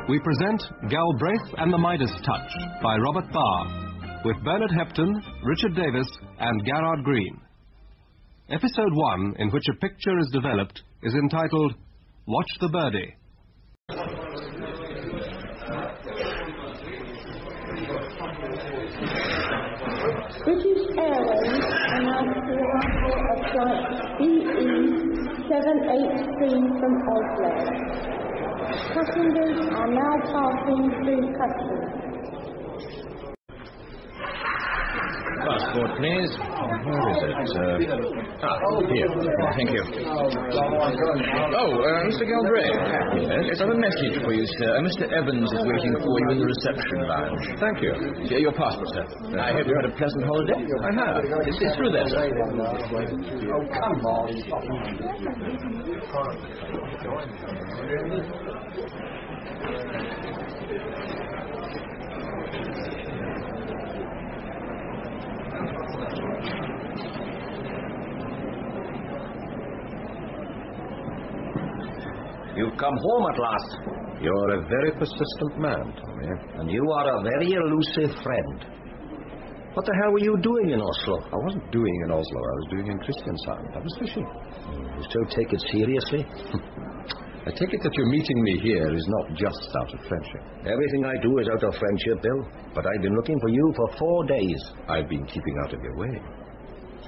we present Galbraith and the Midas Touch by Robert Barr, with Bernard Hepton, Richard Davis, and Garrard Green. Episode 1, in which a picture is developed, is entitled Watch the Birdie. British Airways announced the arrival of flight BE783 from Oslo. Passengers are now passing through customs. Passport, please. Where is it? Here. Thank you. Mr. Galbraith. Yes? I have a message for you, sir. Mr. Evans is waiting for you in the reception lounge. Thank you. Here, your passport, sir. I hope you had a pleasant holiday. I have. It's through there, sir. Oh, come on. You've come home at last. You're a very persistent man, Tommy. And you are a very elusive friend. What the hell were you doing in Oslo? I wasn't doing in Oslo. I was doing in Kristiansand. I was fishing. You still take it seriously? I take it that your meeting me here is not just out of friendship. Everything I do is out of friendship, Bill. But I've been looking for you for 4 days. I've been keeping out of your way.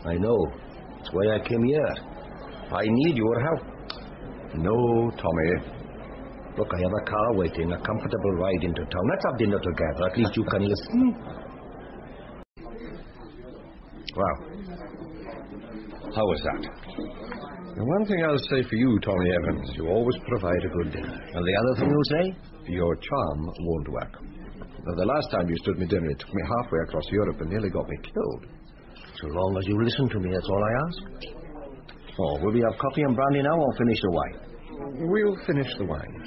I know. That's why I came here. I need your help. No, Tommy. Look, I have a car waiting, a comfortable ride into town. Let's have dinner together. At least you can listen. Well, how was that? The one thing I'll say for you, Tommy Evans, you always provide a good dinner. And the other thing you say? Your charm won't work. Now, the last time you stood me dinner, it took me halfway across Europe and nearly got me killed. So long as you listen to me, that's all I ask. Oh, will we have coffee and brandy now or finish the wine? We'll finish the wine.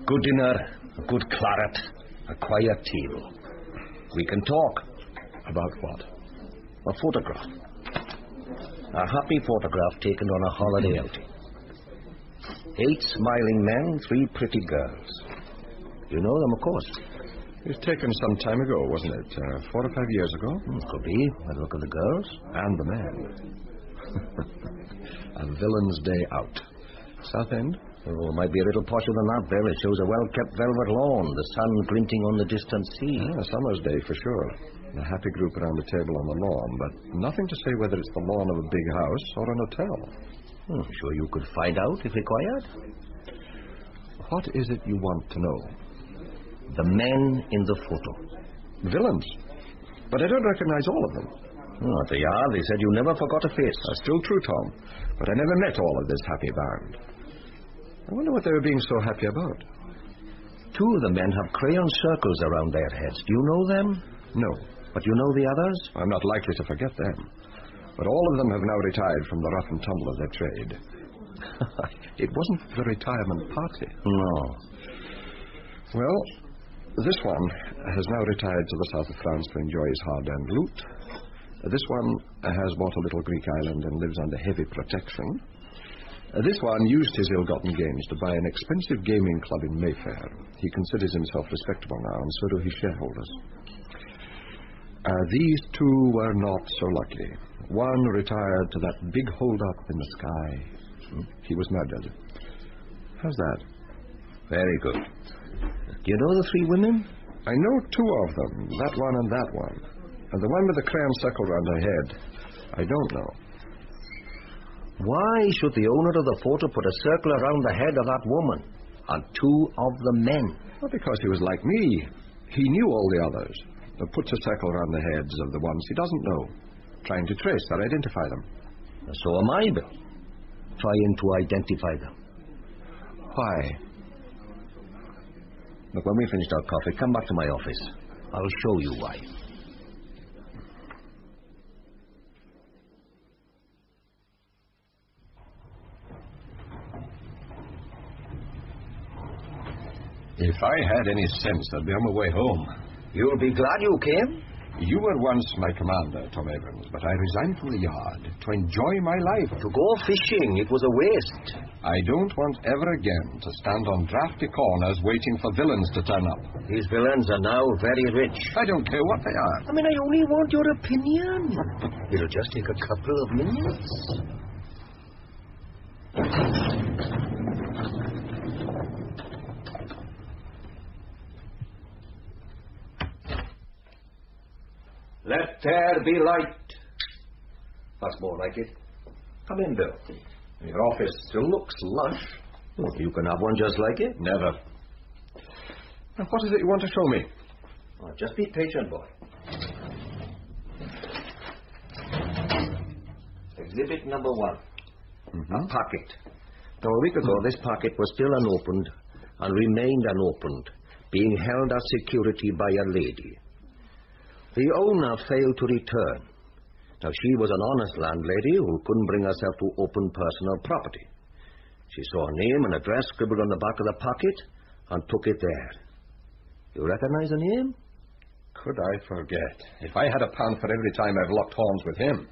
Good dinner, a good claret, a quiet table. We can talk. About what? A photograph. A happy photograph taken on a holiday outing. 8 smiling men, 3 pretty girls. You know them, of course. It was taken some time ago, wasn't it? 4 or 5 years ago? Could be. But look at the girls. And the man. A villain's day out. Southend? Oh, it might be a little posher than that, Bill. It shows a well-kept velvet lawn, the sun glinting on the distant sea. A summer's day, for sure. A happy group around the table on the lawn, but nothing to say whether it's the lawn of a big house or an hotel. Sure you could find out if required. What is it you want to know? The men in the photo. Villains. But I don't recognize all of them. Oh, they are. They said you never forgot a face. That's still true, Tom. But I never met all of this happy band. I wonder what they were being so happy about. 2 of the men have crayon circles around their heads. Do you know them? No. But you know the others? I'm not likely to forget them. But all of them have now retired from the rough and tumble of their trade. It wasn't the retirement party. No. Well, this one has now retired to the south of France to enjoy his hard-earned loot. This one has bought a little Greek island and lives under heavy protection. This one used his ill-gotten gains to buy an expensive gaming club in Mayfair. He considers himself respectable now, and so do his shareholders. These 2 were not so lucky. One retired to that big hold-up in the sky. He was murdered. How's that? Very good. Do you know the 3 women? I know 2 of them, that one and that one. And the one with the crayon circle around her head, I don't know. Why should the owner of the photo put a circle around the head of that woman and 2 of the men? Well, because he was like me. He knew all the others. Puts a circle around the heads of the ones he doesn't know, trying to trace or identify them. So am I, Bill. Trying to identify them. Why? Look, when we finished our coffee, come back to my office. I'll show you why. If I had any sense, I'd be on my way home. You'll be glad you came. You were once my commander, Tom Evans, but I resigned from the yard to enjoy my life. To go fishing, it was a waste. I don't want ever again to stand on drafty corners waiting for villains to turn up. These villains are now very rich. I don't care what they are. I mean, I only want your opinion. It'll just take a couple of minutes. Let there be light. That's more like it. Come in, Bill. Your office still looks lush. Well, you can have one just like it. Never. Now, what is it you want to show me? Oh, just be patient, boy. Exhibit number 1. A pocket. Now, a week ago, this pocket was still unopened and remained unopened, being held as security by a lady. The owner failed to return. Now, she was an honest landlady who couldn't bring herself to open personal property. She saw a name and address scribbled on the back of the pocket and took it there. You recognize the name? Could I forget? If I had a pound for every time I've locked horns with him.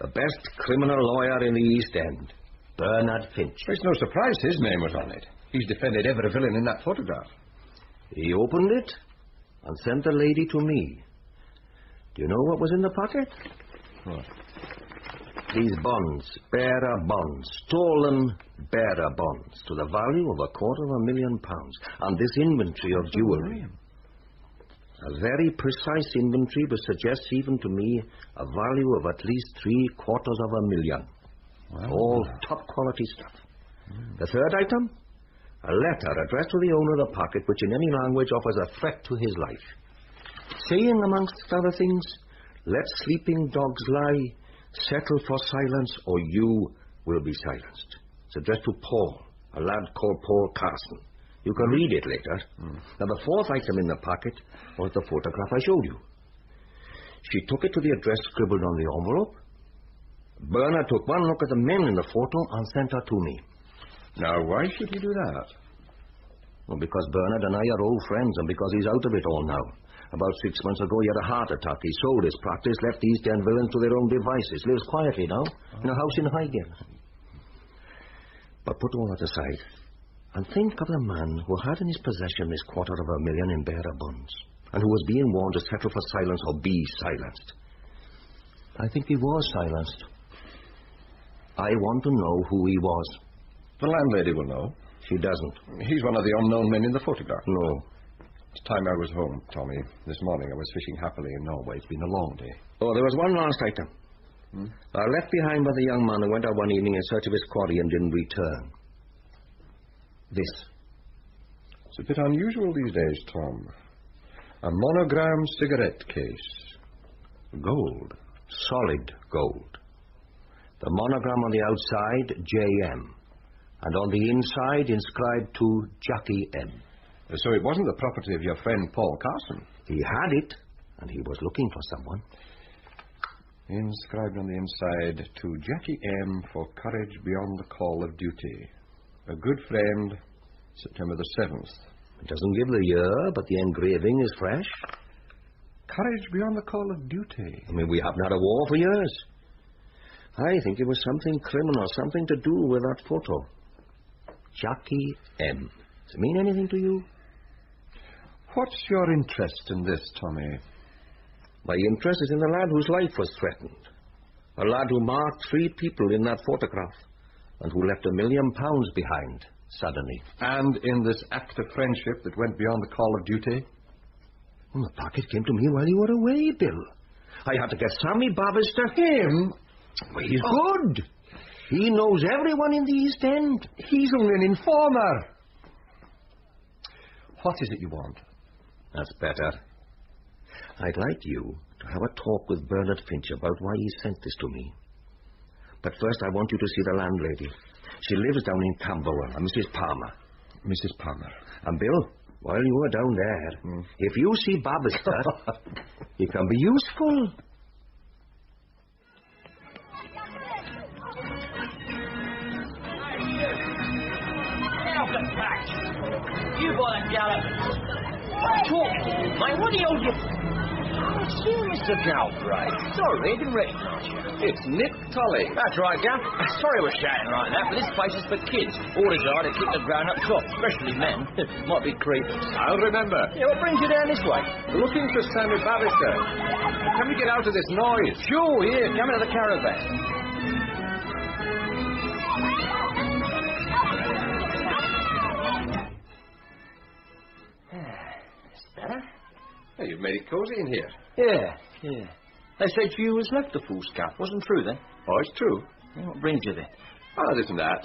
The best criminal lawyer in the East End, Bernard Finch. It's no surprise his name was on it. He's defended every villain in that photograph. He opened it and sent the lady to me. Do you know what was in the pocket? What? These bonds, bearer bonds, stolen bearer bonds, to the value of £250,000, and this inventory of jewellery. A very precise inventory which suggests even to me a value of at least £750,000. Well, all top-quality stuff. The third item? A letter addressed to the owner of the pocket, which in any language offers a threat to his life. Saying, amongst other things, let sleeping dogs lie, settle for silence, or you will be silenced. It's addressed to Paul, a lad called Paul Carson. You can read it later. Now, the fourth item in the pocket was the photograph I showed you. She took it to the address scribbled on the envelope. Bernard took one look at the men in the photo and sent her to me. Now, why should he do that? Well, because Bernard and I are old friends, and because he's out of it all now. About 6 months ago, he had a heart attack. He sold his practice, left these 10 villains to their own devices. Lives quietly now, in a house in Highgate. But put all that aside, and think of the man who had in his possession this $250,000 in bearer bonds, and who was being warned to settle for silence or be silenced. I think he was silenced. I want to know who he was. The landlady will know. She doesn't. He's one of the unknown men in the photograph. No. It's time I was home, Tommy. This morning I was fishing happily in Norway. It's been a long day. Oh, there was one last item. I left behind by the young man who went out one evening in search of his quarry and didn't return. This. It's a bit unusual these days, Tom. A monogram cigarette case. Gold. Solid gold. The monogram on the outside, J.M. And on the inside, inscribed to Jackie M. So it wasn't the property of your friend Paul Carson? He had it, and he was looking for someone. Inscribed on the inside, to Jackie M. for courage beyond the call of duty. A good friend, September the 7th. It doesn't give the year, but the engraving is fresh. Courage beyond the call of duty. I mean, we haven't had a war for years. I think it was something criminal, something to do with that photo. Jackie M. Does it mean anything to you? What's your interest in this, Tommy? My interest is in the lad whose life was threatened. A lad who marked 3 people in that photograph and who left £1 million behind, suddenly. And in this act of friendship that went beyond the call of duty? Well, the packet came to me while you were away, Bill. I had to get Sammy Babbage to him. Well, he's good. He knows everyone in the East End. He's only an informer. What is it you want? That's better. I'd like you to have a talk with Bernard Finch about why he sent this to me. But first I want you to see the landlady. She lives down in Camberwell, Mrs. Palmer. Mrs. Palmer. And Bill, while you are down there, if you see Babbister, it can be useful. You boy, Galbraith. Talk to you, mate. What do you... It's you, Mr. Galbraith. Sorry, I didn't recognise you. It's Nick Tully. That's right, Gav. Sorry we're shouting like that, but this place is for kids. Orders are to keep the grown-ups off, especially men. Might be creepy. I'll remember. Yeah, what brings you down this way? Looking for Sammy Bavister. Can we get out of this noise? Sure, here. Come into the caravan. Better? Hey, you've made it cosy in here. Yeah. They said you was left the full scuff. Wasn't true, then? Oh, it's true. Yeah, what brings you then? Oh, this and that.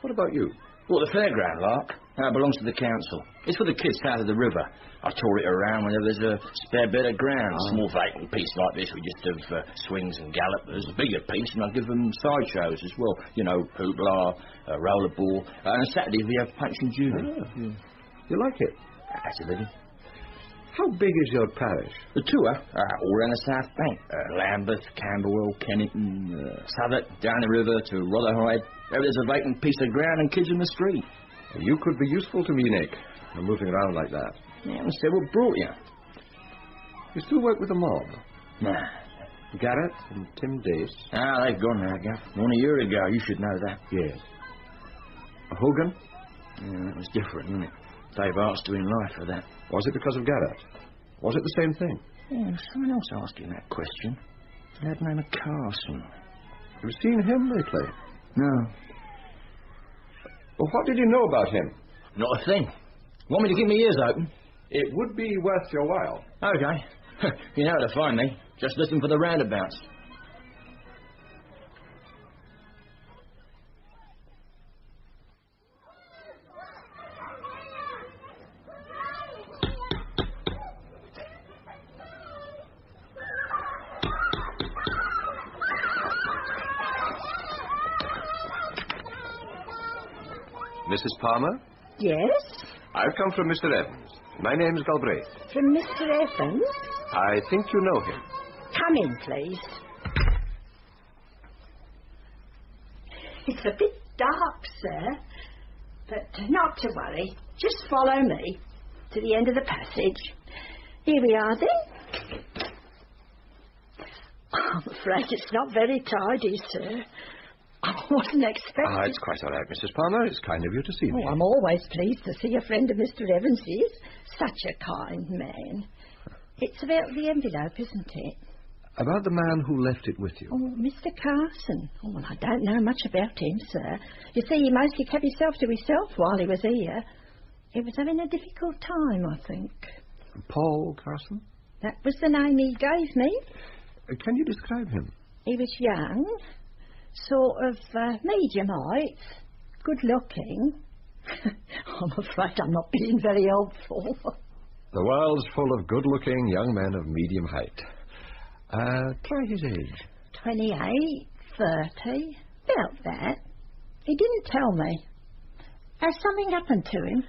What about you? Well, the fairground, Lark. It belongs to the council. It's for the kids south of the river. I tour it around whenever there's a spare bit of ground. A small vacant piece like this, we just have swings and gallopers. A bigger piece, and I give them sideshows as well. You know, hoopla, rollerball. And on Saturdays we have punch and judy. Oh. You like it? That's a living. How big is your parish? The tour, all around the South Bank. Lambeth, Camberwell, Kennington, Southwark, down the river to Rotherhithe. Wherever there's a vacant piece of ground and kids in the street. You could be useful to me, Nick. I'm moving around like that. Yeah, and so what brought you? You still work with the mob? Nah. Garrett and Tim Dace? Ah, they've gone now, Gav. 1 year ago, you should know that. Yes. Hogan? Yeah, that was different, wasn't it? Dave asked to in life for that. Was it because of Garrett? Was it the same thing? Yeah, someone else asking that question. A lad named Carson. Have you seen him lately? No. Well, what did you know about him? Not a thing. Want me to keep my ears open? It would be worth your while. Okay. You know how to find me. Just listen for the roundabouts. Mrs. Palmer? Yes? I've come from Mr. Evans. My name's Galbraith. From Mr. Evans? I think you know him. Come in, please. It's a bit dark, sir. But not to worry. Just follow me to the end of the passage. Here we are, then. I'm afraid it's not very tidy, sir. I wasn't expecting... Ah, it's quite all right, Mrs. Palmer. It's kind of you to see me. Oh, I'm always pleased to see a friend of Mr. Evans's. Such a kind man. It's about the envelope, isn't it? About the man who left it with you. Oh, Mr. Carson. Oh, well, I don't know much about him, sir. You see, he mostly kept himself to himself while he was here. He was having a difficult time, I think. Paul Carson? That was the name he gave me. Can you describe him? He was young, sort of medium height, good-looking. I'm afraid I'm not being very helpful. The world's full of good-looking young men of medium height. Try his age. 28, 30, about that. He didn't tell me. Has something happened to him?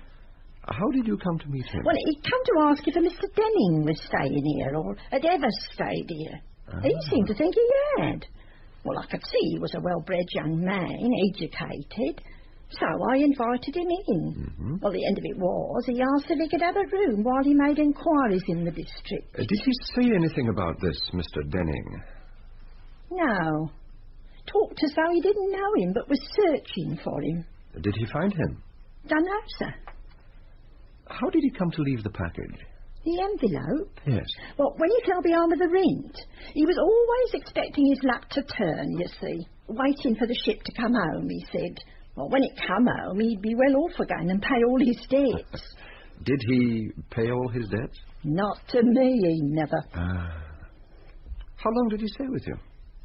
How did you come to meet him? Well, he'd come to ask if a Mr. Denning was staying here or had ever stayed here. He seemed to think he had. Well, I could see he was a well-bred young man, educated. So I invited him in. Well, the end of it was, he asked if he could have a room while he made inquiries in the district. Did he say anything about this, Mr. Denning? No. Talked as though he didn't know him, but was searching for him. Did he find him? Dunno, sir. How did he come to leave the package? The envelope? Yes. Well, when he fell behind with the rent, he was always expecting his luck to turn, you see. Waiting for the ship to come home, he said. Well, when it come home, he'd be well off again and pay all his debts. Did he pay all his debts? Not to me, he never. How long did he stay with you?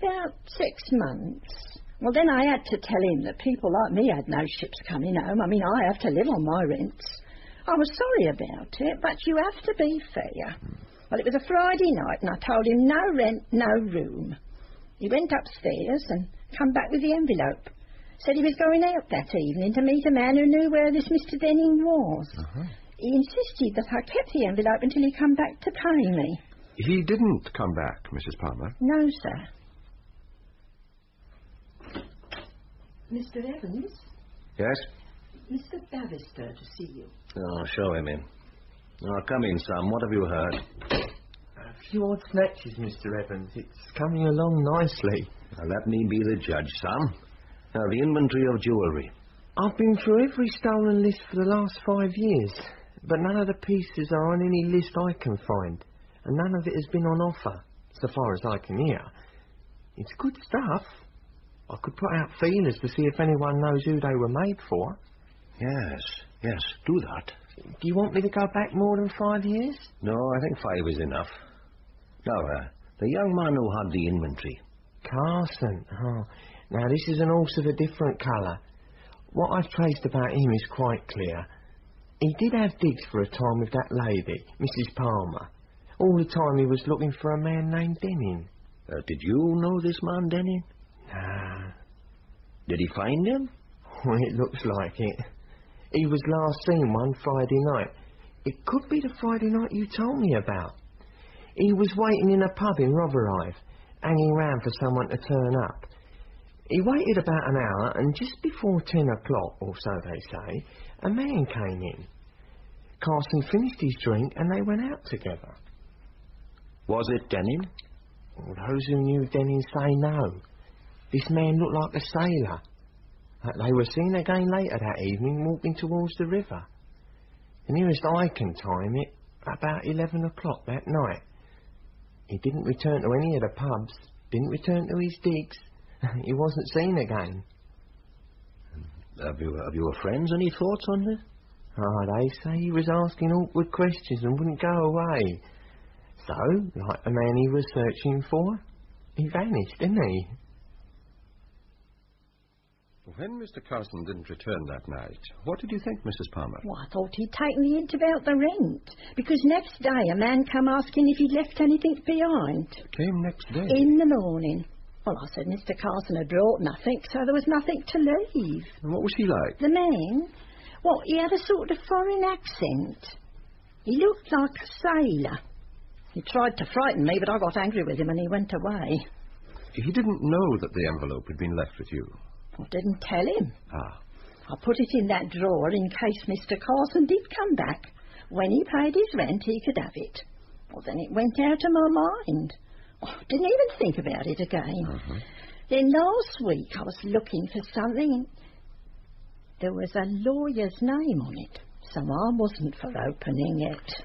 About 6 months. Well, then I had to tell him that people like me had no ships coming home. I mean, I have to live on my rents. I was sorry about it, but you have to be fair. Well, it was a Friday night, and I told him no rent, no room. He went upstairs and come back with the envelope. Said he was going out that evening to meet a man who knew where this Mr. Denning was. He insisted that I kept the envelope until he come back to pay me. He didn't come back, Mrs. Palmer. No, sir. Mr. Evans? Yes? Mr. Bavister to see you. Oh, show him in. Oh, come in, son. What have you heard? A few odd snatches, Mr. Evans. It's coming along nicely. Now, let me be the judge, Sam. Now, the inventory of jewellery. I've been through every stolen list for the last 5 years, but none of the pieces are on any list I can find, and none of it has been on offer, so far as I can hear. It's good stuff. I could put out feelers to see if anyone knows who they were made for. Yes, do that. Do you want me to go back more than 5 years? No, I think 5 is enough. Now, the young man who had the inventory. Carson. Oh, now this is an horse of a different colour. What I've traced about him is quite clear. He did have digs for a time with that lady, Mrs. Palmer. All the time he was looking for a man named Denning. Did you know this man, Denning? Nah. Did he find him? Well, it looks like it. He was last seen one Friday night. It could be the Friday night you told me about. He was waiting in a pub in Rotherhithe, hanging round for someone to turn up. He waited about an hour, and just before 10 o'clock, or so they say, a man came in. Carson finished his drink, and they went out together. Was it Denning? Well, those who knew Denning say no. This man looked like a sailor. They were seen again later that evening, walking towards the river. The nearest I can time it, about 11 o'clock that night. He didn't return to any of the pubs, didn't return to his digs. He wasn't seen again. Have your friends any thoughts on this? Oh, they say he was asking awkward questions and wouldn't go away. So, like the man he was searching for, he vanished, didn't he? When Mr. Carson didn't return that night, what did you think, Mrs. Palmer? Well, I thought he'd taken the hint about the rent, because next day a man come asking if he'd left anything behind. Came next day? In the morning. Well, I said Mr. Carson had brought nothing, so there was nothing to leave. And what was he like? The man? Well, he had a sort of foreign accent. He looked like a sailor. He tried to frighten me, but I got angry with him and he went away. He didn't know that the envelope had been left with you? I didn't tell him. Ah. I put it in that drawer in case Mr. Carson did come back. When he paid his rent, he could have it. Well, then it went out of my mind. I didn't even think about it again. Uh-huh. Then last week I was looking for something and there was a lawyer's name on it, so I wasn't for opening it.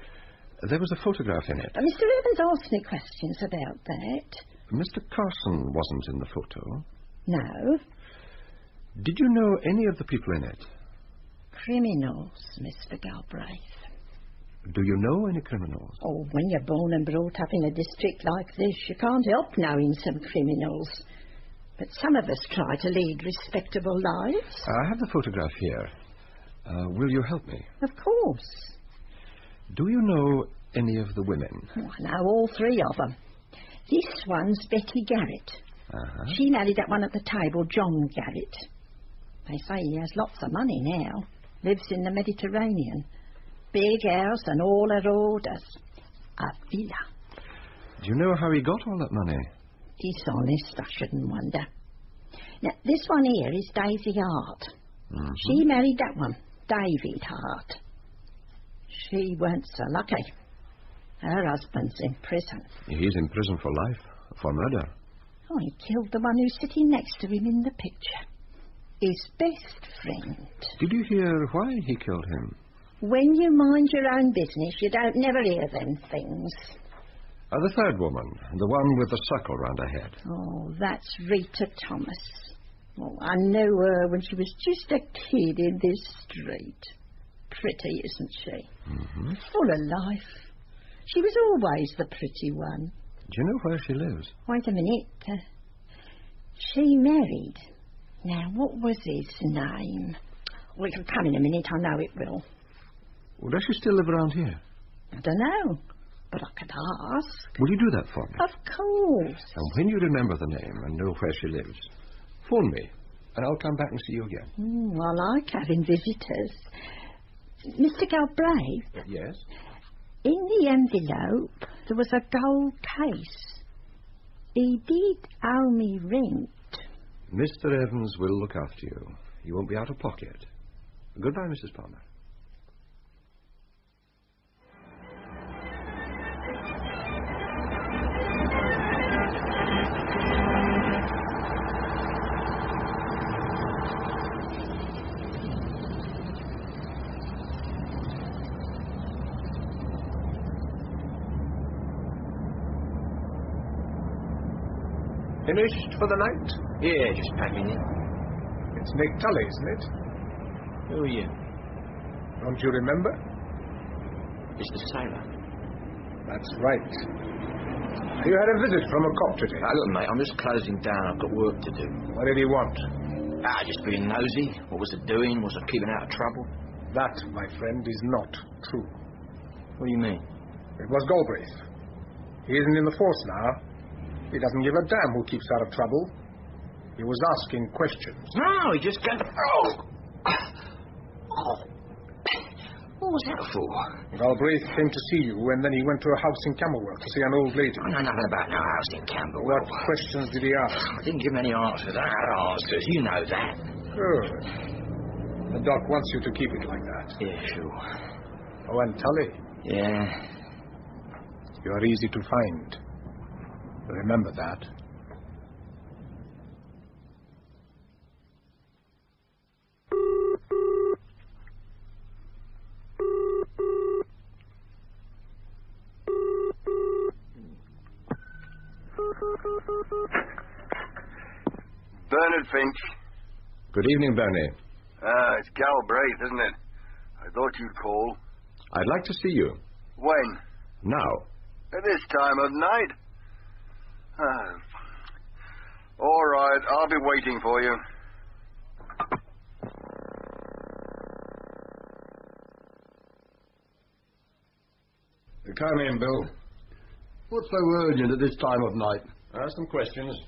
There was a photograph in it. Mr. Evans asked me questions about that. Mr. Carson wasn't in the photo. No. Did you know any of the people in it? Criminals, Mr. Galbraith. Do you know any criminals? Oh, when you're born and brought up in a district like this, you can't help knowing some criminals. But some of us try to lead respectable lives. I have the photograph here. Will you help me? Of course. Do you know any of the women? Oh, I know all 3 of them. This one's Betty Garrett. Uh-huh. She married that one at the table, John Garrett. They say he has lots of money now. Lives in the Mediterranean. Big house and all her orders. A villa. Do you know how he got all that money? Dishonest, I shouldn't wonder. Now, this one here is Daisy Hart. Mm-hmm. She married that one, David Hart. She weren't so lucky. Her husband's in prison. He's in prison for life, for murder. Oh, he killed the one who's sitting next to him in the picture. His best friend. Did you hear why he killed him? When you mind your own business, you don't never hear them things. The third woman, the one with the circle round her head. Oh, that's Rita Thomas. Oh, I knew her when she was just a kid in this street. Pretty, isn't she? Mm-hmm. Full of life. She was always the pretty one. Do you know where she lives? Wait a minute. She married. Now, what was his name? Well, it'll come in a minute, I know it will. Well, does she still live around here? I don't know, but I could ask. Will you do that for me? Of course. And when you remember the name and know where she lives, phone me, and I'll come back and see you again. I like having visitors. Mr. Galbraith? Yes? In the envelope, there was a gold case. He did owe me rent. Mr. Evans will look after you. You won't be out of pocket. Goodbye, Mrs. Palmer. Finished for the night? Yeah, just packing in. It's Nick Tully, isn't it? Who are you? Don't you remember? Just a sailor. That's right. You had a visit from a cop today. Look, mate, I'm just closing down. I've got work to do. What did he want? Just being nosy. What was it doing? Was it keeping out of trouble? That, my friend, is not true. What do you mean? It was Galbraith. He isn't in the force now. He doesn't give a damn who keeps out of trouble. He was asking questions. No, he just got... Oh! What was that for? Galbraith came to see you, and then he went to a house in Camberwell to see an old lady. I know nothing about no house in Camberwell. What questions did he ask? I didn't give him any answers. I had answers. You know that. Good. The doc wants you to keep it like that. Yeah, sure. Oh, and Tully, Yeah. you are easy to find. Remember that. Bernard Finch. Good evening, Bernie. It's Galbraith, isn't it? I thought you'd call. I'd like to see you. When? Now. At this time of night? All right, I'll be waiting for you. Come in, Bill. What's so urgent at this time of night? Ask some questions.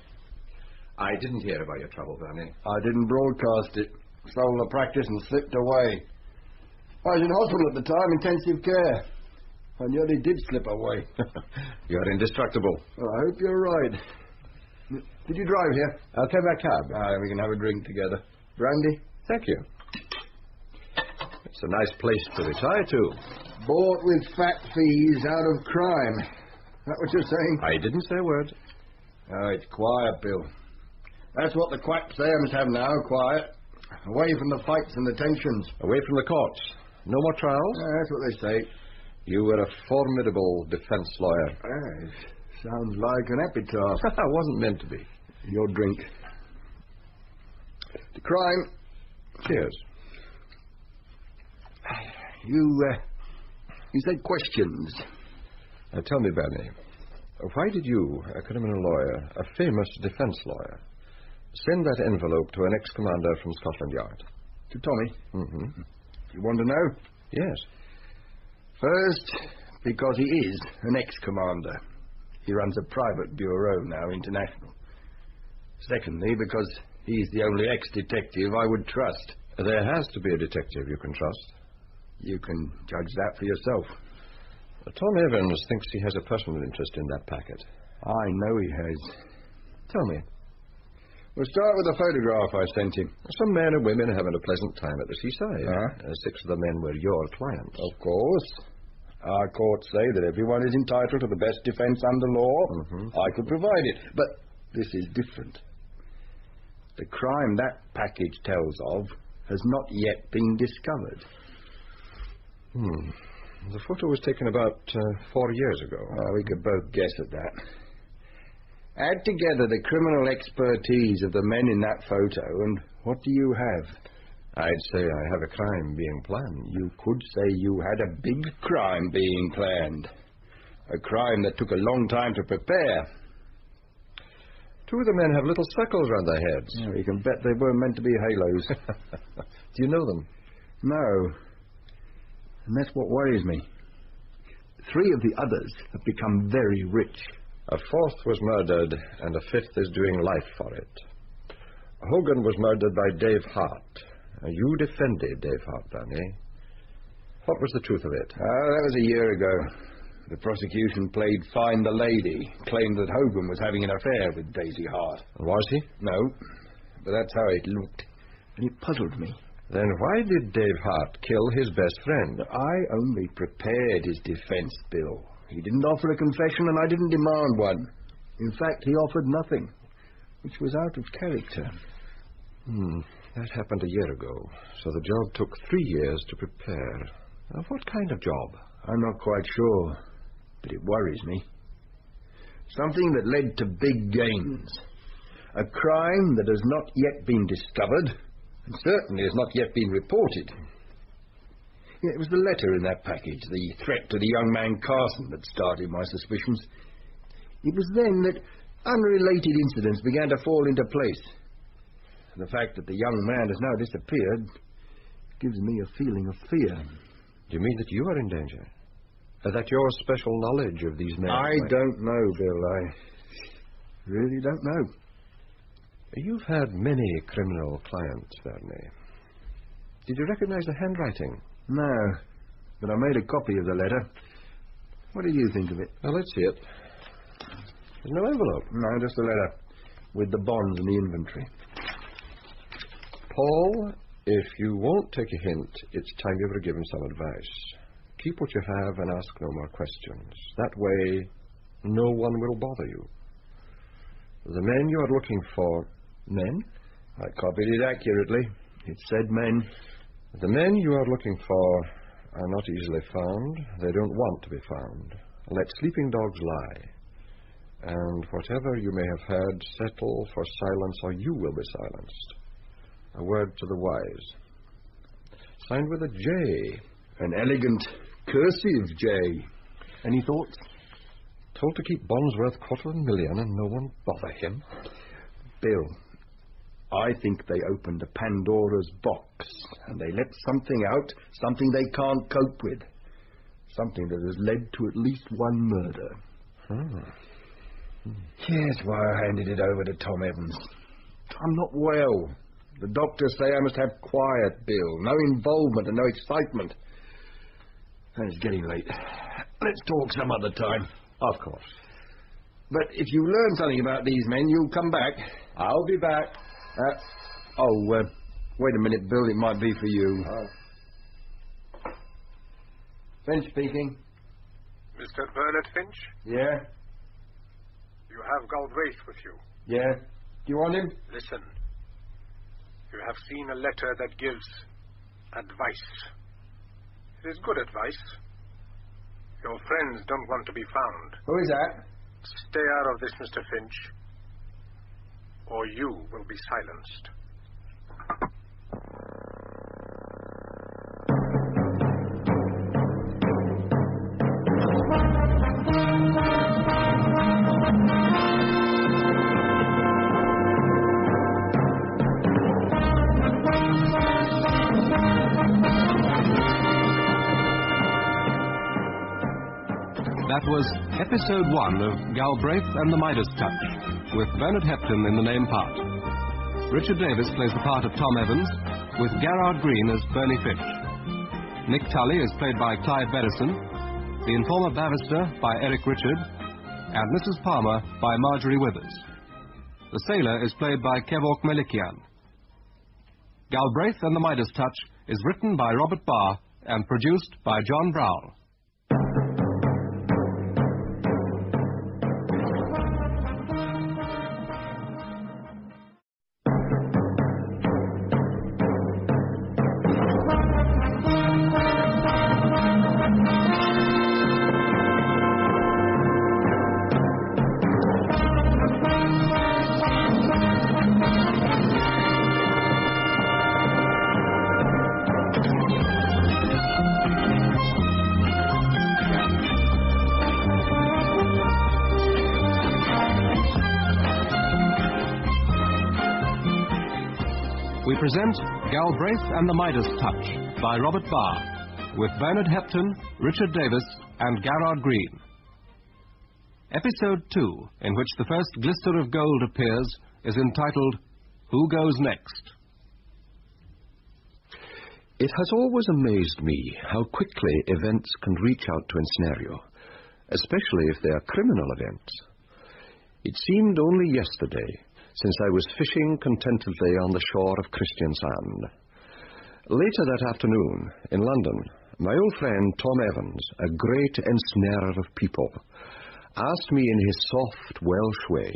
I didn't hear about your trouble, Bernie. I didn't broadcast it. Stole the practice and slipped away. I was in hospital at the time, intensive care. I nearly did slip away. You're indestructible. Well, I hope you're right. Did you drive here? I'll take my cab. We can have a drink together. Brandy? Thank you. It's a nice place to retire to. Bought with fat fees out of crime. That what you're saying? I didn't say a word. Oh, it's quiet, Bill. That's what the quacks there must have now, quiet. Away from the fights and the tensions. Away from the courts. No more trials? That's what they say. You were a formidable defense lawyer. Sounds like an epitaph. I wasn't meant to be. Your drink. The crime. Cheers. You said questions. Now tell me, Bernie, why did you, a criminal lawyer, a famous defense lawyer, send that envelope to an ex-commander from Scotland Yard? To Tommy? Mm-hmm. You want to know? Yes. First, because he is an ex-commander. He runs a private bureau now, international. Secondly, because he's the only ex-detective I would trust. There has to be a detective you can trust. You can judge that for yourself. Tom Evans thinks he has a personal interest in that packet. I know he has. Tell me. We'll start with the photograph I sent him. Some men and women are having a pleasant time at the seaside. 6 of the men were your clients. Of course. Our courts say that everyone is entitled to the best defense under law. Mm-hmm. I could provide it. But this is different. The crime that package tells of has not yet been discovered. The photo was taken about 4 years ago. We could both guess at that. Add together the criminal expertise of the men in that photo, and what do you have? I'd say I have a crime being planned. You could say you had a big crime being planned. A crime that took a long time to prepare. 2 of the men have little circles around their heads. Yeah, you can bet they weren't meant to be halos. Do you know them? No. And that's what worries me. 3 of the others have become very rich. A 4th was murdered, and a 5th is doing life for it. Hogan was murdered by Dave Hart. You defended Dave Hart, Danny. What was the truth of it? That was a year ago. The prosecution played Find the Lady, claimed that Hogan was having an affair with Daisy Hart. Was he? No, but that's how it looked. And it puzzled me. Then why did Dave Hart kill his best friend? I only prepared his defense, Bill. He didn't offer a confession, and I didn't demand one. In fact, he offered nothing, which was out of character. That happened a year ago, so the job took 3 years to prepare. What kind of job? I'm not quite sure, but it worries me. Something that led to big gains. A crime that has not yet been discovered, and certainly has not yet been reported. Yeah, it was the letter in that package, the threat to the young man Carson, that started my suspicions. It was then that unrelated incidents began to fall into place. And the fact that the young man has now disappeared gives me a feeling of fear. Do you mean that you are in danger? That your special knowledge of these men... I don't know, Bill. I really don't know. You've had many criminal clients, Bernie. Did you recognize the handwriting? No, but I made a copy of the letter. What do you think of it? Well, let's see it. There's no envelope. No, just a letter with the bonds and the inventory. Paul, if you won't take a hint, it's time you were given some advice. Keep what you have and ask no more questions. That way, no one will bother you. The men you are looking for... Men? I copied it accurately. It said men. The men you are looking for are not easily found. They don't want to be found. Let sleeping dogs lie. And whatever you may have heard, settle for silence or you will be silenced. A word to the wise. Signed with a J. An elegant, cursive J. Any thoughts? Told to keep bonds worth $250,000 and no one bother him. Bill, I think they opened a Pandora's box and they let something out, something they can't cope with. Something that has led to at least one murder. Yes, why I handed it over to Tom Evans. I'm not well. The doctors say I must have quiet, Bill. No involvement and no excitement. And it's getting late. Let's talk some other time. Of course. But if you learn something about these men, you'll come back. I'll be back. Wait a minute, Bill. It might be for you. Finch speaking. Mr. Bernard Finch? Yeah? You have Galbraith with you. Yeah? Do you want him? Listen. You have seen a letter that gives advice. It is good advice. Your friends don't want to be found. Who is that? Stay out of this, Mr. Finch, or you will be silenced. That was Episode 1 of Galbraith and the Midas Touch, with Bernard Hepton in the name part. Richard Davis plays the part of Tom Evans, with Gerard Green as Bernie Finch. Nick Tully is played by Clive Berrison, the Informer Bavister by Eric Richard, and Mrs. Palmer by Marjorie Withers. The Sailor is played by Kevork Melikian. Galbraith and the Midas Touch is written by Robert Barr and produced by John Brown. We present Galbraith and the Midas Touch by Robert Barr, with Bernard Hepton, Richard Davis, and Gerard Green. Episode 2, in which the first glister of gold appears, is entitled, Who Goes Next? It has always amazed me how quickly events can reach out to ensnare you, especially if they are criminal events. It seemed only yesterday since I was fishing contentedly on the shore of Kristiansand. Later that afternoon, in London, my old friend Tom Evans, a great ensnarer of people, asked me in his soft Welsh way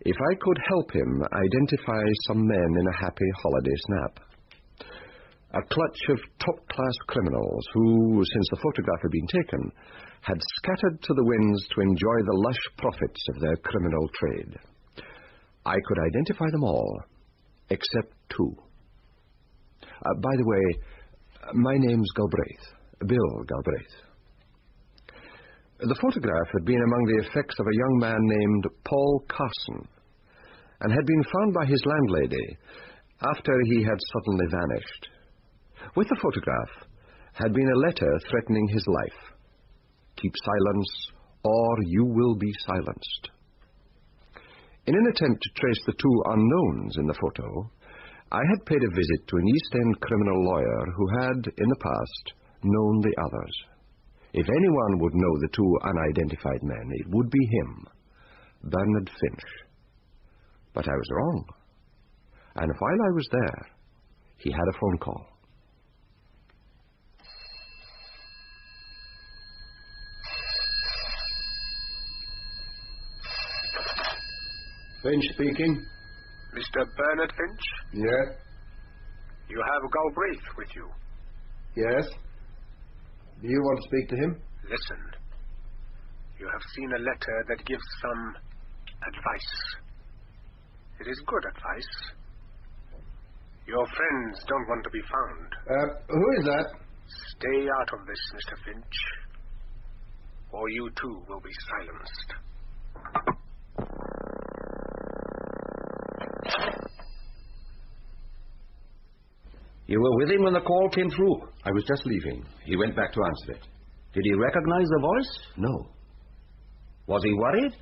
if I could help him identify some men in a happy holiday snap. A clutch of top-class criminals who, since the photograph had been taken, had scattered to the winds to enjoy the lush profits of their criminal trade. I could identify them all, except two. By the way, my name's Galbraith, Bill Galbraith. The photograph had been among the effects of a young man named Paul Carson, and had been found by his landlady after he had suddenly vanished. With the photograph had been a letter threatening his life. Keep silence, or you will be silenced. In an attempt to trace the two unknowns in the photo, I had paid a visit to an East End criminal lawyer who had, in the past, known the others. If anyone would know the two unidentified men, it would be him, Bernard Finch. But I was wrong. And while I was there, he had a phone call. Finch speaking. Mr. Bernard Finch? Yeah? You have Galbraith with you. Yes? Do you want to speak to him? Listen. You have seen a letter that gives some advice. It is good advice. Your friends don't want to be found. Who is that? Stay out of this, Mr. Finch, or you too will be silenced. You were with him when the call came through. I was just leaving. He went back to answer it. Did he recognize the voice? No. Was he worried?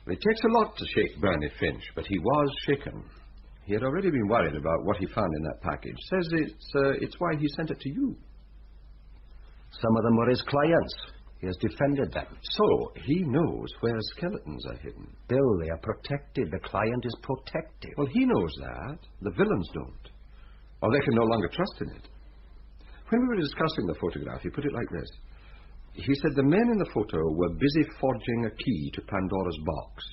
It takes a lot to shake Bernie Finch, but he was shaken. He had already been worried about what he found in that package. Says it's why he sent it to you. Some of them were his clients. He has defended them. So, he knows where skeletons are hidden. Bill, they are protected. The client is protected. Well, he knows that. The villains don't. Or they can no longer trust in it. When we were discussing the photograph, he put it like this. He said the men in the photo were busy forging a key to Pandora's box.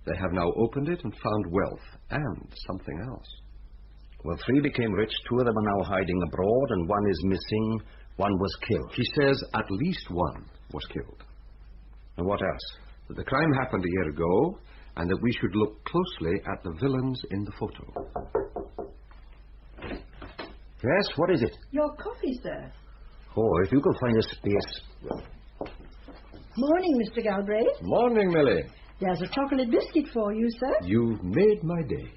They have now opened it and found wealth and something else. Well, 3 became rich, 2 of them are now hiding abroad, and 1 is missing, 1 was killed. He says at least 1 was killed. And what else? That the crime happened a year ago, and that we should look closely at the villains in the photo. Yes, what is it? Your coffee, sir. Oh, if you could find a space. Morning, Mr. Galbraith. Morning, Millie. There's a chocolate biscuit for you, sir. You've made my day.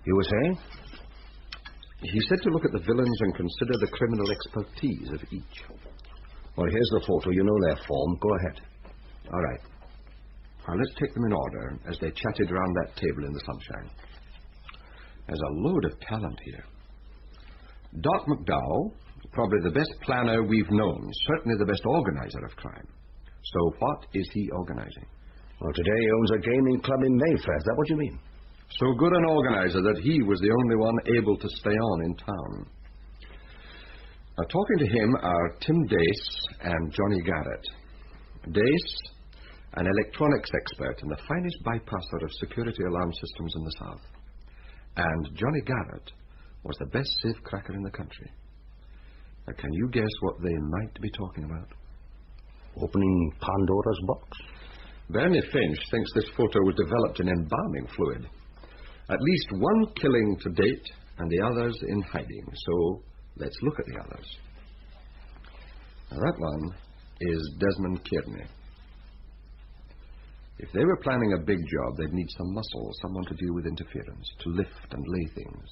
You were saying? He said to look at the villains and consider the criminal expertise of each. Well, here's the photo. You know their form. Go ahead. All right. Now, let's take them in order as they chatted round that table in the sunshine. There's a load of talent here. Doc McDowell, probably the best planner we've known, certainly the best organizer of crime. So what is he organizing? Well, today he owns a gaming club in Mayfair. Is that what you mean? So good an organizer that he was the only one able to stay on in town. Now, talking to him are Tim Dace and Johnny Garrett. Dace, an electronics expert and the finest bypasser of security alarm systems in the South. And Johnny Garrett was the best safecracker in the country. Now, can you guess what they might be talking about? Opening Pandora's box? Bernie Finch thinks this photo was developed in embalming fluid. At least 1 killing to date, and the others in hiding. So, let's look at the others. Now, that one is Desmond Kearney. If they were planning a big job, they'd need some muscle, someone to deal with interference, to lift and lay things.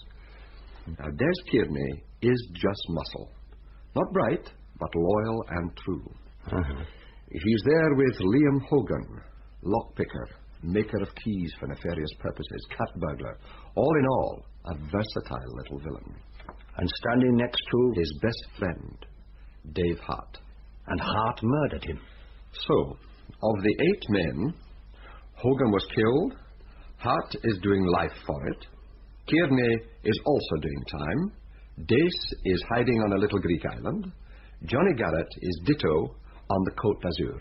Now, Des Kearney is just muscle. Not bright, but loyal and true. He's there with Liam Hogan, lockpicker, maker of keys for nefarious purposes, cat burglar. All in all, a versatile little villain. And standing next to his best friend, Dave Hart. And Hart murdered him. So, of the 8 men, Hogan was killed, Hart is doing life for it, Kearney is also doing time, Dace is hiding on a little Greek island, Johnny Garrett is ditto on the Côte d'Azur.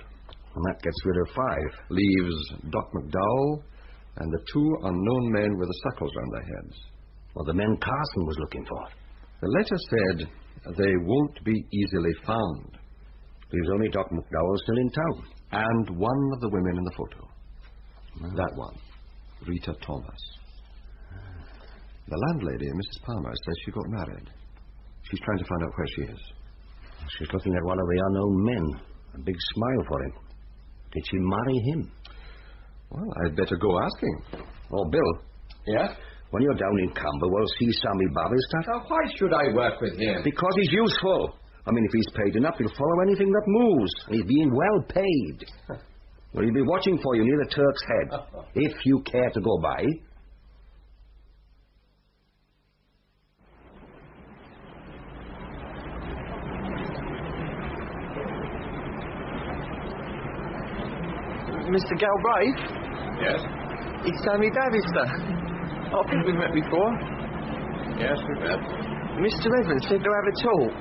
And that gets rid of 5. Leaves Doc McDowell and the 2 unknown men with the circles round their heads. Well, the men Carson was looking for. The letter said they won't be easily found. Leaves only Doc McDowell still in town. And one of the women in the photo. That one. Rita Thomas. The landlady, Mrs. Palmer, says she got married. She's trying to find out where she is. She's looking at one of the unknown men. A big smile for him. Did she marry him? Well, I'd better go asking. Oh, Bill. Yeah? When you're down in Camberwell, see Sammy Babbister? Now, why should I work with him? Because he's useful. I mean, if he's paid enough, he'll follow anything that moves. And he's being well paid. Well, he'll be watching for you near the Turk's Head, if you care to go by. Mr. Galbraith? Yes? It's Sammy Babbister. I think we've met before. Yes, we've met. Mr. Evans said to have a talk.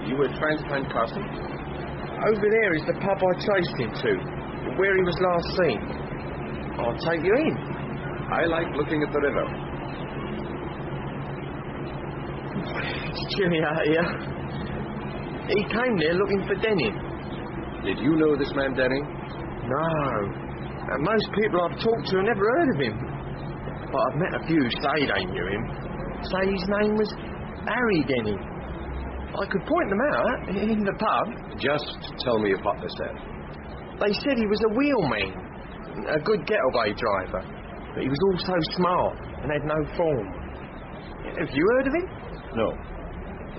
You were trying to find Carson? Over there is the pub I traced him to, where he was last seen. I'll take you in. I like looking at the river. It's chilly out here. He came there looking for Denning. Did you know this man, Denning? No. And most people I've talked to have never heard of him. But I've met a few say they knew him. Say his name was Harry Denning. I could point them out in the pub. Just tell me what they said. They said he was a wheelman, a good getaway driver, but he was also smart and had no form. Have you heard of him? No.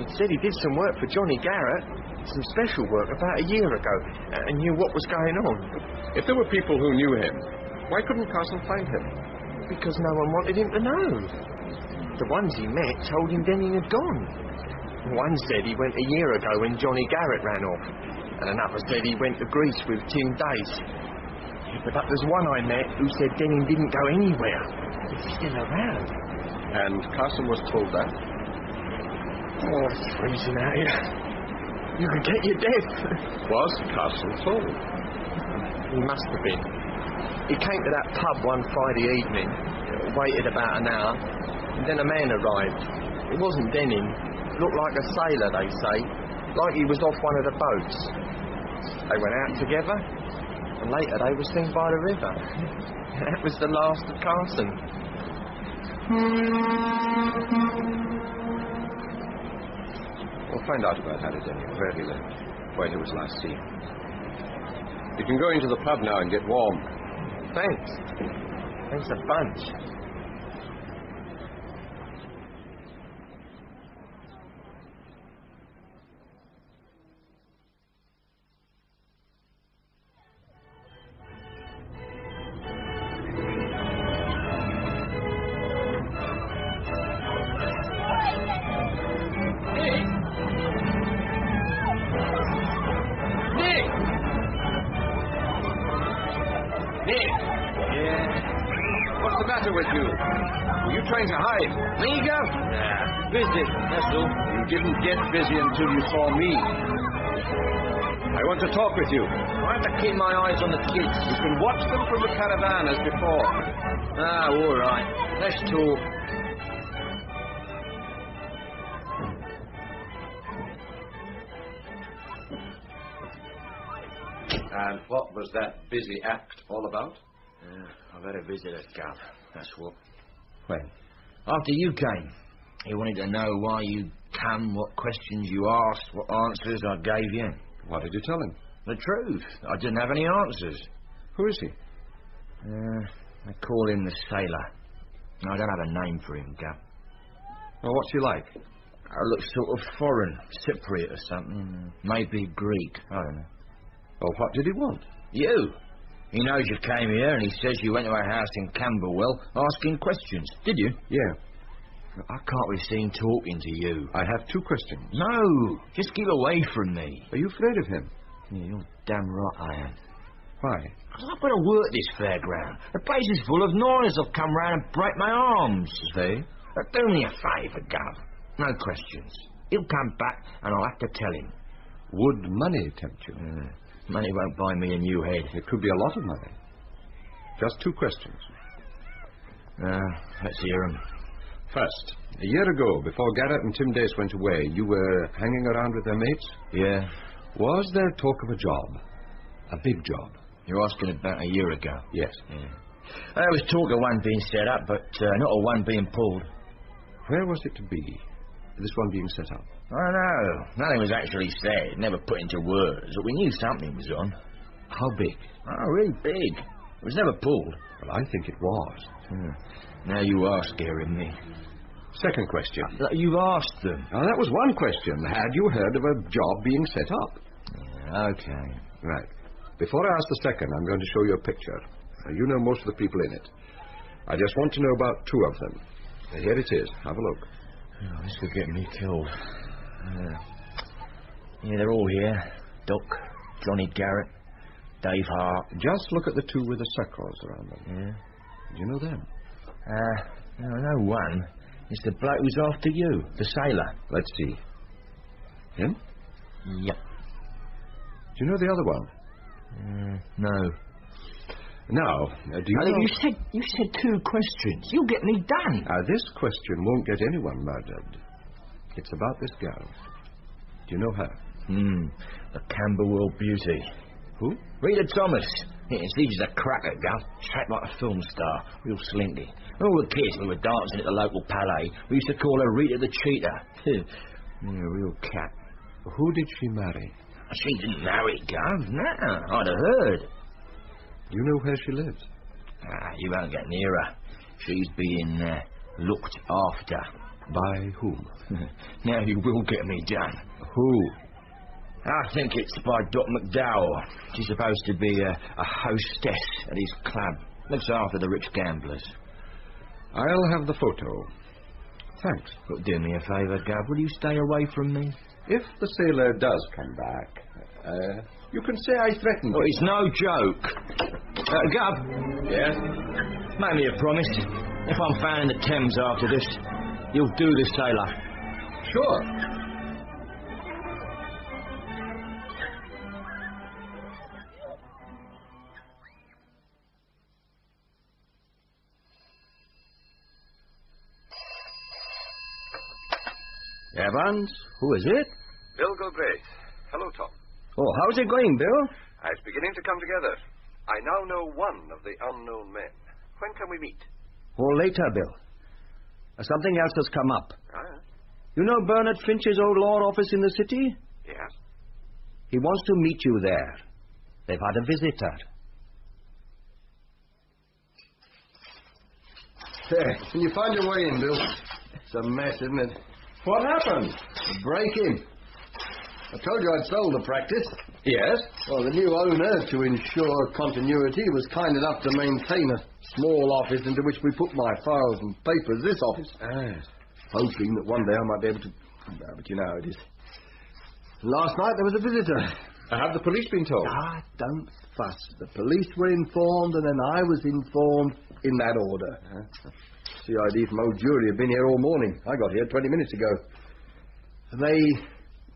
He said he did some work for Johnny Garrett, some special work about a year ago, and knew what was going on. If there were people who knew him, why couldn't Carson find him? Because no one wanted him to know. The ones he met told him Denning had gone. One said he went a year ago when Johnny Garrett ran off, and another said he went to Greece with Tim Dace. But there's one I met who said Denning didn't go anywhere. He's still around. And Carson was told that? Oh, it's freezing out here. You could get your death. Was Carson told? He must have been. He came to that pub one Friday evening, waited about an hour, and then a man arrived. It wasn't Denning. Looked like a sailor, they say, like he was off one of the boats. They went out together, and later they were seen by the river. That was the last of Carson. We'll find out about Harry Denning, where he lived, where he was last seen. You can go into the pub now and get warm. Thanks. Thanks a bunch. Didn't get busy until you saw me. I want to talk with you. I have to keep my eyes on the kids. You can watch them from the caravan as before. Ah, all right. Let's talk. And what was that busy act all about? I've had a visitor, Gav. That's what. When? After you came. He wanted to know why you'd come, what questions you asked, what answers I gave you. What did you tell him? The truth. I didn't have any answers. Who is he? They call him the Sailor. I don't have a name for him, Gav. Well, what's he like? I look sort of foreign, Cypriot or something. Maybe Greek. I don't know. Well, what did he want? You. He knows you came here and he says you went to a house in Camberwell asking questions. Did you? Yeah. I can't be seen talking to you. I have 2 questions. No, just keep away from me. Are you afraid of him? Yeah, you're damn right I am. Why? Because I've got to work this fairground. The place is full of noise. I'll come round and break my arms. They? Do me a favour, Gov. No questions. He'll come back and I'll have to tell him. Would money tempt you? Money won't buy me a new head. It could be a lot of money. Just 2 questions. Let's hear 'em. First, a year ago, before Garrett and Tim Dace went away, you were hanging around with their mates? Yeah. Was there talk of a job? A big job. You're asking about a year ago? Yes. Yeah. There was talk of one being set up, but not of one being pulled. Where was it to be? This one being set up? I know. Nothing was actually said, never put into words, but we knew something was on. How big? Oh, really big. It was never pulled. Well, I think it was. Now you are scaring me. Second question. You've asked them. Now, that was one question. Had you heard of a job being set up? Yeah, okay. Right. Before I ask the second, I'm going to show you a picture. You know most of the people in it. I just want to know about two of them. Here it is. Have a look. Oh, this could get me killed. Yeah, they're all here. Doc, Johnny Garrett, Dave Hart. Just look at the two with the circles around them. Yeah. Do you know them? No, I know one. It's the bloke who's after you, the sailor. Let's see. Him? Yep. Do you know the other one? No. Now, do you know... You said two questions. You'll get me done. This question won't get anyone murdered. It's about this girl. Do you know her? The Camberwell beauty. Who? Rita Thomas. Yeah, she's a cracker, gal. Straight like a film star. Real slinky. All the kids, we were dancing at the local palais. We used to call her Rita the Cheater. Yeah, real cat. Who did she marry? She didn't marry, gal. No, I'd have heard. Do you know where she lives? You won't get near her. She's being looked after. By whom? Now you will get me done. Who? I think it's by Doc McDowell. She's supposed to be a hostess at his club. Looks after the rich gamblers. I'll have the photo. Thanks. But do me a favour, Gab. Will you stay away from me? If the sailor does come back, you can say I threatened Oh, him. it's no joke. Gab. Yes? Make me a promise. If I'm found in the Thames after this, you'll do the sailor. Sure. Evans, who is it? Bill Galbraith. Hello, Tom. Oh, how's it going, Bill? It's beginning to come together. I now know one of the unknown men. When can we meet? Or later, Bill. Something else has come up. Ah, You know Bernard Finch's old law office in the city? yes. He wants to meet you there. They've had a visitor. There, can you find your way in, Bill? It's a mess, isn't it? What happened? A break-in. I told you I'd sold the practice. Yes? Well, the new owner, to ensure continuity, was kind enough to maintain a small office into which we put my files and papers, this office. Hoping that one day I might be able to... But you know how it is. Last night there was a visitor. Have the police been told? Don't fuss. The police were informed, and then I was informed in that order. CID from old jewellery have been here all morning. I got here 20 minutes ago. They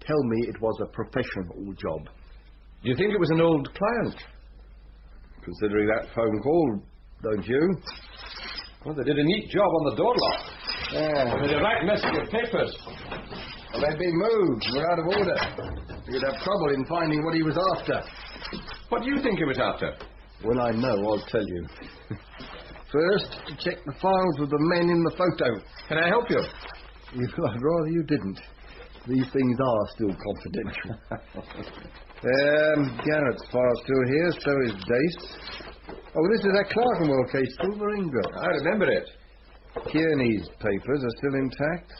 tell me it was a professional job. Do you think it was an old client? Considering that phone call, don't you? Well, they did a neat job on the door lock. Yeah. They did a right mess of your papers. Well, they've been moved. We're out of order. You'd have trouble in finding what he was after. What do you think he was after? When I know, I'll tell you. First, to check the files of the men in the photo. Can I help you? I'd rather you didn't. These things are still confidential. Garrett's file's still here, so is Dace. Oh, this is that Clerkenwell case, silver ingot. I remember it. Kearney's papers are still intact.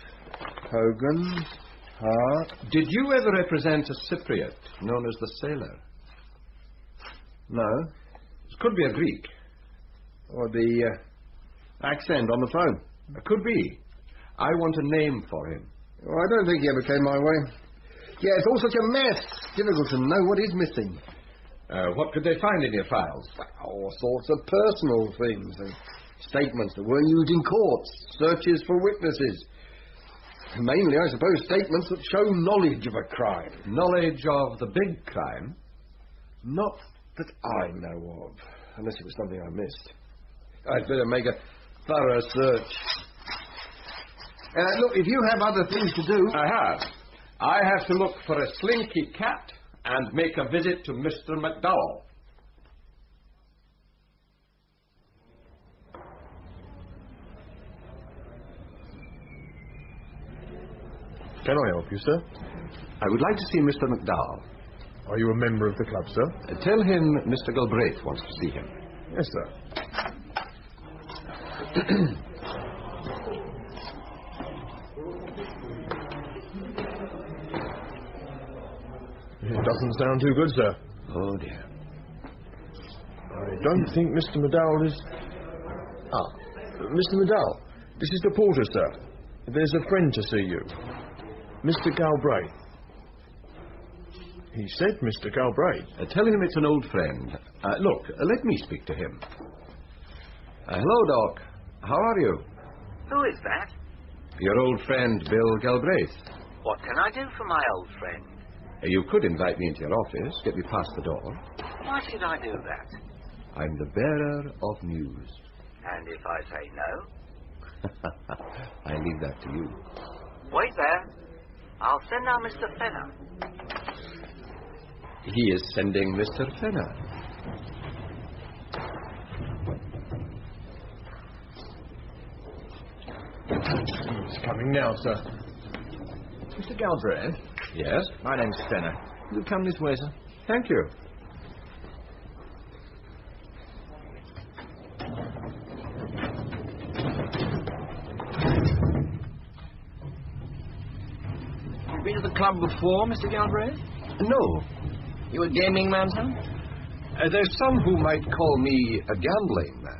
Hogan's, Hart. Did you ever represent a Cypriot known as the Sailor? No. It could be a Greek. Or the accent on the phone. It could be. I want a name for him. Oh, I don't think he ever came my way. Yeah, it's all such a mess. Difficult to know what is missing. What could they find in your files? All sorts of personal things. And statements that weren't used in courts. Searches for witnesses. Mainly, I suppose, statements that show knowledge of a crime. Knowledge of the big crime? Not that I know of. Unless it was something I missed. I'd better make a thorough search. Look, if you have other things to do... I have to look for a slinky cat, and make a visit to Mr. McDowell. Can I help you, sir? I would like to see Mr. McDowell. Are you a member of the club, sir? Tell him Mr. Galbraith wants to see him. Yes, sir. It doesn't sound too good, sir. Oh, dear. I don't think Mr. McDowell is... Mr. McDowell, this is the porter, sir. There's a friend to see you. Mr. Galbraith. He said Mr. Galbraith. Tell him it's an old friend. Look, let me speak to him. Hello, Doc. How are you? Who is that? Your old friend, Bill Galbraith. What can I do for my old friend? You could invite me into your office, get me past the door. Why should I do that? I'm the bearer of news. And if I say no? I leave that to you. Wait there. I'll send out Mr. Fenner. He is sending Mr. Fenner. He's coming now, sir. Mr. Galbraith? Yes? My name's Fenner. You come this way, sir. Thank you. You been to the club before, Mr. Galbraith? No. You a gaming man, sir? There's some who might call me a gambling man.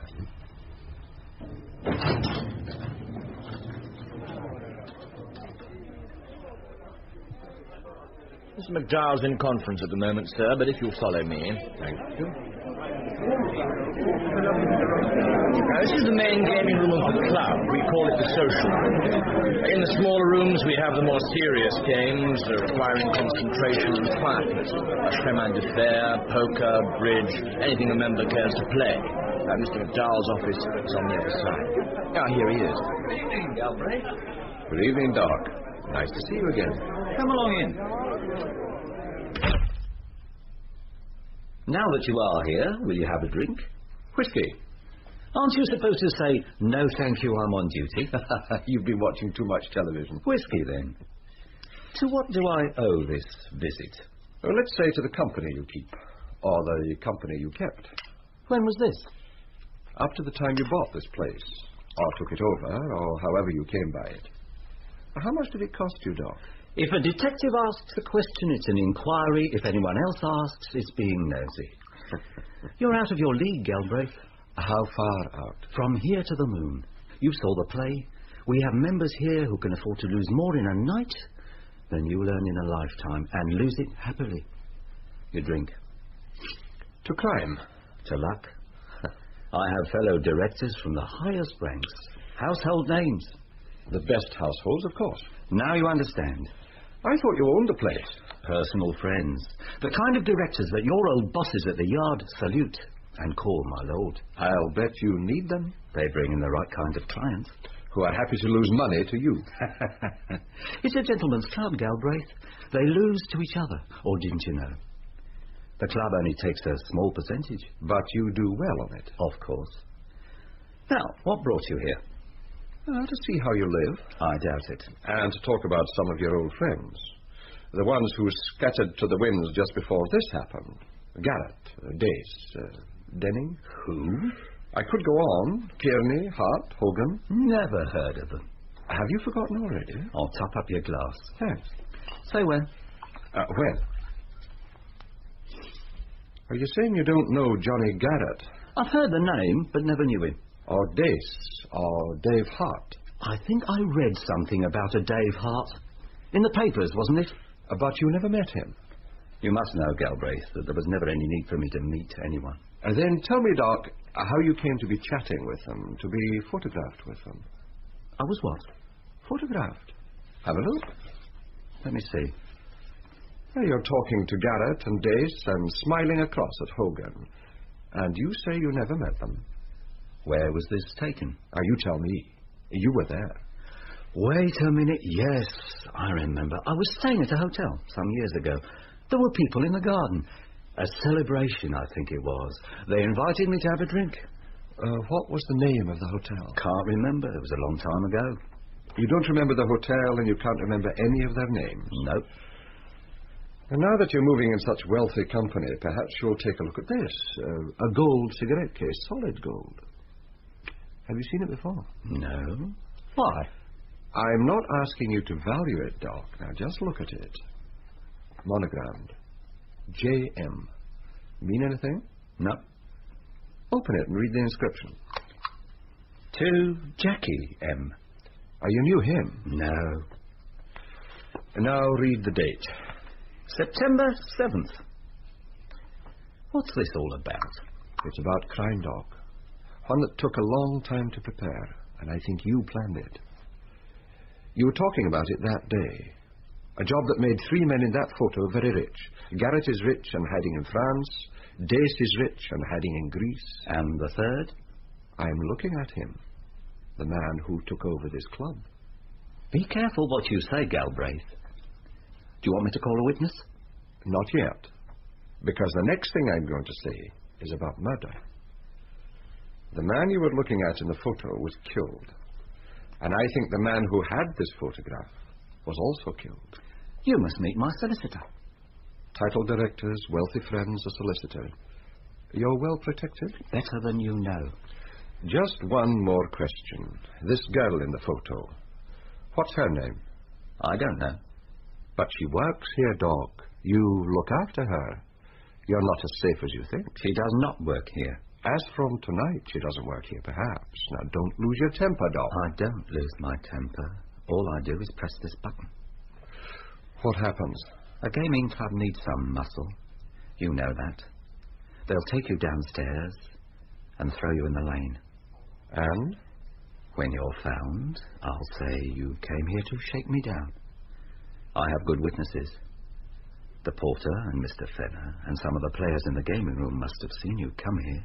Mr. McDowell's in conference at the moment, sir, but if you'll follow me. Thank you. This is the main gaming room of the club. We call it the social room. In the smaller rooms, we have the more serious games requiring concentration and quietness. Chemin de fer, poker, bridge, anything a member cares to play. Mr. McDowell's office is on the other side. Ah, here he is. Good evening, Galbraith. Good evening, Doc. Nice to see you again. Come along in. Now that you are here, will you have a drink? Whiskey. Aren't you supposed to say, no thank you, I'm on duty? You've been watching too much television. Whiskey, then. To what do I owe this visit? Well, let's say to the company you keep, or the company you kept. When was this? Up to the time you bought this place, or took it over, or however you came by it. How much did it cost you, Doc? If a detective asks a question, it's an inquiry. If anyone else asks, it's being nosy. You're out of your league, Galbraith. How far out? From here to the moon. You saw the play. We have members here who can afford to lose more in a night than you'll earn in a lifetime, and lose it happily. You drink. To crime. To luck. I have fellow directors from the highest ranks. Household names. The best households, of course. Now you understand. I thought you owned the place. Personal friends. The kind of directors that your old bosses at the yard salute and call my lord. I'll bet you need them. They bring in the right kind of clients. Who are happy to lose money to you. It's a gentleman's club, Galbraith. They lose to each other. Or didn't you know? The club only takes a small percentage. But you do well on it. Of course. Now, what brought you here? To see how you live. I doubt it. And to talk about some of your old friends. The ones who scattered to the winds just before this happened. Garrett, Dace, Denning. Who? I could go on. Kearney, Hart, Hogan. Never heard of them. Have you forgotten already? I'll top up your glass. Thanks. Say when. When? Are you saying you don't know Johnny Garrett? I've heard the name, but never knew him. Or Dace, or Dave Hart. I think I read something about a Dave Hart. In the papers, wasn't it? But you never met him. You must know, Galbraith, that there was never any need for me to meet anyone. Then tell me, Doc, how you came to be chatting with them, to be photographed with them. I was what? Photographed. Have a look. Let me see. You're talking to Garrett and Dace and smiling across at Hogan. And you say you never met them. Where was this taken? You tell me. You were there. Wait a minute. Yes, I remember. I was staying at a hotel some years ago. There were people in the garden. A celebration, I think it was. They invited me to have a drink. What was the name of the hotel? Can't remember. It was a long time ago. You don't remember the hotel and you can't remember any of their names? Nope. And now that you're moving in such wealthy company, perhaps you'll take a look at this. A gold cigarette case, solid gold. Have you seen it before? No. Why? I'm not asking you to value it, Doc. Now, just look at it. Monogrammed. J.M. Mean anything? No. Open it and read the inscription. To Jackie M. Oh, you knew him? No. And now read the date. September 7th. What's this all about? It's about crime, Doc. One that took a long time to prepare, and I think you planned it. You were talking about it that day. A job that made 3 men in that photo very rich. Garrett is rich and hiding in France. Dace is rich and hiding in Greece. And the third? I'm looking at him. The man who took over this club. Be careful what you say, Galbraith. Do you want me to call a witness? Not yet. Because the next thing I'm going to say is about murder. The man you were looking at in the photo was killed. And I think the man who had this photograph was also killed. You must meet my solicitor. Title directors, wealthy friends, a solicitor. You're well protected? Better than you know. Just one more question. This girl in the photo, what's her name? I don't know. But she works here, Doc. You look after her. You're not as safe as you think. She does not work here. As from tonight, she doesn't work here, perhaps. Now, don't lose your temper, Doc. I don't lose my temper. All I do is press this button. What happens? A gaming club needs some muscle. You know that. They'll take you downstairs and throw you in the lane. And? When you're found, I'll say you came here to shake me down. I have good witnesses. The porter and Mr. Fenner and some of the players in the gaming room must have seen you come here.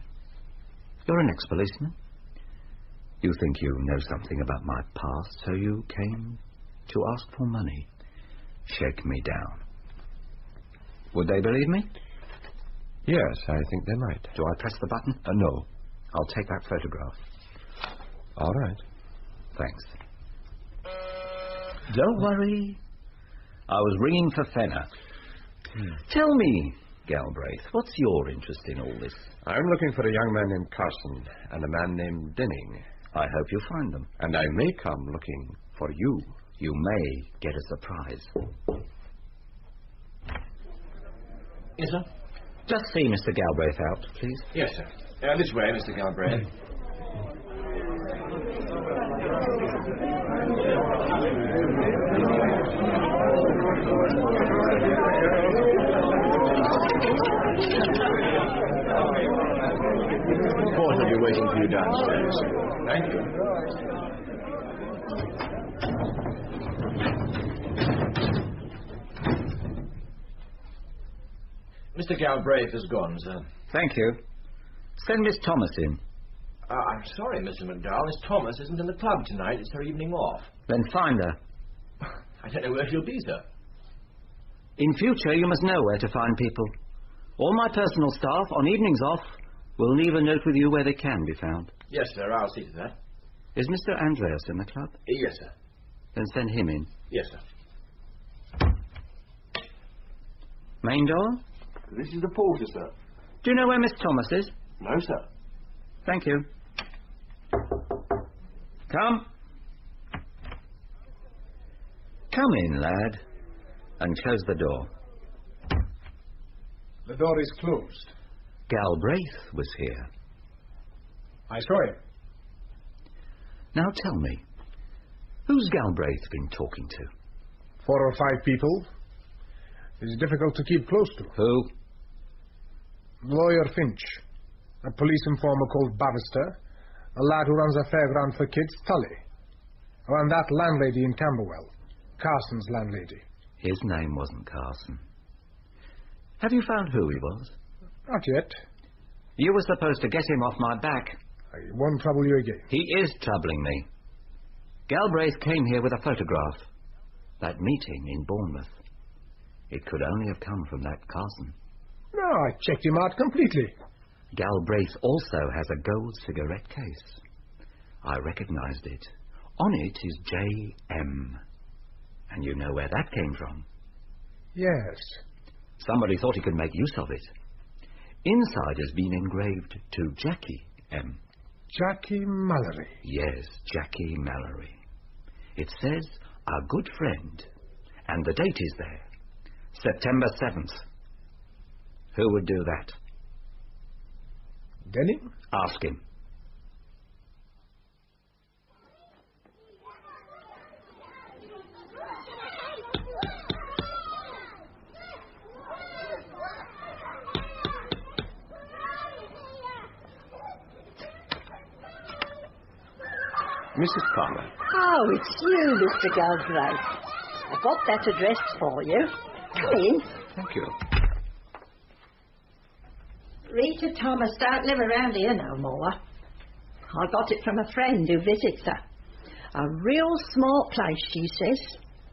You're an ex-policeman. You think you know something about my past, so you came to ask for money. Shake me down. Would they believe me? Yes, I think they might. Do I press the button? No. I'll take that photograph. All right. Thanks. Don't worry. I was ringing for Fenner. Tell me, Galbraith, what's your interest in all this? I'm looking for a young man named Carson and a man named Denning. I hope you find them. And I may come looking for you. You may get a surprise. Yes, sir? Just see Mr. Galbraith out, please. Yes, sir. This way, Mr. Galbraith. Porter will be waiting for you downstairs. Thank you. Mr. Galbraith has gone, sir. Thank you. Send Miss Thomas in. I'm sorry, Mr. McDowell. Miss Thomas isn't in the club tonight. It's her evening off. Then find her. I don't know where she'll be, sir. In future, you must know where to find people. All my personal staff, on evenings off, will leave a note with you where they can be found. Yes, sir. I'll see to that. Is Mr. Andreas in the club? Yes, sir. Then send him in. Yes, sir. Main door? This is the porter, sir. Do you know where Miss Thomas is? No, sir. Thank you. Come. Come in, lad. And close the door. The door is closed. Galbraith was here. I saw him. Now tell me, who's Galbraith been talking to? 4 or 5 people. It's difficult to keep close to. Who? Lawyer Finch, a police informer called Bavister, a lad who runs a fairground for kids, Tully, and that landlady in Camberwell, Carson's landlady. His name wasn't Carson. Have you found who he was? Not yet. You were supposed to get him off my back. I won't trouble you again. He is troubling me. Galbraith came here with a photograph. That meeting in Bournemouth. It could only have come from that Carson. No, I checked him out completely. Galbraith also has a gold cigarette case. I recognized it. On it is J.M. And you know where that came from? Yes. Somebody thought he could make use of it. Inside has been engraved to Jackie M. Jackie Mallory. Yes, Jackie Mallory. It says, our good friend. And the date is there. September 7th. Who would do that? Denning? Ask him. Mrs. Palmer. Oh, it's you, Mr. Galbraith. I got that address for you. Come in. Thank you. Rita Thomas don't live around here no more. I got it from a friend who visits her. A real small place, she says,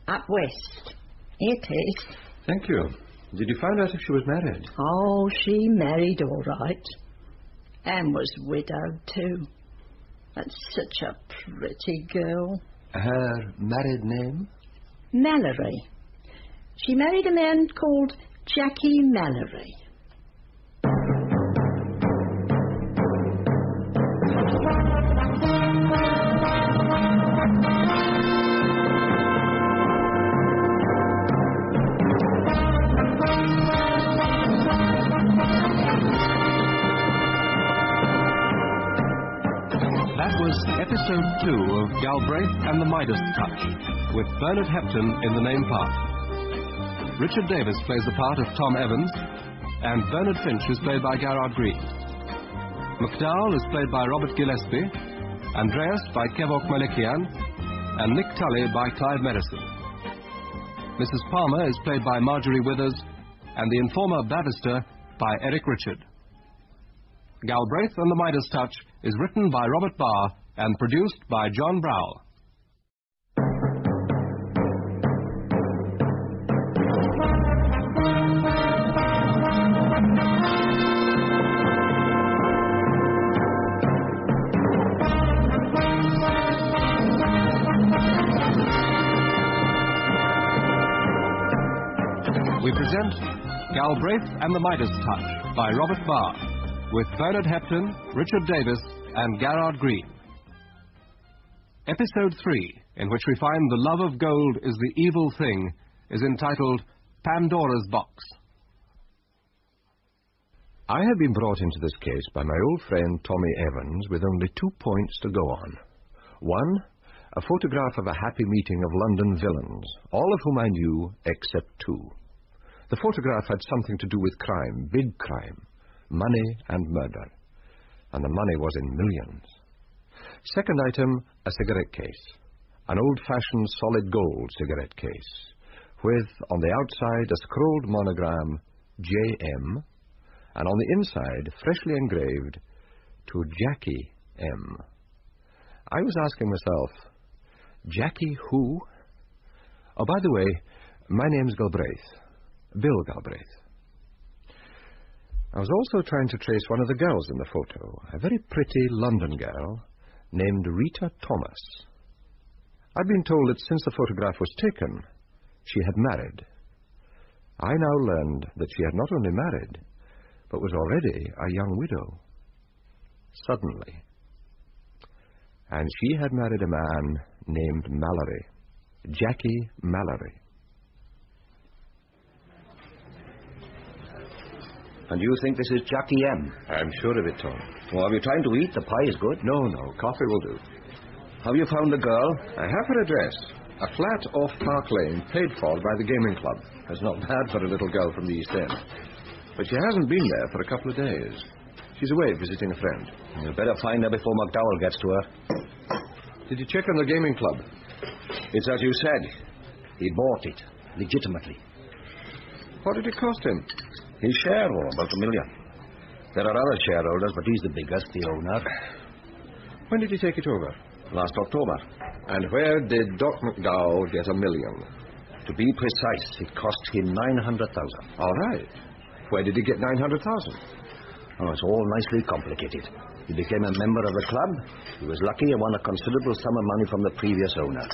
up west. It is. Thank you. Did you find out if she was married? Oh, she married all right. And was widowed, too. That's such a pretty girl. Her married name? Mallory. She married a man called Jackie Mallory. That was episode 2 of Galbraith and the Midas Touch, with Bernard Hepton in the name part. Richard Davis plays the part of Tom Evans, and Bernard Finch is played by Garrard Green. McDowell is played by Robert Gillespie, Andreas by Kevok Malikian, and Nick Tully by Clive Medicine. Mrs. Palmer is played by Marjorie Withers, and the informer Bavister by Eric Richard. Galbraith and the Midas Touch is written by Robert Barr and produced by John Browell. We present Galbraith and the Midas Touch by Robert Barr, with Bernard Hepton, Richard Davis, and Garrard Green. Episode 3, in which we find the love of gold is the evil thing, is entitled Pandora's Box. I have been brought into this case by my old friend Tommy Evans with only 2 points to go on. One, a photograph of a happy meeting of London villains, all of whom I knew except 2. The photograph had something to do with crime, big crime, money and murder. And the money was in millions. Second item, a cigarette case. An old-fashioned solid gold cigarette case, with, on the outside, a scrolled monogram, J.M., and on the inside, freshly engraved, to Jackie M. I was asking myself, Jackie who? Oh, by the way, my name's Galbraith. Bill Galbraith. I was also trying to trace one of the girls in the photo, a very pretty London girl named Rita Thomas. I'd been told that since the photograph was taken, she had married. I now learned that she had not only married, but was already a young widow. Suddenly. And she had married a man named Mallory, Jackie Mallory. And you think this is Jackie M? I'm sure of it, Tom. Well, have you time to eat? The pie is good. No, coffee will do. Have you found the girl? I have her address. A flat off Park Lane, paid for by the gaming club. That's not bad for a little girl from the East End. But she hasn't been there for a couple of days. She's away visiting a friend. You'd better find her before McDowell gets to her. Did you check on the gaming club? It's as you said. He bought it, legitimately. What did it cost him? His share, about $1 million. There are other shareholders, but he's the biggest, the owner. When did he take it over? Last October. And where did Doc McDowell get $1 million? To be precise, it cost him 900,000. All right. Where did he get 900,000? Oh, it's all nicely complicated. He became a member of the club. He was lucky and won a considerable sum of money from the previous owner.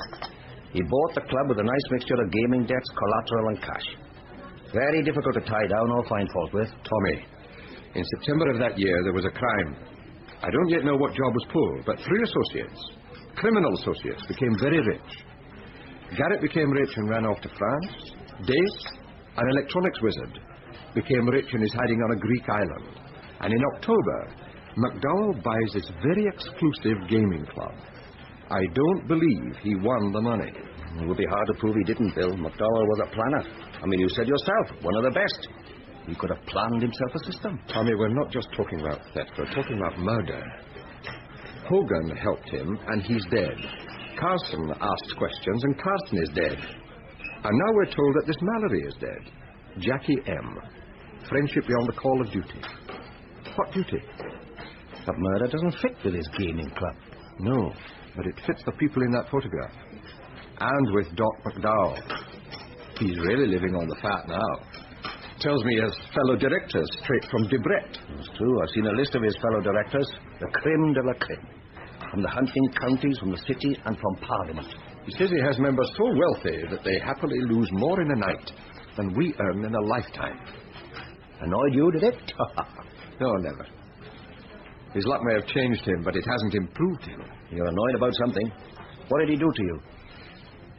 He bought the club with a nice mixture of gaming debts, collateral, and cash. Very difficult to tie down or find fault with. Tommy, in September of that year, there was a crime. I don't yet know what job was pulled, but 3 associates, criminal associates, became very rich. Garrett became rich and ran off to France. Dace, an electronics wizard, became rich and is hiding on a Greek island. And in October, McDowell buys this very exclusive gaming club. I don't believe he won the money. It would be hard to prove he didn't, Bill. McDowell was a planner. I mean, you said yourself, one of the best. He could have planned himself a system. Tommy, we're not just talking about theft, we're talking about murder. Hogan helped him, and he's dead. Carson asked questions, and Carson is dead. And now we're told that this Mallory is dead. Jackie M. Friendship beyond the call of duty. What duty? That murder doesn't fit with his gaming club. No, but it fits the people in that photograph. And with Doc McDowell. He's really living on the fat now. Tells me his fellow directors straight from Debrett. It's true. I've seen a list of his fellow directors. The creme de la creme. From the hunting counties, from the city, and from Parliament. He says he has members so wealthy that they happily lose more in a night than we earn in a lifetime. Annoyed you, did it? No, never. His luck may have changed him, but it hasn't improved him. You're annoyed about something. What did he do to you?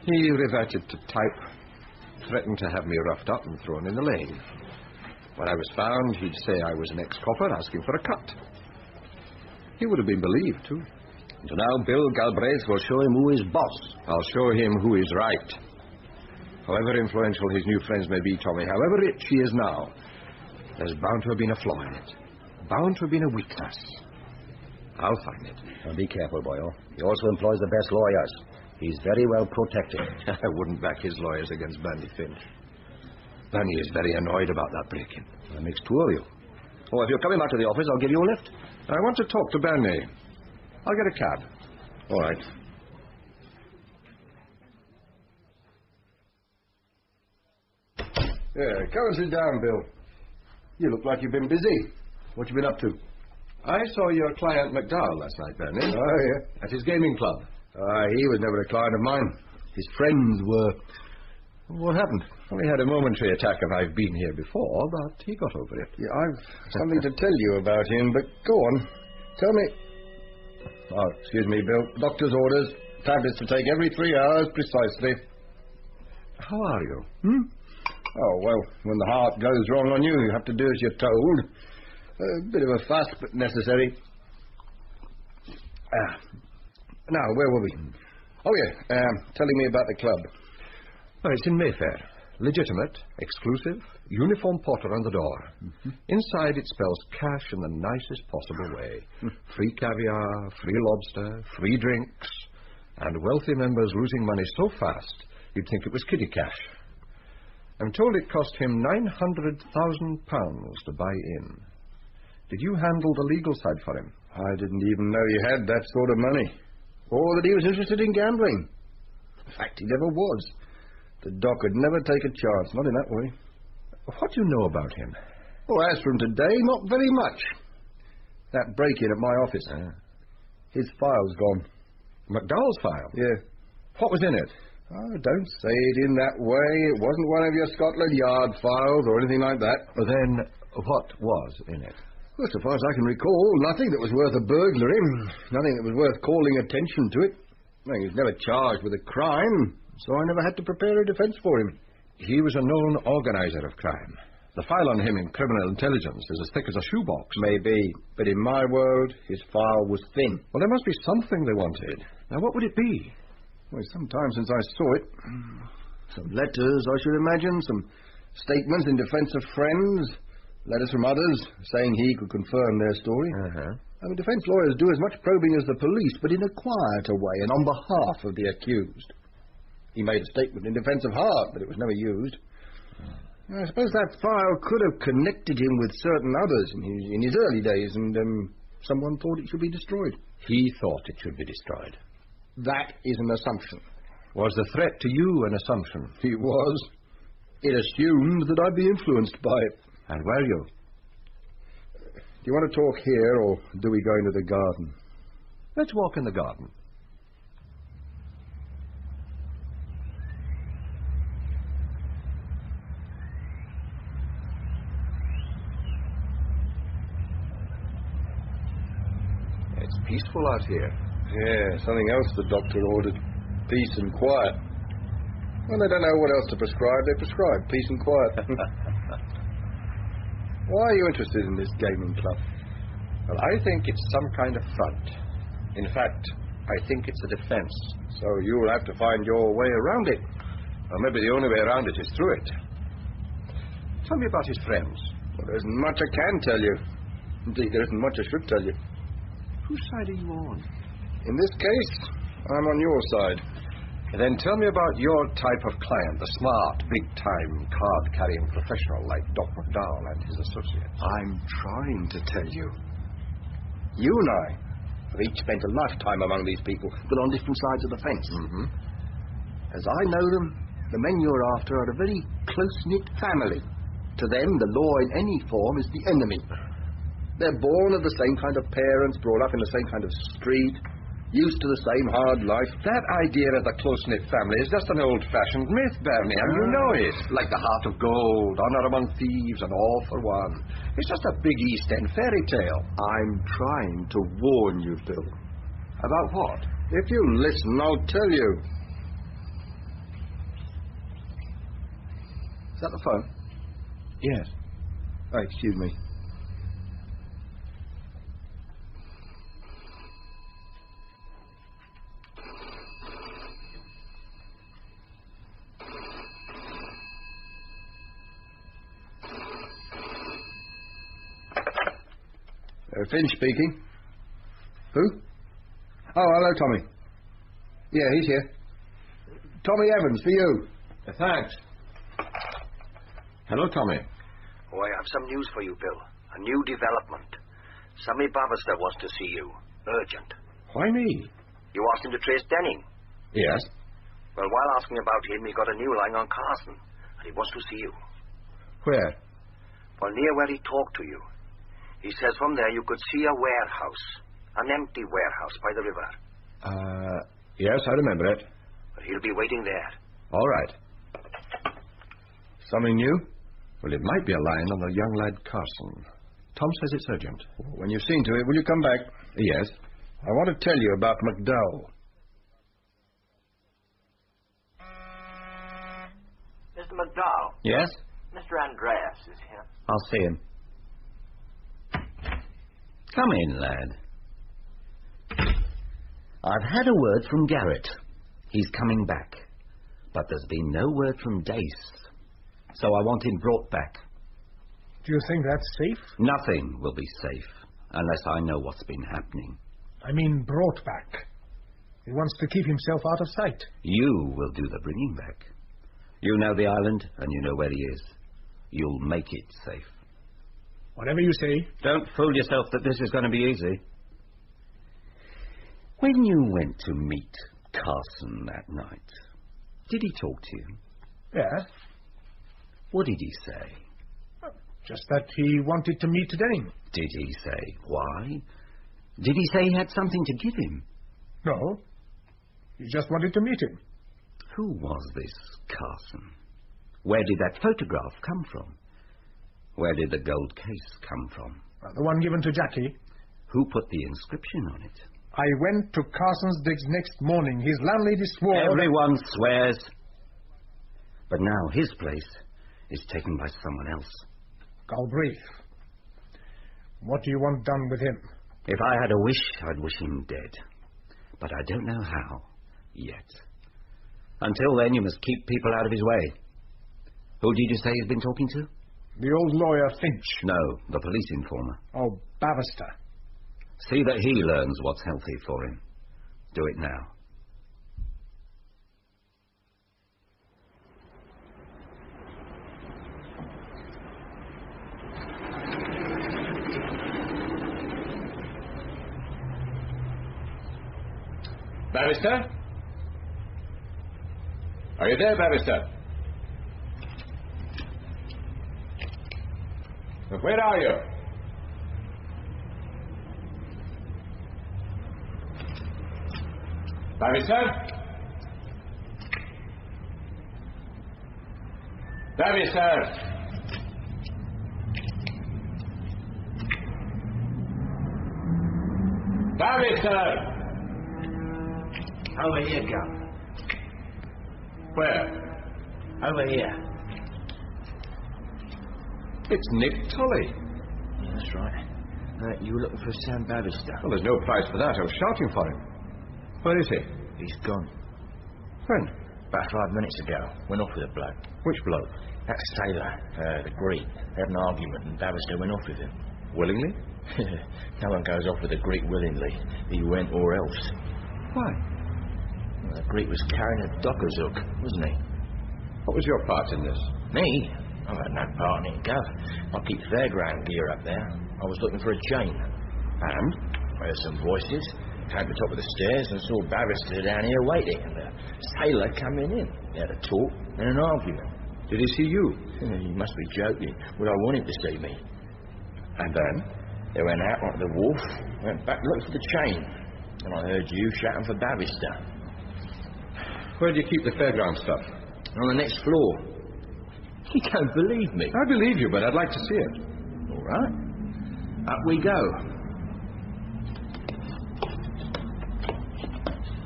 He reverted to type, threatened to have me roughed up and thrown in the lane. When I was found, he'd say I was an ex-copper asking for a cut. He would have been believed, too. So now Bill Galbraith will show him who is boss. I'll show him who is right. However influential his new friends may be, Tommy, however rich he is now, there's bound to have been a flaw in it. Bound to have been a weakness. I'll find it. Now be careful, boyo. He also employs the best lawyers. He's very well protected. I wouldn't back his lawyers against Bernie Finch. Bernie is very annoyed about that break-in. That makes 2 of you. Oh, if you're coming back to the office, I'll give you a lift. I want to talk to Bernie. I'll get a cab. All right. Yeah, come and sit down, Bill. You look like you've been busy. What you been up to? I saw your client McDowell last night, Bernie. Oh, yeah. At his gaming club. He was never a client of mine. His friends were. What happened? Well, he had a momentary attack of I've been here before, but he got over it. Yeah, I've something to tell you about him, but go on. Tell me. Oh, excuse me, Bill. Doctor's orders. Tablets to take every 3 hours precisely. How are you? Oh, well, when the heart goes wrong on you, you have to do as you're told. A bit of a fuss, but necessary. Now, where were we? Oh, yeah, telling me about the club. Oh, it's in Mayfair. Legitimate, exclusive, uniform porter on the door. Inside it spells cash in the nicest possible way. Free caviar, free lobster, free drinks, and wealthy members losing money so fast you'd think it was kiddie cash. I'm told it cost him £900,000 to buy in. Did you handle the legal side for him? I didn't even know you had that sort of money. Or that he was interested in gambling. In fact, he never was. The doc would never take a chance, not in that way. What do you know about him? Oh, as from today, not very much. That break-in at my office. His file's gone. McDowell's file? Yeah. What was in it? Oh, don't say it in that way. It wasn't one of your Scotland Yard files or anything like that. Well, then, what was in it? Well, so far as I can recall, nothing that was worth a burglary. Nothing that was worth calling attention to it. He was never charged with a crime, so I never had to prepare a defense for him. He was a known organizer of crime. The file on him in criminal intelligence is as thick as a shoebox. Maybe, but in my world, his file was thin. Well, there must be something they wanted. Now, what would it be? Well, it's some time since I saw it. Some letters, I should imagine. Some statements in defense of friends. Letters from others saying he could confirm their story. I mean, defense lawyers do as much probing as the police, but in a quieter way and on behalf of the accused. He made a statement in defense of Hart, but it was never used. I suppose that file could have connected him with certain others in his early days, and someone thought it should be destroyed. He thought it should be destroyed. That is an assumption. Was the threat to you an assumption? It was. It assumed that I'd be influenced by it. And were you? Do you want to talk here, or do we go into the garden? Let's walk in the garden. It's peaceful out here. Yeah, something else the doctor ordered. Peace and quiet. When they don't know what else to prescribe, they prescribe peace and quiet. Why are you interested in this gaming club? Well, I think it's some kind of front. In fact, I think it's a defense. So you'll have to find your way around it. Or maybe the only way around it is through it. Tell me about his friends. Well, there isn't much I can tell you. Indeed, there isn't much I should tell you. Whose side are you on? In this case, I'm on your side. Then tell me about your type of client, the smart, big-time, card-carrying professional like Doc McDowell and his associates. I'm trying to tell you. You and I have each spent a lifetime among these people, but on different sides of the fence. Mm-hmm. As I know them, the men you're after are a very close-knit family. To them, the law in any form is the enemy. They're born of the same kind of parents, brought up in the same kind of street, used to the same hard life. That idea of the close-knit family is just an old-fashioned myth, Bernie, and you know it. Like the heart of gold, honor among thieves, and all for one. It's just a big East End fairy tale. I'm trying to warn you, Bill. About what? If you listen, I'll tell you. Is that the phone? Yes. Oh, excuse me. Finch speaking. Who? Oh, hello, Tommy. Yeah, he's here. Tommy Evans, for you. Thanks. Hello, Tommy. Oh, I have some news for you, Bill. A new development. Sammy Bavister wants to see you. Urgent. Why me? You asked him to trace Denning. Yes. Well, while asking about him, he got a new line on Carson, and he wants to see you. Where? Well, near where he talked to you. He says from there you could see a warehouse. An empty warehouse by the river. Yes, I remember it. But he'll be waiting there. All right. Something new? Well, it might be a line on the young lad Carson. Tom says it's urgent. When you've seen to it, will you come back? Yes. I want to tell you about McDowell. Mr. McDowell. Yes? Mr. Andreas is here. I'll see him. Come in, lad. I've had a word from Garrett. He's coming back. But there's been no word from Dace. So I want him brought back. Do you think that's safe? Nothing will be safe unless I know what's been happening. I mean brought back. He wants to keep himself out of sight. You will do the bringing back. You know the island and you know where he is. You'll make it safe. Whatever you say. Don't fool yourself that this is going to be easy. When you went to meet Carson that night, did he talk to you? Yes. What did he say? Just that he wanted to meet Denning. Did he say why? Did he say he had something to give him? No. He just wanted to meet him. Who was this Carson? Where did that photograph come from? Where did the gold case come from? The one given to Jackie. Who put the inscription on it? I went to Carson's digs next morning. His landlady swore... Everyone swears. But now his place is taken by someone else. Galbraith. What do you want done with him? If I had a wish, I'd wish him dead. But I don't know how, yet. Until then, you must keep people out of his way. Who did you say he's been talking to? The old lawyer Finch. No, the police informer. Oh, Bavister. See that he learns what's healthy for him. Do it now. Barrister? Are you there, Barrister? Where are you? Barrister? Barrister! Barrister! Over here, Gov. Where? Over here. It's Nick Tully. Yeah, that's right. You were looking for Sam Barrister. Well, there's no price for that. I was shouting for him. Where is he? He's gone. When? About 5 minutes ago. Went off with a bloke. Which bloke? That sailor, the Greek. They had an argument and Barrister went off with him. Willingly? No one goes off with a Greek willingly. He went or else. Why? Well, the Greek was carrying a docker's hook, wasn't he? What was your part in this? Me? I've had no part in it, Gov. I keep fairground gear up there. I was looking for a chain. And? I heard some voices. Came to the top of the stairs and saw Barrister down here waiting, and the sailor coming in. They had a talk and an argument. Did he see you? You must be joking. Would I want him to see me? And then? They went out onto the wharf, went back looking for the chain, and I heard you shouting for Barrister. Where do you keep the fairground stuff? On the next floor. You don't believe me. I believe you, but I'd like to see it. All right. Up we go.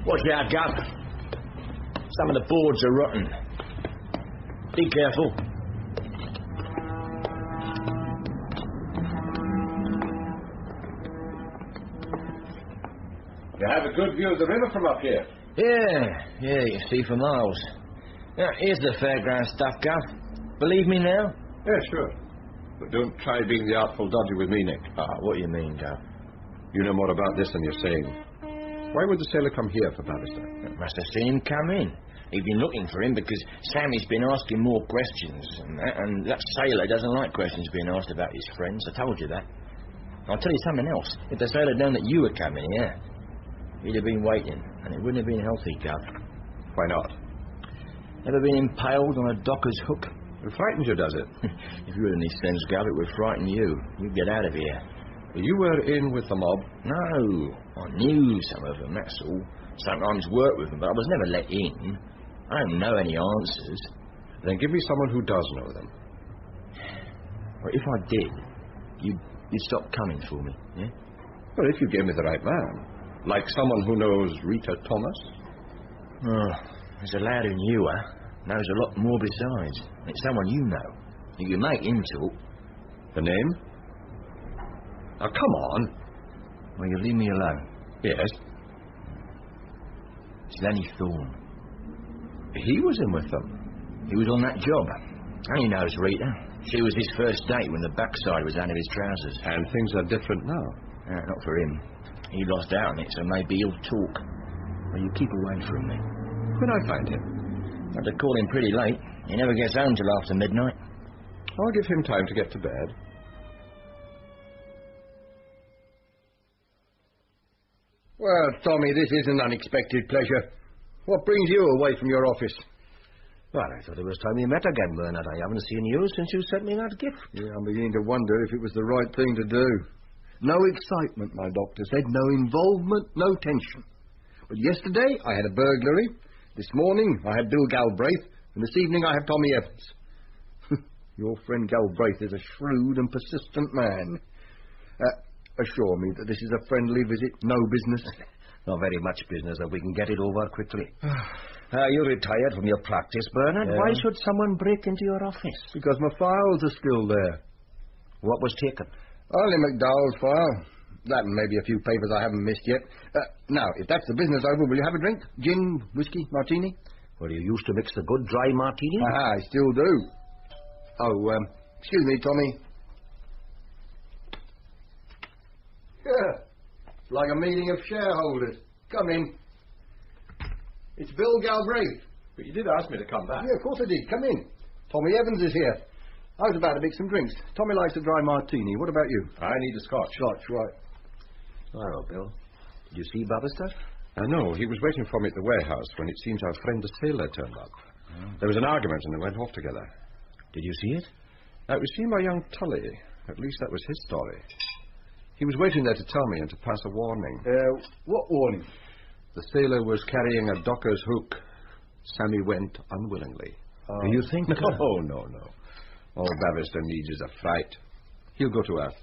Watch out, Gov. Some of the boards are rotten. Be careful. You have a good view of the river from up here. Yeah, you see for miles. Now, here's the fairground stuff, Gov. Believe me now? Yeah, sure. But don't try being the artful dodger with me, Nick. What do you mean, Gov? You know more about this than you're saying. Why would the sailor come here for Barrister? Must have seen him come in. He'd been looking for him because Sammy's been asking more questions, and that sailor doesn't like questions being asked about his friends. I told you that. I'll tell you something else. If the sailor had known that you were coming here, he'd have been waiting, and it wouldn't have been healthy, Gov. Why not? Ever been impaled on a docker's hook? It frightens you, does it? If you had any sense, Gov, it would frighten you. You'd get out of here. You were in with the mob? No. I knew some of them, that's all. Sometimes worked with them, but I was never let in. I don't know any answers. Then give me someone who does know them. Well, if I did, you'd stop coming for me, yeah? Well, if you gave me the right man. Like someone who knows Rita Thomas? Oh, there's a lad who knew her. Knows a lot more besides. It's someone you know. You can make him talk. The name? Now, come on. Well, you leave me alone. Yes. It's Lenny Thorne. He was in with them. He was on that job. And he knows Rita. She was his first date when the backside was out of his trousers. And things are different now. Not for him. He lost out on it, so maybe he'll talk. Well, you keep away from me. When I find him? I have to call him pretty late. He never gets home till after midnight. I'll give him time to get to bed. Well, Tommy, this is an unexpected pleasure. What brings you away from your office? Well, I thought it was time you met again, Bernard. I haven't seen you since you sent me that gift. Yeah, I'm beginning to wonder if it was the right thing to do. No excitement, my doctor said. No involvement, no tension. But yesterday, I had a burglary. This morning, I had Bill Galbraith. And this evening, I have Tommy Evans. Your friend Galbraith is a shrewd and persistent man. Assure me that this is a friendly visit, no business. Not very much business, that we can get it over quickly. You're retired from your practice, Bernard. Yeah. Why should someone break into your office? Because my files are still there. What was taken? Only McDowell's file. That and maybe a few papers I haven't missed yet. Now, if that's the business over, will you have a drink? Gin, whiskey, martini? Well, you used to mix the good dry martini? I still do. Oh, excuse me, Tommy. Yeah, it's like a meeting of shareholders. Come in. It's Bill Galbraith. But you did ask me to come back. Yeah, of course I did. Come in. Tommy Evans is here. I was about to mix some drinks. Tommy likes a dry martini. What about you? I need a scotch. Scotch, right. Hello, Bill. Did you see Barrister? No, he was waiting for me at the warehouse when it seems our friend the sailor turned up. There was an argument and they went off together. Did you see it? It was seen by young Tully. At least that was his story. He was waiting there to tell me and to pass a warning. What warning? The sailor was carrying a docker's hook. Sammy went unwillingly. Do you think... No. All Bavister needs is a fright. He'll go to Earth.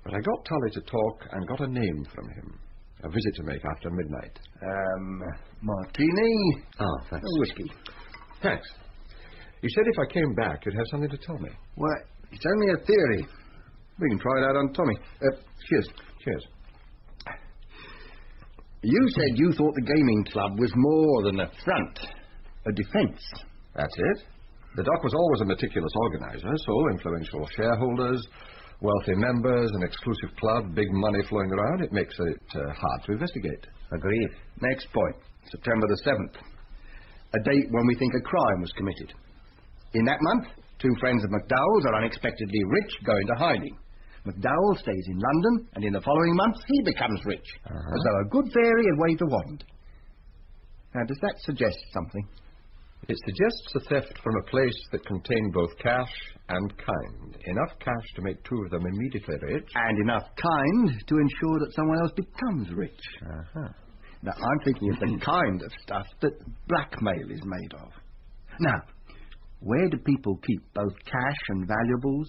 But I got Tully to talk and got a name from him. A visit to make after midnight. Martini. Oh, thanks. A whiskey. Thanks. He said if I came back, you'd have something to tell me. Well, it's only a theory. We can try it out on Tommy. Cheers. Cheers. You said you thought the gaming club was more than a front, a defence. That's it. The doc was always a meticulous organiser, so influential shareholders, wealthy members, an exclusive club, big money flowing around, it makes it hard to investigate. Agreed. Next point, September the 7th. A date when we think a crime was committed. In that month, 2 friends of McDowell's are unexpectedly rich, go into hiding. McDowell stays in London, and in the following month, he becomes rich. As though a good fairy had waved a wand. Now, does that suggest something? It suggests a theft from a place that contained both cash and kind. Enough cash to make 2 of them immediately rich. And enough kind to ensure that someone else becomes rich. Now, I'm thinking of the kind of stuff that blackmail is made of. Now, where do people keep both cash and valuables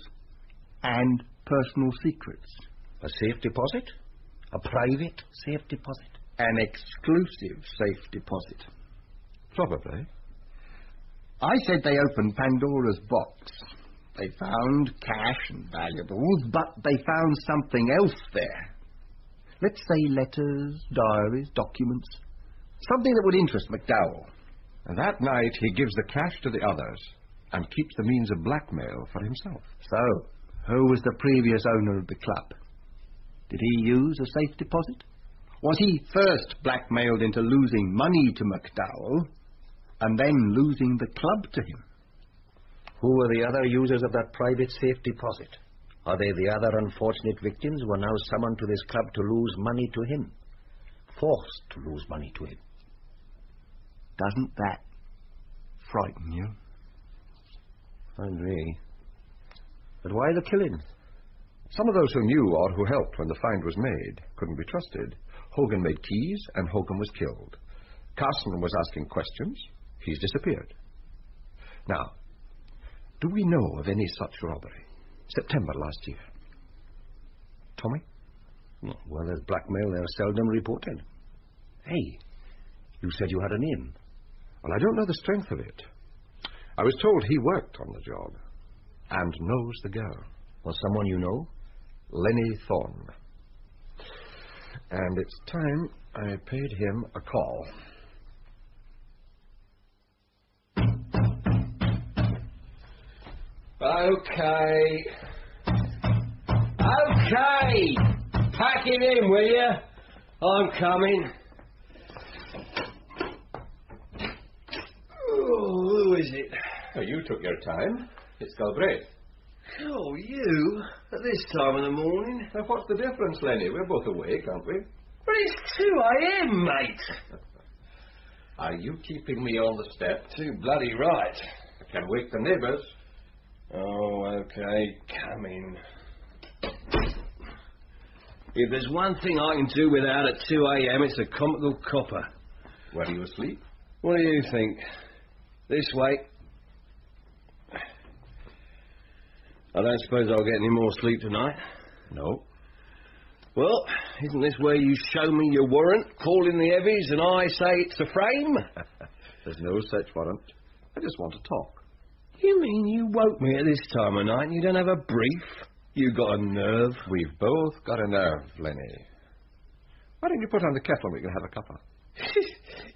and personal secrets? A safe deposit? A private safe deposit? An exclusive safe deposit. Probably. I said they opened Pandora's box. They found cash and valuables, but they found something else there. Let's say letters, diaries, documents. Something that would interest McDowell. And that night he gives the cash to the others and keeps the means of blackmail for himself. So, who was the previous owner of the club? Did he use a safe deposit? Was he first blackmailed into losing money to McDowell and then losing the club to him? Who were the other users of that private safe deposit? Are they the other unfortunate victims who are now summoned to this club to lose money to him? Forced to lose money to him? Doesn't that frighten you? Not me. But why the killing? Some of those who knew or who helped when the find was made couldn't be trusted. Hogan made keys, and Hogan was killed. Carson was asking questions. He's disappeared. Now, do we know of any such robbery? September last year. Tommy? Well, there's blackmail. They're seldom reported. Hey, you said you had a name. Well, I don't know the strength of it. I was told he worked on the job and knows the girl. Was someone you know? Lenny Thorne. And it's time I paid him a call. Okay. Pack it in, will you? I'm coming. Oh, who is it? Oh, you took your time. It's Galbraith. Oh, you? At this time of the morning? Now, what's the difference, Lenny? We're both awake, aren't we? But it's 2 a.m., mate. Are you keeping me on the step? Too bloody right. I can wake the neighbours. Oh, okay. Come in. If there's one thing I can do without at 2 a.m., it's a comical copper. Were you asleep? What do you think? This way. I don't suppose I'll get any more sleep tonight. No. Well, isn't this where you show me your warrant, call in the heavies, and I say it's a frame? There's no such warrant. I just want to talk. You mean you woke me at this time of night and you don't have a brief? You got a nerve. We've both got a nerve, Lenny. Why don't you put on the kettle and we can have a cuppa?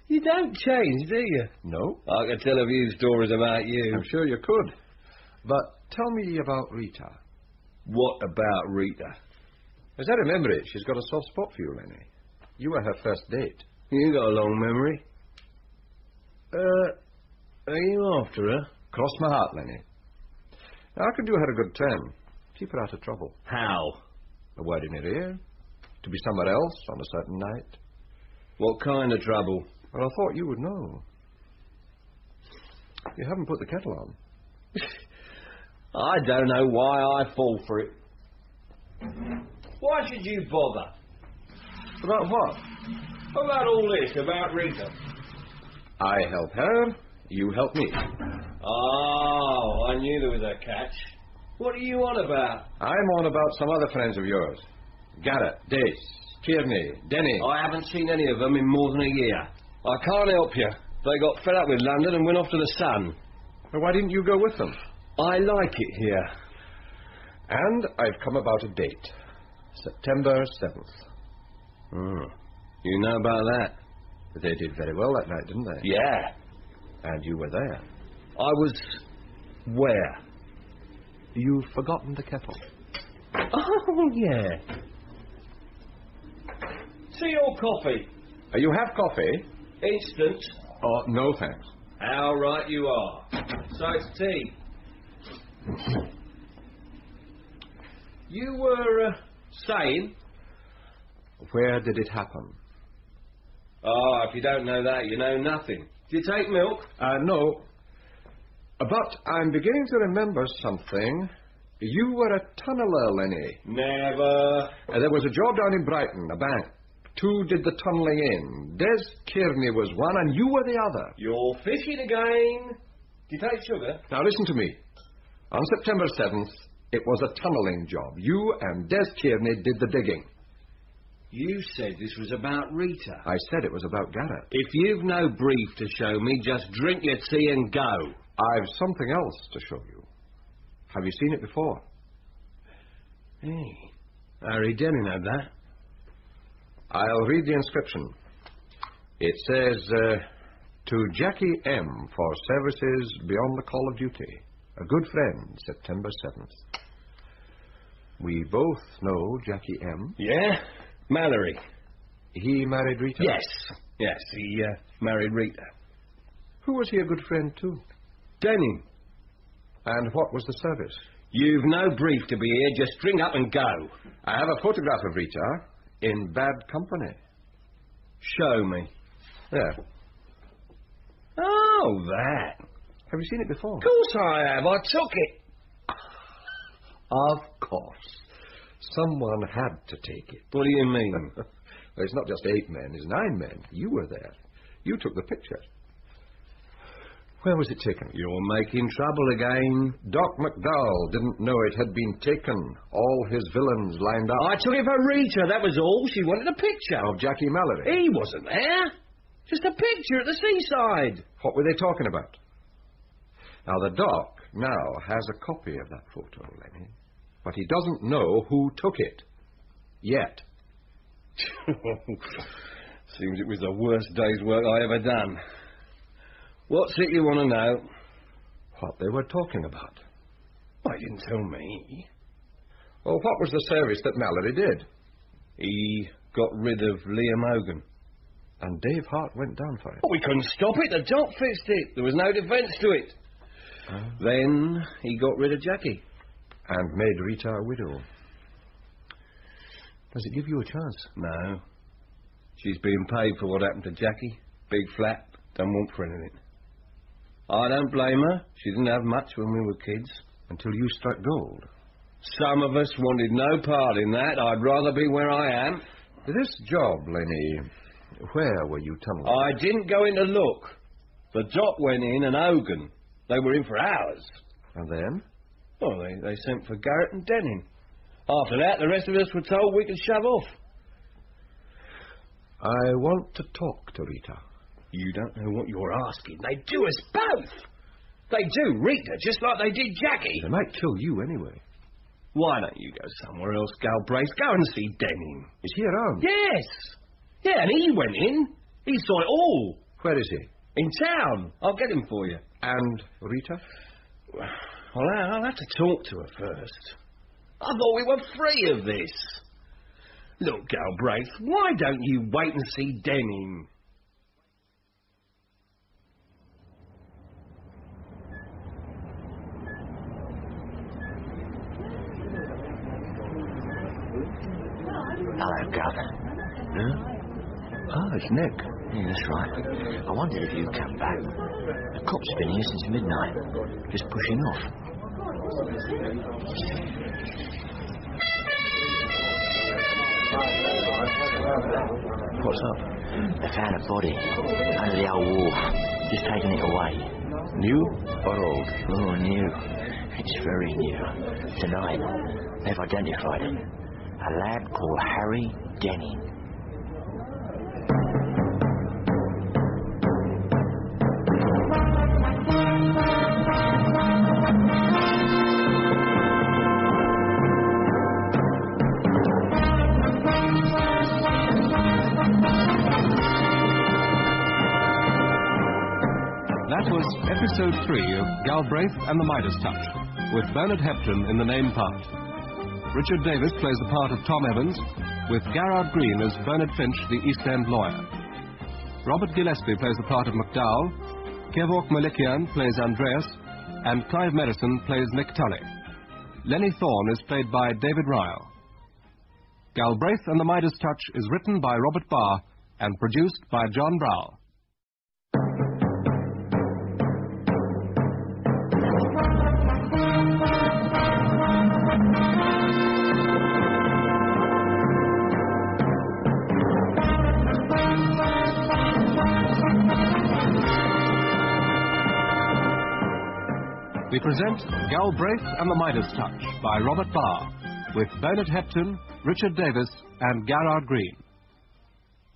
You don't change, do you? No. I could tell a few stories about you. I'm sure you could. But tell me about Rita. What about Rita? As I remember it, she's got a soft spot for you, Lenny. You were her first date. You got a long memory. Are you after her? Cross my heart, Lenny. Now, I can do her a good turn. Keep her out of trouble. How? A word in her ear. To be somewhere else on a certain night. What kind of trouble? Well, I thought you would know. You haven't put the kettle on. I don't know why I fall for it. Why should you bother? About what? About all this, about Rita. I help her, you help me. Oh, I knew there was a catch. What are you on about? I'm on about some other friends of yours. Garrett, Dace, Kearney, Denny. I haven't seen any of them in more than a year. I can't help you. They got fed up with London and went off to the sun. Well, why didn't you go with them? I like it here. And I've come about a date. September 7th. You know about that? They did very well that night, didn't they? Yeah. And you were there. I was... where? You've forgotten the kettle. Oh, yeah. Tea or coffee? You have coffee? Instant. Oh, no thanks. How right you are. So it's tea. You were saying... Where did it happen? Oh, if you don't know that, you know nothing. Do you take milk? No. But I'm beginning to remember something. You were a tunneler, Lenny. Never. There was a job down in Brighton, a bank. 2 did the tunnelling in. Des Kearney was one, and you were the other. You're fishing again. Do you take sugar? Now listen to me. On September 7th, it was a tunnelling job. You and Des Kearney did the digging. You said this was about Rita. I said it was about Garrett. If you've no brief to show me, just drink your tea and go. I've something else to show you. Have you seen it before? Hey, Harry Denning had that. I'll read the inscription. It says, to Jackie M. for services beyond the call of duty. A good friend, September 7th. We both know Jackie M. Yeah? Mallory. He married Rita? Yes, he married Rita. Who was he a good friend to? Denning. And what was the service? You've no brief to be here, just drink up and go. I have a photograph of Rita in bad company. Show me. There. Oh, that. Have you seen it before? Of course I have. I took it. Of course. Someone had to take it. What do you mean? Well, it's not just 8 men, it's 9 men. You were there. You took the picture. Where was it taken? You're making trouble again. Doc McDowell didn't know it had been taken. All his villains lined up. I took it for Rita, that was all. She wanted a picture. Of Jackie Mallory? He wasn't there. Just a picture at the seaside. What were they talking about? Now, the doc now has a copy of that photo, Lenny. But he doesn't know who took it. Yet. Seems it was the worst day's work I ever done. What's it you want to know? What they were talking about. Why, you didn't tell me. Well, what was the service that Mallory did? He got rid of Liam Hogan. And Dave Hart went down for it. Oh, we couldn't stop it. The doc fixed it. There was no defence to it. Then he got rid of Jackie. And made Rita a widow. Does it give you a chance? No. She's being paid for what happened to Jackie. Big flat. Don't want for anything. I don't blame her. She didn't have much when we were kids. Until you struck gold. Some of us wanted no part in that. I'd rather be where I am. This job, Lenny, where were you tunneling? I didn't go in to look. The doc went in and Hogan. They were in for hours. And then? Oh, they sent for Garrett and Denning. After that, the rest of us were told we could shove off. I want to talk to Rita. You don't know what you're asking. They do us both. They do Rita just like they did Jackie. They might kill you anyway. Why don't you go somewhere else, Galbraith? Go and see Denning. Is he around? Yes. Yeah, and he went in. He saw it all. Where is he? In town. I'll get him for you. And Rita? Well, I'll have to talk to her first. I thought we were free of this. Look, Galbraith, why don't you wait and see Denning? Hello, Gov. Huh? Oh, it's Nick. Yeah, that's right. I wondered if you'd come back. The cop's been here since midnight, just pushing off. What's up? They found a body under the old wharf, just taking it away. New or old? Oh, new. It's very new. Tonight, they've identified it. A lad called Harry Denning. That was episode 3 of Galbraith and the Midas Touch, with Bernard Hepton in the name part. Richard Davis plays the part of Tom Evans, with Garrard Green as Bernard Finch, the East End lawyer. Robert Gillespie plays the part of McDowell, Kevork Malikian plays Andreas, and Clive Merrison plays Nick Tully. Lenny Thorne is played by David Ryle. Galbraith and the Midas Touch is written by Robert Barr and produced by John Browl. We present Galbraith and the Midas Touch by Robert Barr, with Bernard Hepton, Richard Davis, and Garrard Green.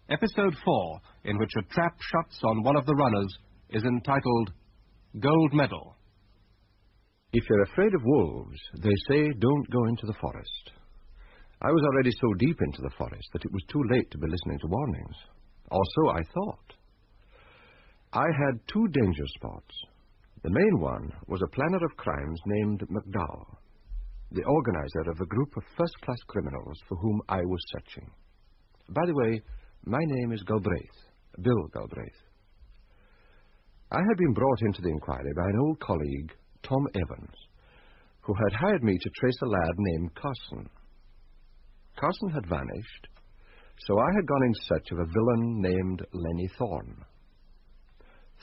Episode 4, in which a trap shuts on one of the runners, is entitled Gold Medal. If you're afraid of wolves, they say don't go into the forest. I was already so deep into the forest that it was too late to be listening to warnings. Or so I thought. I had 2 danger spots. The main one was a planner of crimes named McDowell, the organizer of a group of first-class criminals for whom I was searching. By the way, my name is Galbraith, Bill Galbraith. I had been brought into the inquiry by an old colleague, Tom Evans, who had hired me to trace a lad named Carson. Carson had vanished, so I had gone in search of a villain named Lenny Thorne.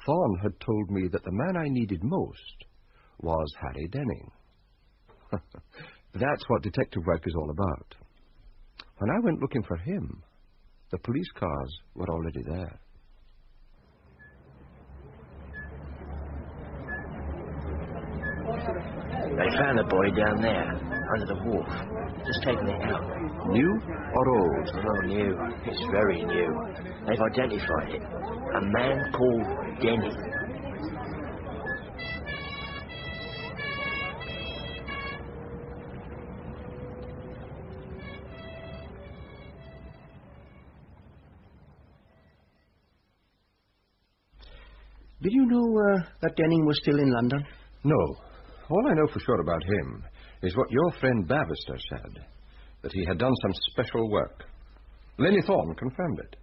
Thorne had told me that the man I needed most was Harry Denning. That's what detective work is all about. When I went looking for him, the police cars were already there. They found the body down there, under the wharf, just taking it out. New or old? Oh, new. It's very new. They've identified it. A man called Denning. Did you know that Denning was still in London? No. All I know for sure about him is what your friend Bavister said, that he had done some special work. Lenny Thorne confirmed it.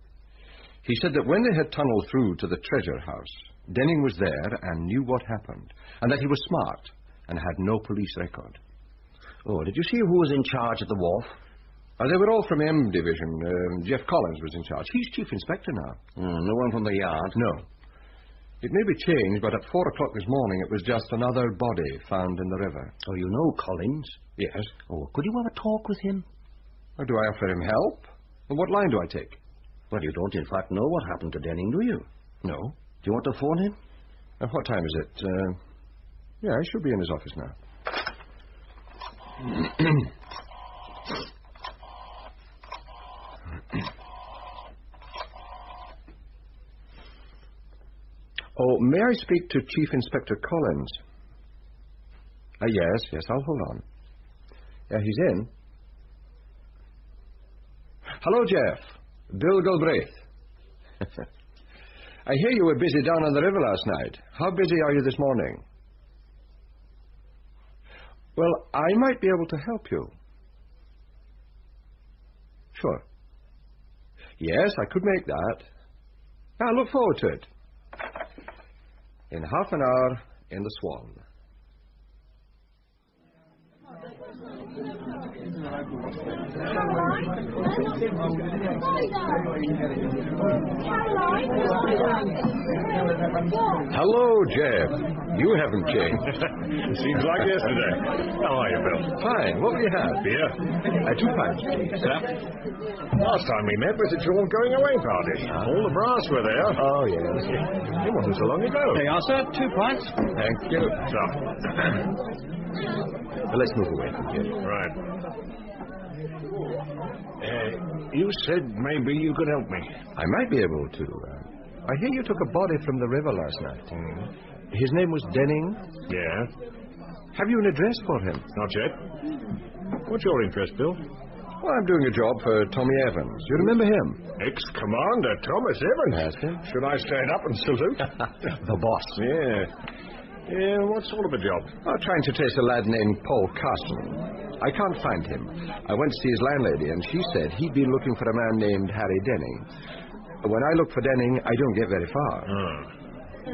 He said that when they had tunneled through to the treasure house, Denning was there and knew what happened, and that he was smart and had no police record. Oh, did you see who was in charge at the wharf? They were all from M Division. Jeff Collins was in charge. He's chief inspector now. No one from the yard? No. It may be changed, but at 4 o'clock this morning it was just another body found in the river. Oh, you know Collins? Yes. Oh, could you have a talk with him? Or do I offer him help? And what line do I take? Well, you don't in fact know what happened to Denning, do you? No. Do you want to phone him? What time is it? Yeah, I should be in his office now. Oh, may I speak to Chief Inspector Collins? Yes, I'll hold on. Yeah, he's in. Hello, Jeff. Bill Galbraith. I hear you were busy down on the river last night. How busy are you this morning? Well, I might be able to help you. Sure. Yes, I could make that. I look forward to it. In half an hour, in the Swan. Hello, Jeb. You haven't changed. Seems like yesterday. How are you, Bill? Fine. What will you have? Beer? 2 pints, please. Sir? Last time we met was at your going-away party. All the brass were there. Oh, yes. It wasn't so long ago. There you are, sir. 2 pints. Thank you. So. Let's move away from here. Right. You said maybe you could help me. I might be able to. I hear you took a body from the river last night. His name was Denning? Yeah. Have you an address for him? Not yet. What's your interest, Bill? Well, I'm doing a job for Tommy Evans. You remember him? Ex-commander Thomas Evans. That's him. Should I stand up and salute? The boss. Yeah, what sort of a job? Trying to trace a lad named Paul Carson. I can't find him. I went to see his landlady, and she said he'd been looking for a man named Harry Denning. When I look for Denning, I don't get very far.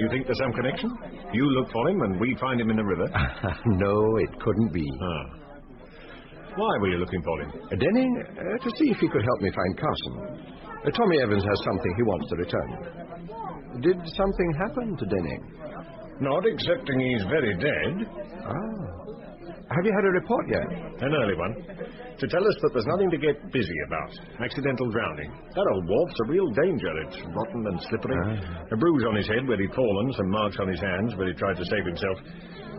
You think there's some connection? You look for him, and we find him in the river? No, it couldn't be. Why were you looking for him? Denning, to see if he could help me find Carson. Tommy Evans has something he wants to return. Did something happen to Denning? Not excepting he's very dead. Have you had a report yet? An early one. To tell us that there's nothing to get busy about. Accidental drowning. That old wharf's a real danger. It's rotten and slippery. A bruise on his head where he'd fallen, some marks on his hands where he tried to save himself.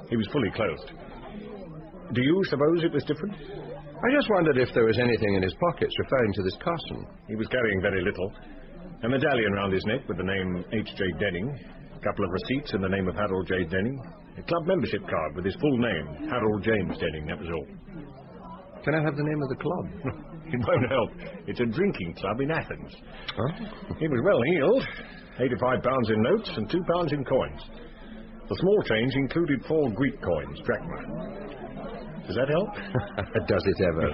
He was fully clothed. Do you suppose it was different? I just wondered if there was anything in his pockets referring to this Carson. He was carrying very little. A medallion round his neck with the name H.J. Denning. A couple of receipts in the name of Harold J. Denning. A club membership card with his full name, Harold James Denning, that was all. Can I have the name of the club? It won't help. It's a drinking club in Athens. He was well heeled. £85 in notes and £2 in coins. The small change included 4 Greek coins, drachma. Does that help? Does it ever?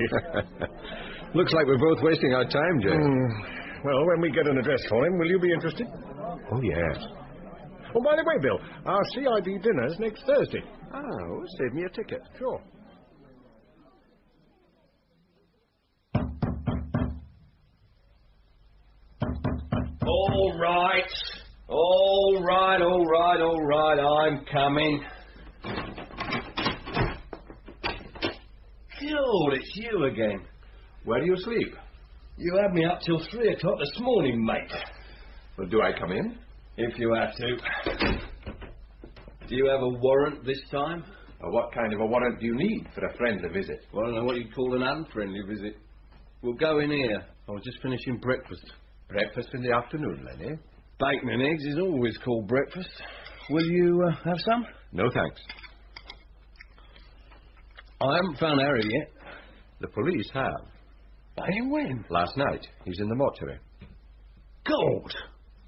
Looks like we're both wasting our time, Jay. Well, when we get an address for him, will you be interested? Oh, yes. Oh, by the way, Bill, our CID dinner's next Thursday. Oh, save me a ticket. Sure. All right, I'm coming. God, it's you again. Where do you sleep? You had me up till 3 o'clock this morning, mate. Well, do I come in? If you have to. Do you have a warrant this time? What kind of a warrant do you need for a friendly visit? Well, I don't know what you'd call an unfriendly visit. We'll go in here. I was just finishing breakfast. Breakfast in the afternoon, Lenny? Bacon and eggs is always called breakfast. Will you have some? No, thanks. I haven't found Harry yet. The police have. Hey, when? Last night. He's in the mortuary. God!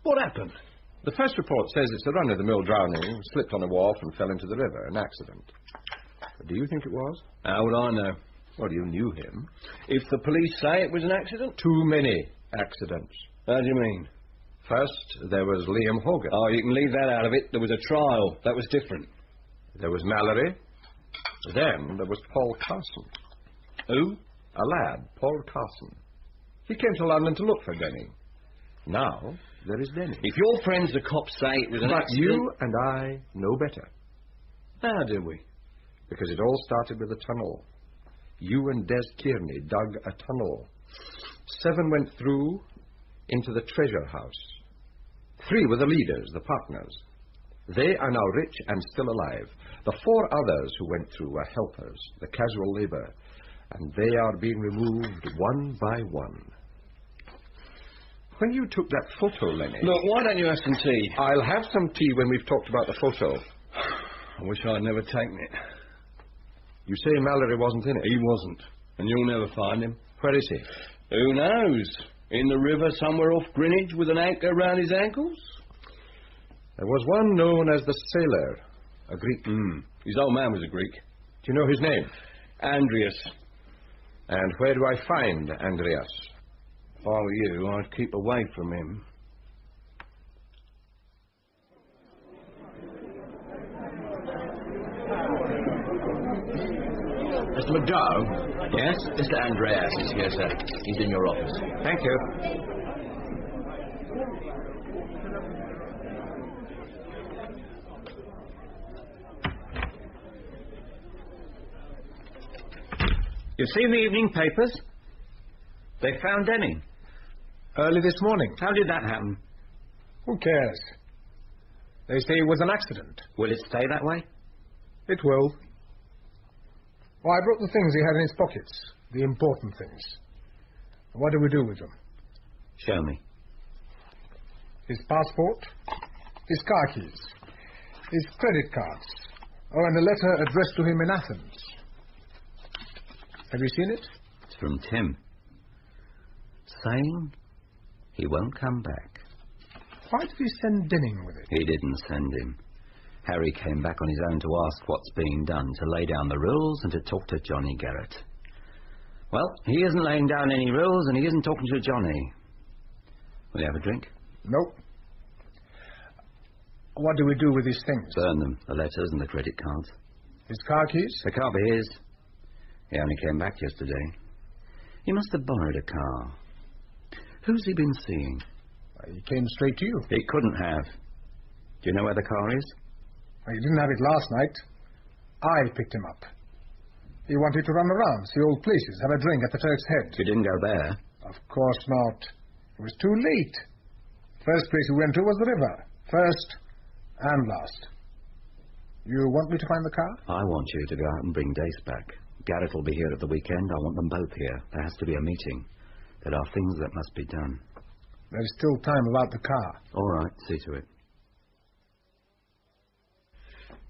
What happened? The first report says it's a run-of-the-mill drowning, slipped on a wharf and fell into the river, an accident. But do you think it was? How would I know? Well, you knew him. If the police say it was an accident? Too many accidents. How do you mean? First, there was Liam Hogan. Oh, you can leave that out of it. There was a trial. That was different. There was Mallory. Then there was Paul Carson. Who? A lad, Paul Carson. He came to London to look for Denning. Now, there is Denning. If your friends, the cops, say it was an accident... But you and I know better. How do we? Because it all started with a tunnel. You and Des Kearney dug a tunnel. 7 went through into the treasure house. 3 were the leaders, the partners. They are now rich and still alive. The 4 others who went through were helpers, the casual labor, and they are being removed one by one. When you took that photo, Lenny... Look, why don't you have some tea? I'll have some tea when we've talked about the photo. I wish I'd never taken it. You say Mallory wasn't in it? He wasn't, and you'll never find him. Where is he? Who knows? In the river somewhere off Greenwich with an anchor round his ankles? There was one known as the Sailor, a Greek. His old man was a Greek. Do you know his name? Andreas. And where do I find Andreas? If I were you, I'd keep away from him. Mr. McDowell? Yes? Mr. Andreas is here, sir. He's in your office. Thank you. You've seen the evening papers? They found Denning. Early this morning. How did that happen? Who cares? They say it was an accident. Will it stay that way? It will. Oh, I brought the things he had in his pockets. The important things. What do we do with them? Show me. His passport, his car keys, his credit cards. Oh, and a letter addressed to him in Athens. Have you seen it? It's from Tim. Saying he won't come back. Why did he send Denning with it? He didn't send him. Harry came back on his own to ask what's being done, to lay down the rules and to talk to Johnny Garrett. Well, he isn't laying down any rules and he isn't talking to Johnny. Will you have a drink? Nope. What do we do with these things? Burn them, the letters and the credit cards. His car keys? They can't be his. He only came back yesterday. He must have borrowed a car. Who's he been seeing? He came straight to you. He couldn't have. Do you know where the car is? He didn't have it last night. I picked him up. He wanted to run around, see old places, have a drink at the Turk's Head. You didn't go there? Of course not. It was too late. First place we went to was the river. First and last. You want me to find the car? I want you to go out and bring Dace back. Garrett will be here at the weekend. I want them both here. There has to be a meeting. There are things that must be done. There's still time about the car. All right, see to it.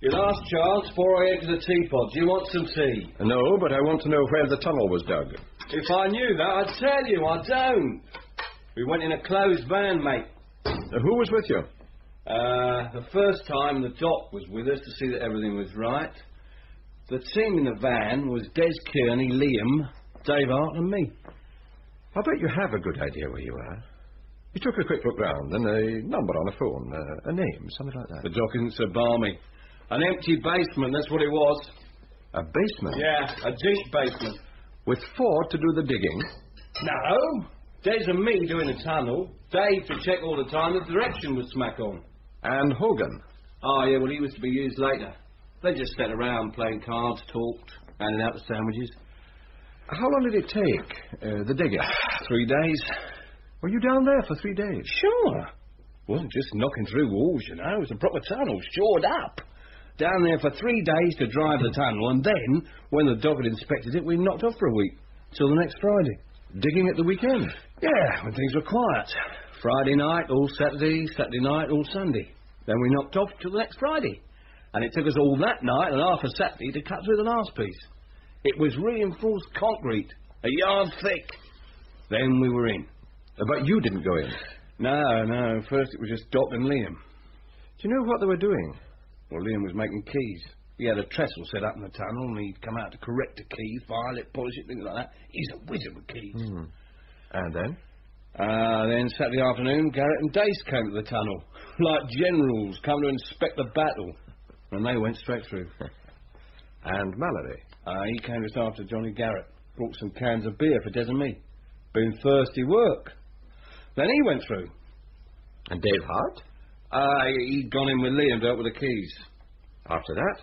Your last chance before I enter the teapot. Do you want some tea? No, but I want to know where the tunnel was dug. If I knew that, I'd tell you. I don't. We went in a closed van, mate. Who was with you? The first time the doc was with us to see that everything was right. The team in the van was Des Kearney, Liam, Dave Hart and me. I bet you have a good idea where you are. You took a quick look round, then a number on a phone, a name, something like that. The doc isn't so balmy. An empty basement, that's what it was. A basement? Yeah, a deep basement. With Ford to do the digging? No. Des and me doing the tunnel. Dave to check all the time the direction was smack on. And Hogan? Oh, yeah, well, he was to be used later. They just sat around playing cards, talked, handing out the sandwiches. How long did it take, the digging? 3 days. Were you down there for 3 days? Sure. Wasn't just knocking through walls, you know. It was a proper tunnel, shored up. Down there for 3 days to drive the tunnel, and then, when the doc had inspected it, we knocked off for a week, till the next Friday. Digging at the weekend? Yeah, when things were quiet. Friday night, all Saturday, Saturday night, all Sunday. Then we knocked off till the next Friday. And it took us all that night and half a Saturday to cut through the last piece. It was reinforced concrete, a yard thick. Then we were in. But you didn't go in? No. First it was just Doc and Liam. Do you know what they were doing? Well, Liam was making keys. He had a trestle set up in the tunnel and he'd come out to correct the keys, file it, polish it, things like that. He's a wizard with keys. And then? Then Saturday afternoon, Garrett and Dace came to the tunnel. Like generals come to inspect the battle. And they went straight through. And Mallory? He came just after Johnny Garrett. Brought some cans of beer for Des and me. Been thirsty work. Then he went through. And Dave Hart? He'd gone in with Liam to help with the keys. After that?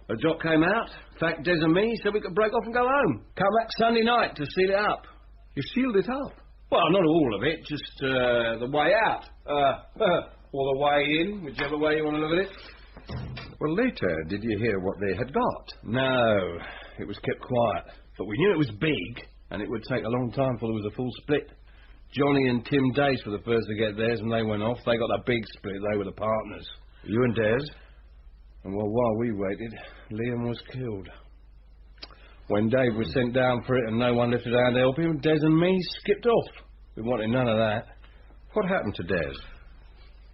The doc came out, thanked Des and me, said we could break off and go home. Come back Sunday night to seal it up. You sealed it up? Well, not all of it, just the way out. Or the way in, whichever way you want to look at it. Well, later, did you hear what they had got? No, it was kept quiet. But we knew it was big, and it would take a long time before there was a full split. Johnny and Tim Dace were the first to get theirs, and they went off. They got a big split. They were the partners. You and Des? And well, while we waited, Liam was killed. When Dave was sent down for it and no one lifted a hand to help him, Des and me skipped off. We wanted none of that. What happened to Des?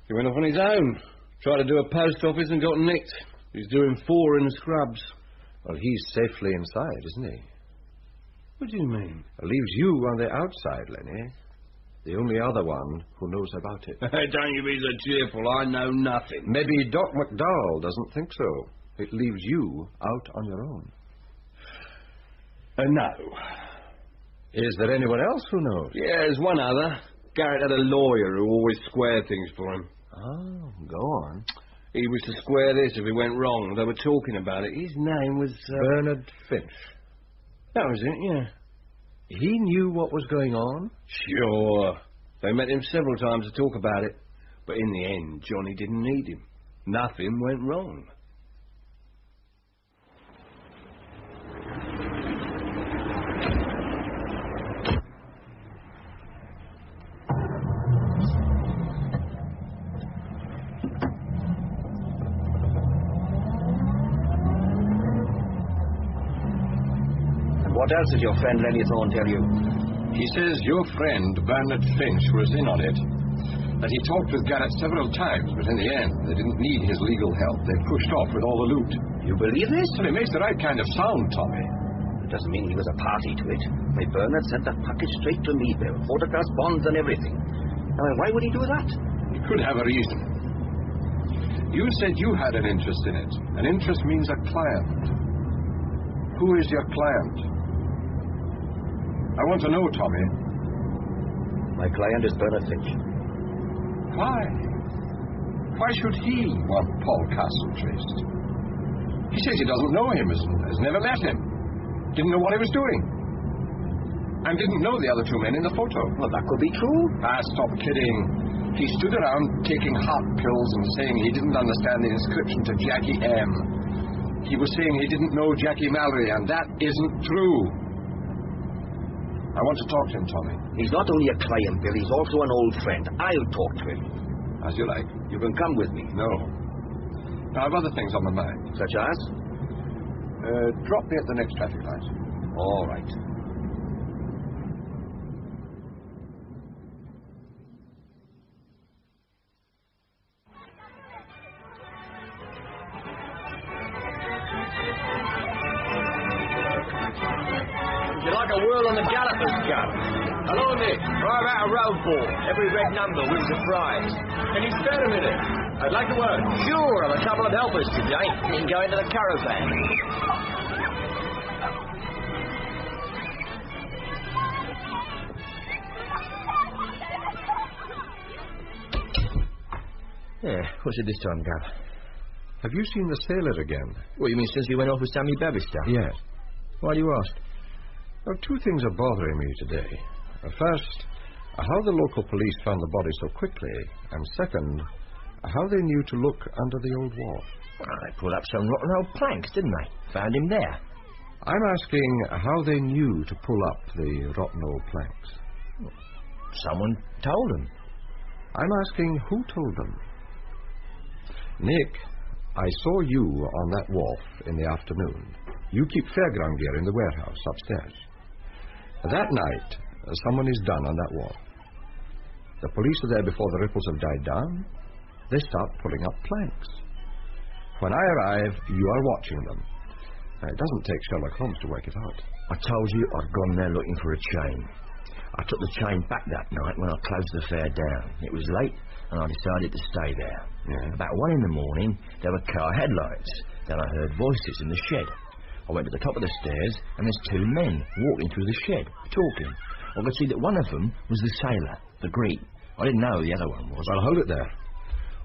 He went off on his own. Tried to do a post office and got nicked. He's doing 4 in the scrubs. Well, he's safely inside, isn't he? What do you mean? It leaves you on the outside, Lenny. The only other one who knows about it. Don't you be so cheerful. I know nothing. Maybe Doc McDowell doesn't think so. It leaves you out on your own. No. Is there anyone else who knows? Yeah, there's one other. Garrett had a lawyer who always squared things for him. Oh, go on. He was to square this if it went wrong. They were talking about it. His name was... Bernard Finch. That was it, yeah. He knew what was going on? Sure. They met him several times to talk about it. But in the end, Johnny didn't need him. Nothing went wrong. What else did your friend Lenny Thorne tell you? He says your friend, Bernard Finch, was in on it. That he talked with Garrett several times, but in the end, they didn't need his legal help. They pushed off with all the loot. You believe this? Well, it makes the right kind of sound, Tommy. It doesn't mean he was a party to it. Why, Bernard sent the package straight to me, Bill. Photographs, bonds, and everything. Now, why would he do that? He could have a reason. You said you had an interest in it. An interest means a client. Who is your client? I want to know, Tommy. My client is Bernard Finch. Why? Why should he want Paul Carson traced? He says he doesn't know him, has never met him, didn't know what he was doing, and didn't know the other two men in the photo. Well, that could be true. Ah, stop kidding. He stood around taking heart pills and saying he didn't understand the inscription to Jackie M. He was saying he didn't know Jackie Mallory, and that isn't true. I want to talk to him, Tommy. He's not only a client, Bill, he's also an old friend. I'll talk to him. As you like. You can come with me. No. I have other things on my mind. Such as? Drop me at the next traffic light. All right. Would you like a whirl on the gallopers, Gov? Hello, Nick. Drive out a road ball. Every red number wins a prize. Can you spare a minute? I'd like to work. Sure, I've a couple of helpers today. You can go into the caravan. Yeah, what's it this time, Gav? Have you seen the sailor again? What, you mean since he went off with Sammy Babister? Yes. Why do you ask? Well, two things are bothering me today. First, how the local police found the body so quickly, and second, how they knew to look under the old wall. Well, they pulled up some rotten old planks, didn't they? Found him there. I'm asking how they knew to pull up the rotten old planks. Someone told them. I'm asking who told them. Nick, I saw you on that wharf in the afternoon. You keep fairground gear in the warehouse upstairs. That night, someone is done on that wharf. The police are there before the ripples have died down. They start pulling up planks. When I arrive, you are watching them. It doesn't take Sherlock Holmes to work it out. I told you I'd gone there looking for a chain. I took the chain back that night when I closed the fair down. It was late, and I decided to stay there. Yeah. About 1 in the morning, there were car headlights. Then I heard voices in the shed. I went to the top of the stairs, and there's two men walking through the shed, talking. I could see that one of them was the sailor, the Greek. I didn't know who the other one was. Well, hold it there.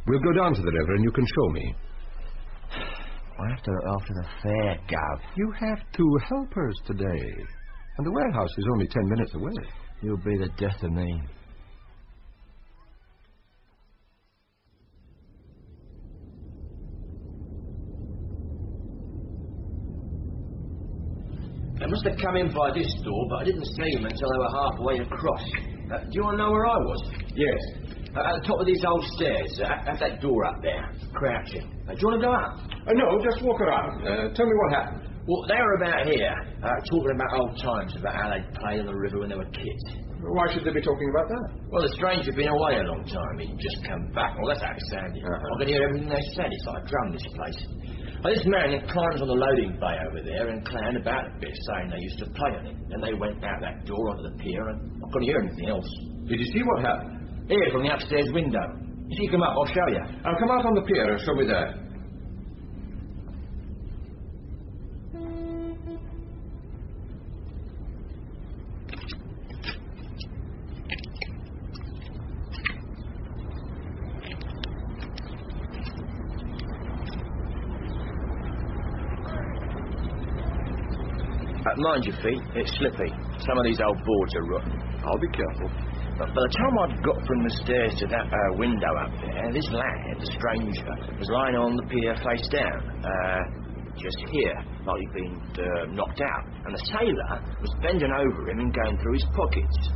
We'll go down to the river, and you can show me. I have to look after the fair, Gav. You have 2 helpers today, and the warehouse is only 10 minutes away. You'll be the death of me. They must have come in by this door, but I didn't see them until they were halfway across. Do you want to know where I was? Yes. At the top of these old stairs, at that door up there, crouching. Do you want to go up? No, just walk around. Tell me what happened. Well, they were about here, talking about old times, about how they'd played on the river when they were kids. Why should they be talking about that? Well, the stranger had been away a long time. He'd just come back. Well, that's how it sounded. I could hear everything they said. It's like a drum, this place. This man climbs on the loading bay over there and clowned about a bit, saying they used to play on it. Then they went out that door onto the pier, and I couldn't hear anything else. Did you see what happened? Here, from the upstairs window. If you come up, I'll show you. I'll come out on the pier and show me there. Mind your feet. It's slippy. Some of these old boards are rotten. I'll be careful. But by the time I'd got from the stairs to that window up there, this lad, the stranger, was lying on the pier face down. Just here, like he'd been knocked out. And the sailor was bending over him and going through his pockets.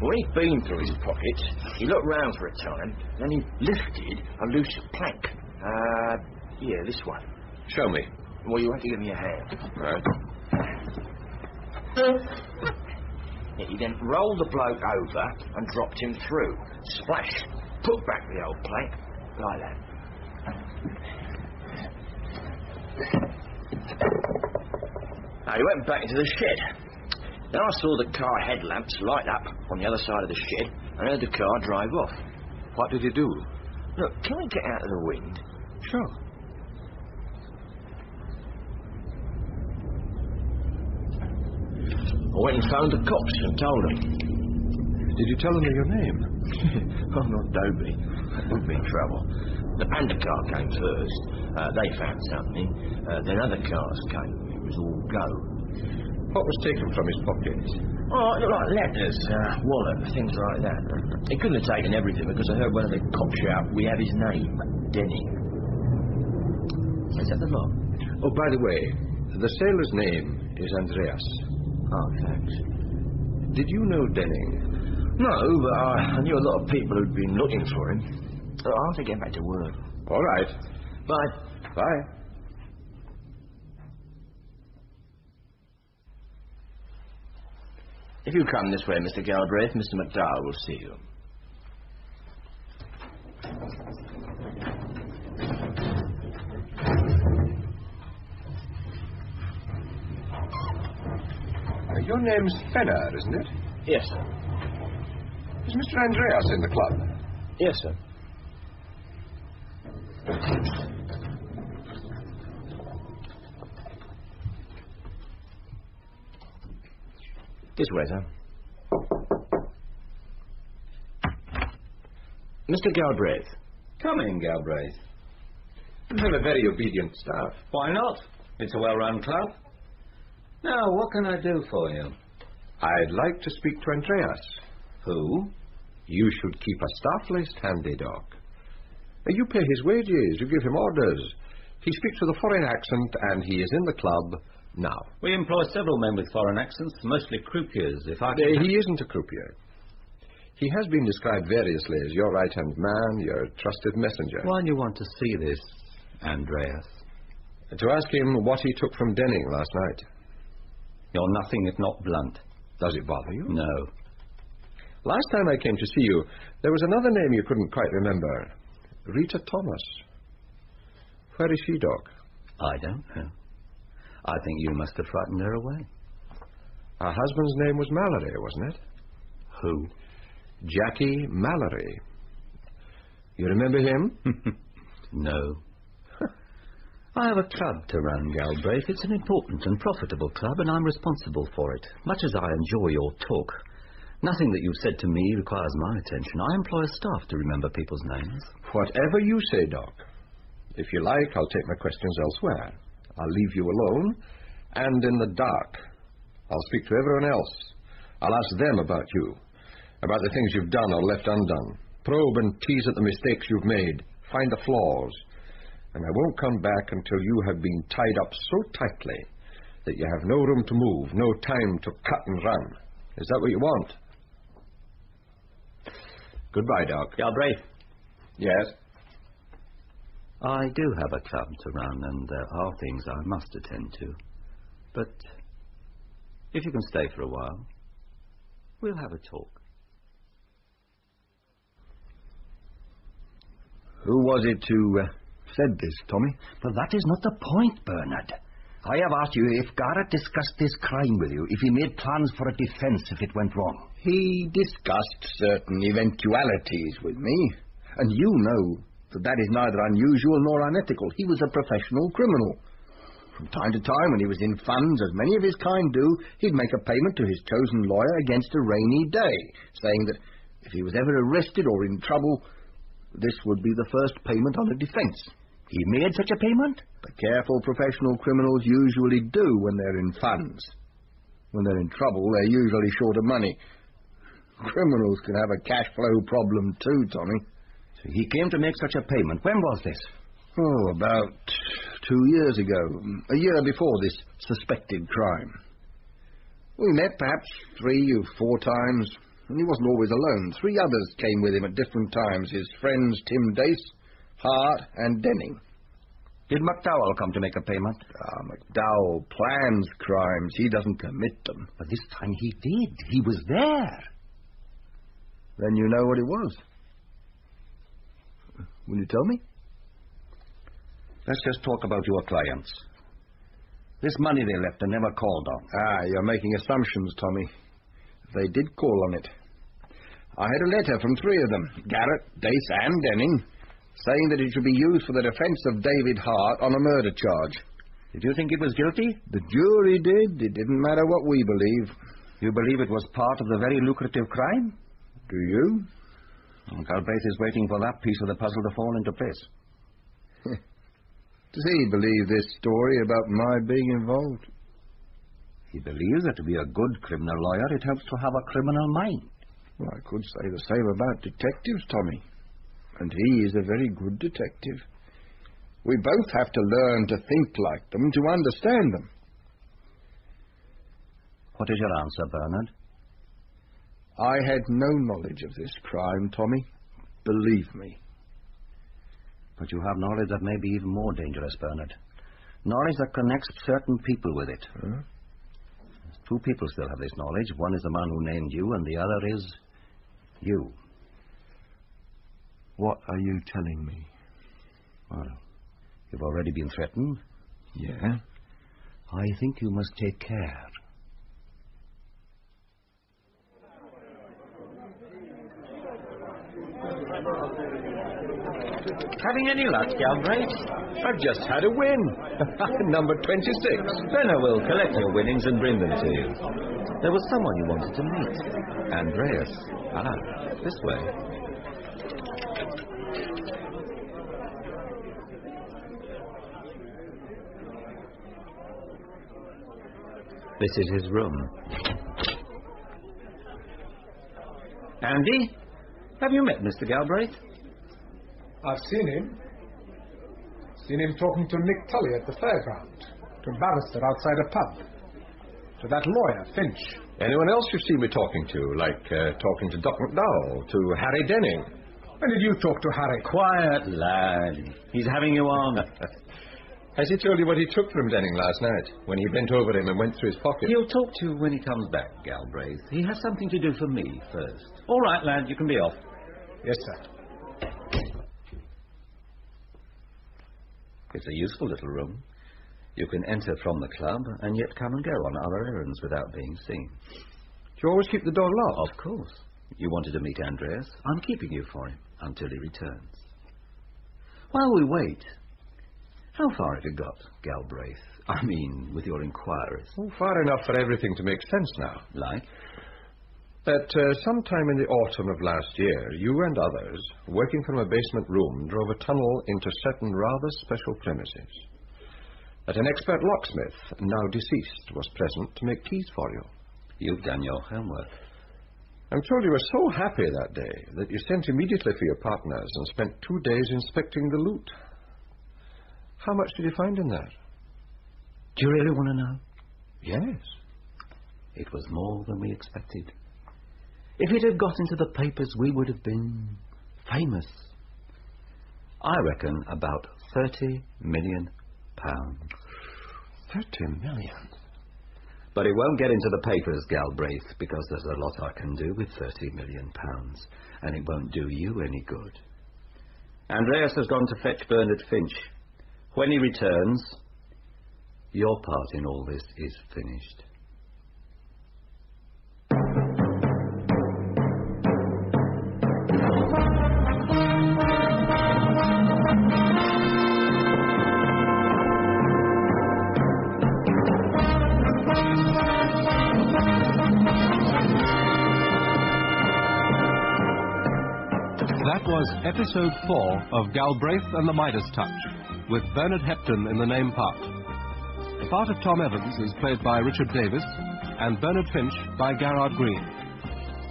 When he'd been through his pockets, he looked round for a time, then he lifted a loose plank. Yeah, this one. Show me. Well, you have to give me a hand. Right. He then rolled the bloke over and dropped him through. Splash. Put back the old plank. Like that. Now, he went back into the shed. Then I saw the car headlamps light up on the other side of the shed and heard the car drive off. What did he do? Look, can we get out of the wind? Sure. I went and phoned the cops and told them. Did you tell them your name? I'm not Dobie. We'd be in trouble. The panda car came first. They found something. Then other cars came. It was all go. What was taken from his pockets? Oh, it looked like letters, wallet, things like that. He couldn't have taken everything because I heard one of the cops shout, "We have his name, Denning." Is that the lot? Oh, by the way, the sailor's name is Andreas. Oh, thanks. Did you know Denning? No, but I knew a lot of people who'd been looking for him. I'll have to get back to work. All right. Bye. Bye. If you come this way, Mr. Galbraith, Mr. McDowell will see you. Your name's Fenner, isn't it? Yes, sir. Is Mr. Andreas in the club? Yes, sir. This way, sir. Mr. Galbraith. Come in, Galbraith. You have a very obedient staff. Why not? It's a well-run club. Now, what can I do for you? I'd like to speak to Andreas. Who? You should keep a staff list handy, Doc. You pay his wages, you give him orders. He speaks with a foreign accent, and he is in the club now. We employ several men with foreign accents, mostly croupiers, if I can... He isn't a croupier. He has been described variously as your right-hand man, your trusted messenger. Why do you want to see this, Andreas? To ask him what he took from Denning last night. You're nothing if not blunt. Does it bother you? No. Last time I came to see you, there was another name you couldn't quite remember. Rita Thomas. Where is she, Doc? I don't know. I think you must have frightened her away. Her husband's name was Mallory, wasn't it? Who? Jackie Mallory. You remember him? No. I have a club to run, Galbraith. It's an important and profitable club, and I'm responsible for it. Much as I enjoy your talk, nothing that you've said to me requires my attention. I employ a staff to remember people's names. Whatever you say, Doc. If you like, I'll take my questions elsewhere. I'll leave you alone and in the dark. I'll speak to everyone else. I'll ask them about you, about the things you've done or left undone. Probe and tease at the mistakes you've made. Find the flaws. And I won't come back until you have been tied up so tightly that you have no room to move, no time to cut and run. Is that what you want? Goodbye, Doc. Galbraith. Yes? I do have a club to run, and there are things I must attend to. But if you can stay for a while, we'll have a talk. Who was it who said this, Tommy? But that is not the point, Bernard. I have asked you if Garrett discussed this crime with you, if he made plans for a defense if it went wrong. He discussed certain eventualities with me, and you know that is neither unusual nor unethical. He was a professional criminal. From time to time, when he was in funds, as many of his kind do, he'd make a payment to his chosen lawyer against a rainy day, saying that if he was ever arrested or in trouble, this would be the first payment on a defense. He made such a payment? The careful professional criminals usually do when they're in funds. When they're in trouble, they're usually short of money. Criminals can have a cash flow problem too, Tommy. So he came to make such a payment. When was this? Oh, about 2 years ago. A year before this suspected crime. We met perhaps 3 or 4 times, and he wasn't always alone. 3 others came with him at different times. His friends Tim Dace, Hart, and Denning. Did McDowell come to make a payment? McDowell plans crimes. He doesn't commit them. But this time he did. He was there. Then you know what it was. Will you tell me? Let's just talk about your clients. This money they left and never called on. You're making assumptions, Tommy. They did call on it. I had a letter from 3 of them, Garrett, Dace, and Denning, saying that it should be used for the defense of David Hart on a murder charge. Did you think he was guilty? The jury did. It didn't matter what we believe. You believe it was part of the very lucrative crime? Do you? Well, Galbraith is waiting for that piece of the puzzle to fall into place. Does he believe this story about my being involved? He believes that to be a good criminal lawyer, it helps to have a criminal mind. Well, I could say the same about detectives, Tommy. And he is a very good detective. We both have to learn to think like them, to understand them. What is your answer, Bernard? I had no knowledge of this crime, Tommy. Believe me. But you have knowledge that may be even more dangerous, Bernard. Knowledge that connects certain people with it. Huh? 2 people still have this knowledge. One is the man who named you, and the other is you. What are you telling me? Well, you've already been threatened. Yeah? I think you must take care. Having any luck, Galbraith? I've just had a win. Number 26. Then I will collect your winnings and bring them to you. There was someone you wanted to meet. Andreas. This way. This is his room. Andy, have you met Mr. Galbraith? I've seen him. Seen him talking to Nick Tully at the fairground, to a barrister outside a pub, to that lawyer, Finch. Anyone else you've seen me talking to, like talking to Doc McDowell, to Harry Denning? When did you talk to Harry? Quiet, lad. He's having you on. Has he told you what he took from Denning last night, when he bent over him and went through his pocket? He'll talk to you when he comes back, Galbraith. He has something to do for me first. All right, lad, you can be off. Yes, sir. It's a useful little room. You can enter from the club and yet come and go on other errands without being seen. Do you always keep the door locked? Of course. You wanted to meet Andreas. I'm keeping you for him until he returns. While we wait, how far have you got, Galbraith? I mean, with your inquiries. Oh, far enough for everything to make sense now. Like? That sometime in the autumn of last year, you and others, working from a basement room, drove a tunnel into certain rather special premises. That an expert locksmith, now deceased, was present to make keys for you. You've done your homework. I'm told you were so happy that day that you sent immediately for your partners and spent 2 days inspecting the loot. How much did you find in that? Do you really want to know? Yes. It was more than we expected. If it had got into the papers, we would have been famous. I reckon about £30 million. 30 million? But it won't get into the papers, Galbraith, because there's a lot I can do with £30 million, and it won't do you any good. Andreas has gone to fetch Bernard Finch. When he returns, your part in all this is finished. That was episode 4 of Galbraith and the Midas Touch, with Bernard Hepton in the name part. The part of Tom Evans is played by Richard Davis, and Bernard Finch by Garrard Green.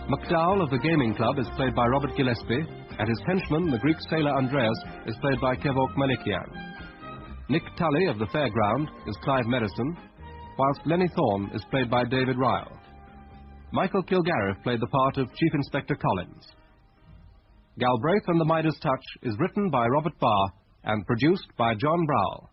McDowell of the Gaming Club is played by Robert Gillespie, and his henchman, the Greek sailor Andreas, is played by Kevork Malikian. Nick Tully of the Fairground is Clive Medicine, whilst Lenny Thorne is played by David Ryle. Michael Kilgariff played the part of Chief Inspector Collins. Galbraith and the Midas Touch is written by Robert Barr and produced by John Browell.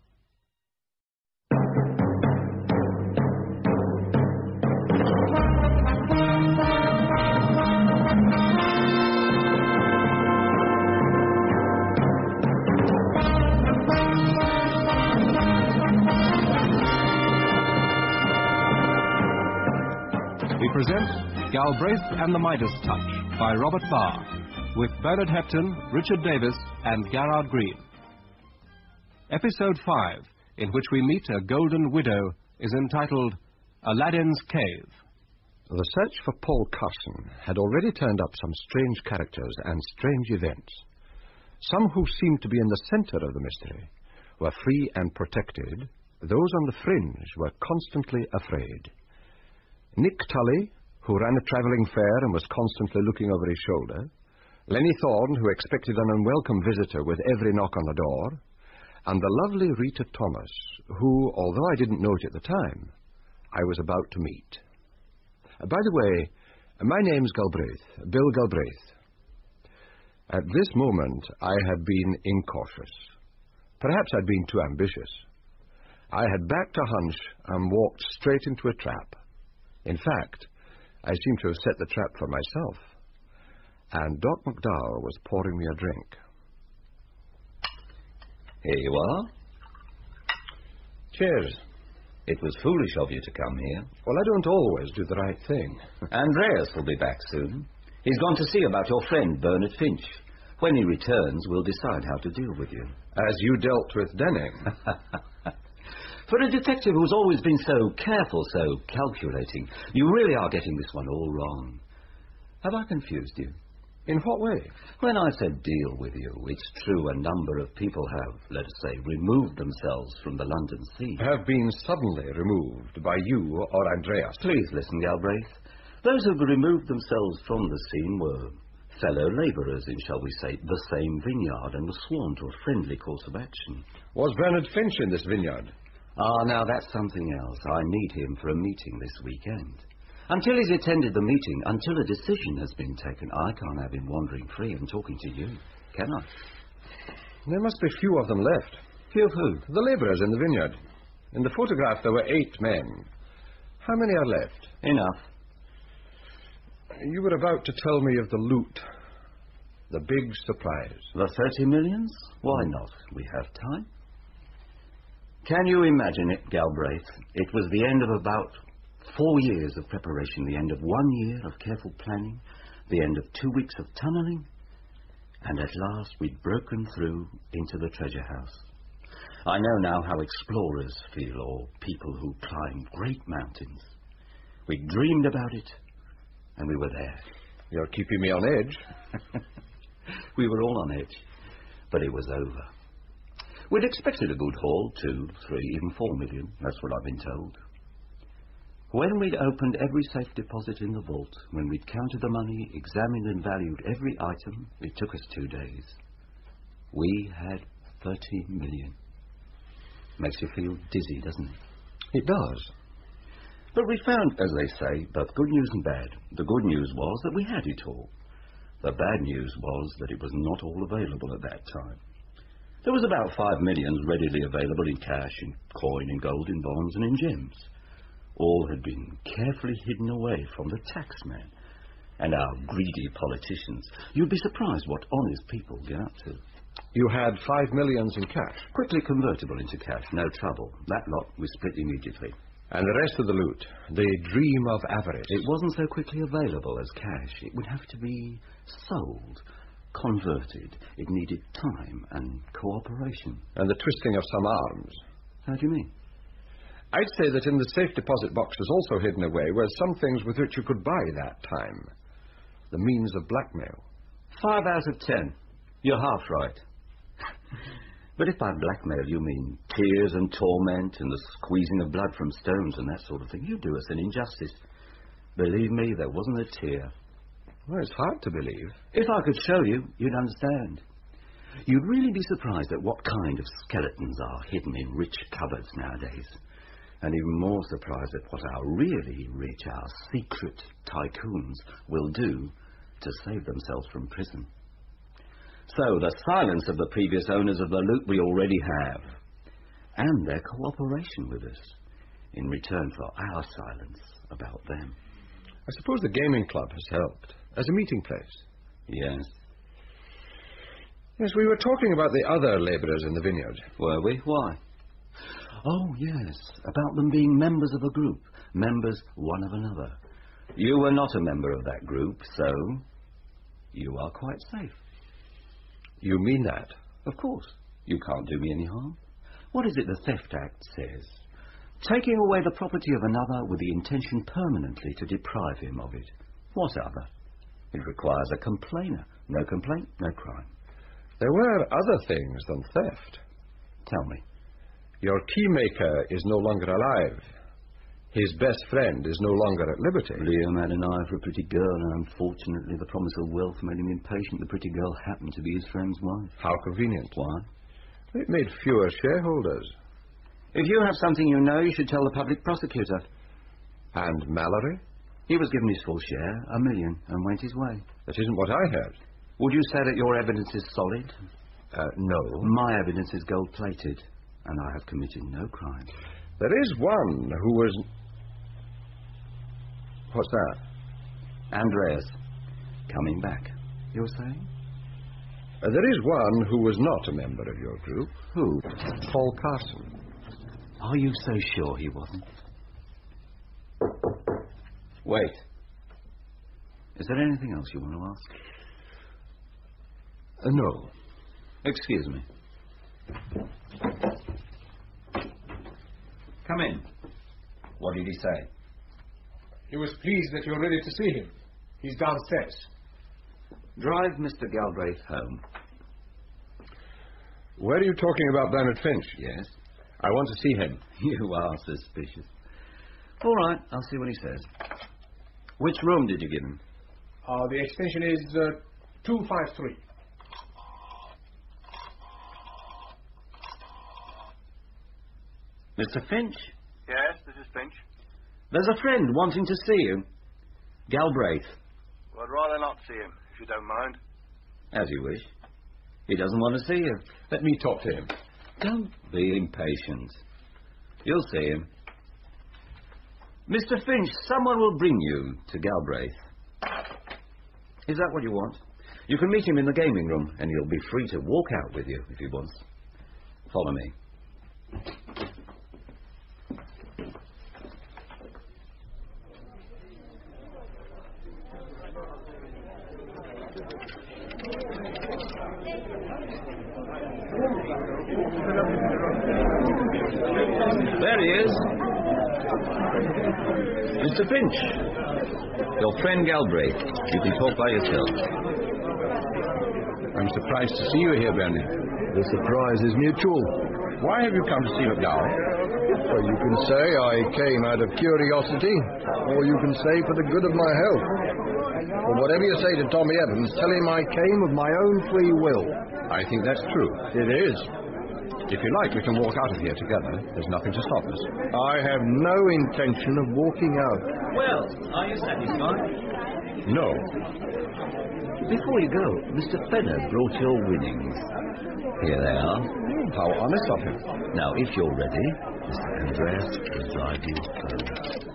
We present Galbraith and the Midas Touch by Robert Barr, with Bernard Hepton, Richard Davis, and Garrard Green. Episode 5, in which we meet a golden widow, is entitled Aladdin's Cave. The search for Paul Carson had already turned up some strange characters and strange events. Some who seemed to be in the center of the mystery were free and protected. Those on the fringe were constantly afraid. Nick Tully, who ran a travelling fair and was constantly looking over his shoulder, Lenny Thorne, who expected an unwelcome visitor with every knock on the door, and the lovely Rita Thomas, who, although I didn't know it at the time, I was about to meet. By the way, my name's Galbraith, Bill Galbraith. At this moment, I had been incautious. Perhaps I'd been too ambitious. I had backed a hunch and walked straight into a trap. In fact, I seemed to have set the trap for myself. And Doc McDowell was pouring me a drink. Here you are. Cheers. It was foolish of you to come here. Well, I don't always do the right thing. Andreas will be back soon. He's gone to see about your friend, Bernard Finch. When he returns, we'll decide how to deal with you. As you dealt with Denning. For a detective who's always been so careful, so calculating, you really are getting this one all wrong. Have I confused you? In what way? When I said deal with you, it's true a number of people have, let us say, removed themselves from the London sea. Have been suddenly removed by you or Andreas. Please listen, Galbraith. Those who removed themselves from the scene were fellow labourers in, shall we say, the same vineyard, and were sworn to a friendly course of action. Was Bernard Finch in this vineyard? Now that's something else. I need him for a meeting this weekend. Until he's attended the meeting, until a decision has been taken, I can't have him wandering free and talking to you, can I? There must be few of them left. Few of who? The labourers in the vineyard. In the photograph there were 8 men. How many are left? Enough. You were about to tell me of the loot. The big surprise. The 30 millions? Why not? We have time. Can you imagine it, Galbraith? It was the end of about 4 years of preparation, the end of 1 year of careful planning, the end of 2 weeks of tunnelling, and at last we'd broken through into the treasure house. I know now how explorers feel, or people who climb great mountains. We dreamed about it, and we were there. You're keeping me on edge. We were all on edge, but it was over. We'd expected a good haul, 2, 3, even 4 million. That's what I've been told. When we'd opened every safe deposit in the vault, when we'd counted the money, examined and valued every item, it took us 2 days. We had 30 million. Makes you feel dizzy, doesn't it? It does. But we found, as they say, both good news and bad. The good news was that we had it all. The bad news was that it was not all available at that time. There was about 5 million readily available in cash, in coin, in gold, in bonds, and in gems. All had been carefully hidden away from the taxman and our greedy politicians. You'd be surprised what honest people get up to. You had 5 million in cash? Quickly convertible into cash, no trouble. That lot we split immediately. And the rest of the loot, the dream of avarice? It wasn't so quickly available as cash. It would have to be sold, converted. It needed time and cooperation. And the twisting of some arms? How do you mean? I'd say that in the safe deposit boxes also hidden away were some things with which you could buy that time. The means of blackmail. 5 out of 10. You're half right. But if by blackmail you mean tears and torment and the squeezing of blood from stones and that sort of thing, you do us an injustice. Believe me, there wasn't a tear. Well, it's hard to believe. If I could show you, you'd understand. You'd really be surprised at what kind of skeletons are hidden in rich cupboards nowadays. And even more surprised at what our really rich, our secret tycoons will do to save themselves from prison. So, the silence of the previous owners of the loot we already have, and their cooperation with us, in return for our silence about them. I suppose the gaming club has helped, as a meeting place. Yes. Yes, we were talking about the other labourers in the vineyard. Were we? Why? Oh, yes, about them being members of a group, members one of another. You were not a member of that group, so you are quite safe. You mean that? Of course. You can't do me any harm. What is it the Theft Act says? Taking away the property of another with the intention permanently to deprive him of it. What other? It requires a complainer. No complaint, no crime. There were other things than theft. Tell me. Your keymaker is no longer alive. His best friend is no longer at liberty. Liam had an eye for a pretty girl, and unfortunately the promise of wealth made him impatient. The pretty girl happened to be his friend's wife. How convenient. Why? It made fewer shareholders. If you have something you know, you should tell the public prosecutor. And Mallory? He was given his full share, $1 million, and went his way. That isn't what I heard. Would you say that your evidence is solid? No. My evidence is gold-plated, and I have committed no crime. There is one who was... What's that? Andreas. Coming back, you were saying? There is one who was not a member of your group. Who? Paul Carson. Are you so sure he wasn't? Wait. Is there anything else you want to ask? No. Excuse me. Come in. What did he say? He was pleased that you're ready to see him. He's downstairs. Drive Mr. Galbraith home. Where are you talking about Bernard Finch? Yes. I want to see him. You are suspicious. All right, I'll see what he says. Which room did you give him? The extension is 253. Mr. Finch? Yes, this is Finch. There's a friend wanting to see you. Galbraith. Well, I'd rather not see him, if you don't mind. As you wish. He doesn't want to see you. Let me talk to him. Don't be impatient. You'll see him. Mr. Finch, someone will bring you to Galbraith. Is that what you want? You can meet him in the gaming room, and he'll be free to walk out with you if he wants. Follow me. There he is. Mr. Finch. Your friend Galbraith. You can talk by yourself. I'm surprised to see you here, Bernard. The surprise is mutual. Why have you come to see McDowell? Well, you can say I came out of curiosity, or you can say for the good of my health. But whatever you say to Tommy Evans, tell him I came of my own free will. I think that's true. It is. If you like, we can walk out of here together. There's nothing to stop us. I have no intention of walking out. Well, are you satisfied? No. Before you go, Mr. Fenner brought your winnings. Here they are. How honest of him. Now, if you're ready, Mr. Andreas will drive you home.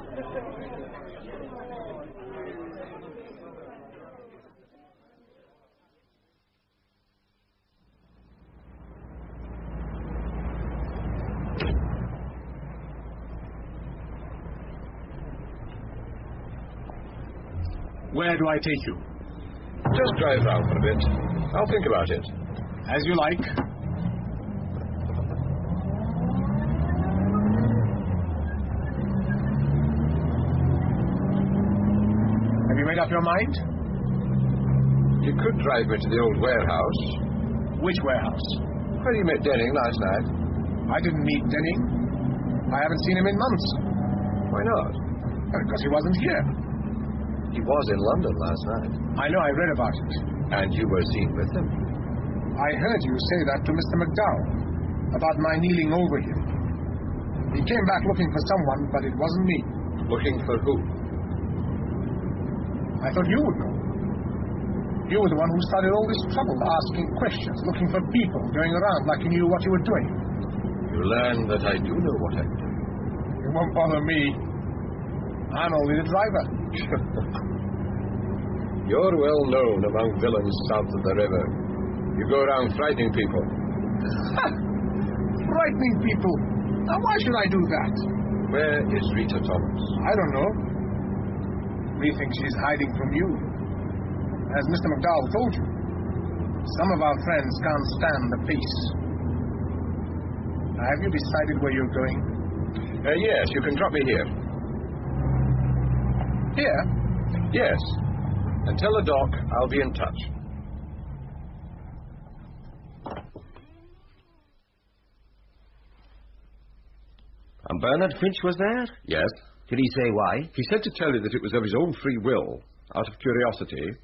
Where do I take you? Just drive round for a bit. I'll think about it. As you like. Have you made up your mind? You could drive me to the old warehouse. Which warehouse? Well, you met Denning last night. I didn't meet Denning. I haven't seen him in months. Why not? Because he wasn't here. He was in London last night. I know, I read about it. And you were seen with him. I heard you say that to Mr. McDowell about my kneeling over him. He came back looking for someone, but it wasn't me. Looking for who? I thought you would know. You were the one who started all this trouble, asking questions, looking for people, going around like you knew what you were doing. You learned that I do know what I'm doing. It won't bother me. I'm only the driver. You're well known among villains south of the river. You go around frightening people. Frightening people? Now, why should I do that? Where is Rita Thomas? I don't know. We think she's hiding from you. As Mr. McDowell told you, some of our friends can't stand the peace. Now, have you decided where you're going? Yes, you can drop me here. Here? Yes. And tell the doc I'll be in touch. And Bernard Finch was there? Yes. Did he say why? He said to tell you that it was of his own free will, out of curiosity,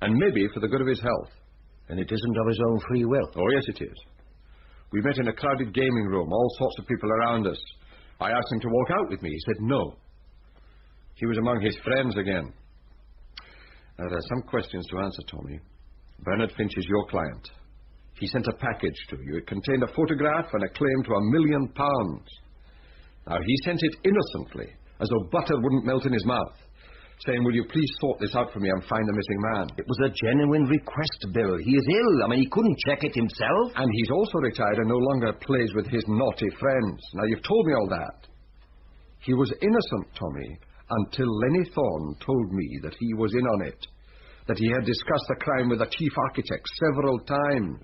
and maybe for the good of his health. And it isn't of his own free will? Oh, yes, it is. We met in a crowded gaming room, all sorts of people around us. I asked him to walk out with me. He said no. He was among his friends again. Now, there are some questions to answer, Tommy. Bernard Finch is your client. He sent a package to you. It contained a photograph and a claim to £1 million. Now, he sent it innocently, as though butter wouldn't melt in his mouth, saying, will you please sort this out for me and find the missing man? It was a genuine request, Bill. He is ill. I mean, he couldn't check it himself. And he's also retired and no longer plays with his naughty friends. Now, you've told me all that. He was innocent, Tommy, until Lenny Thorne told me that he was in on it, that he had discussed the crime with the chief architect several times.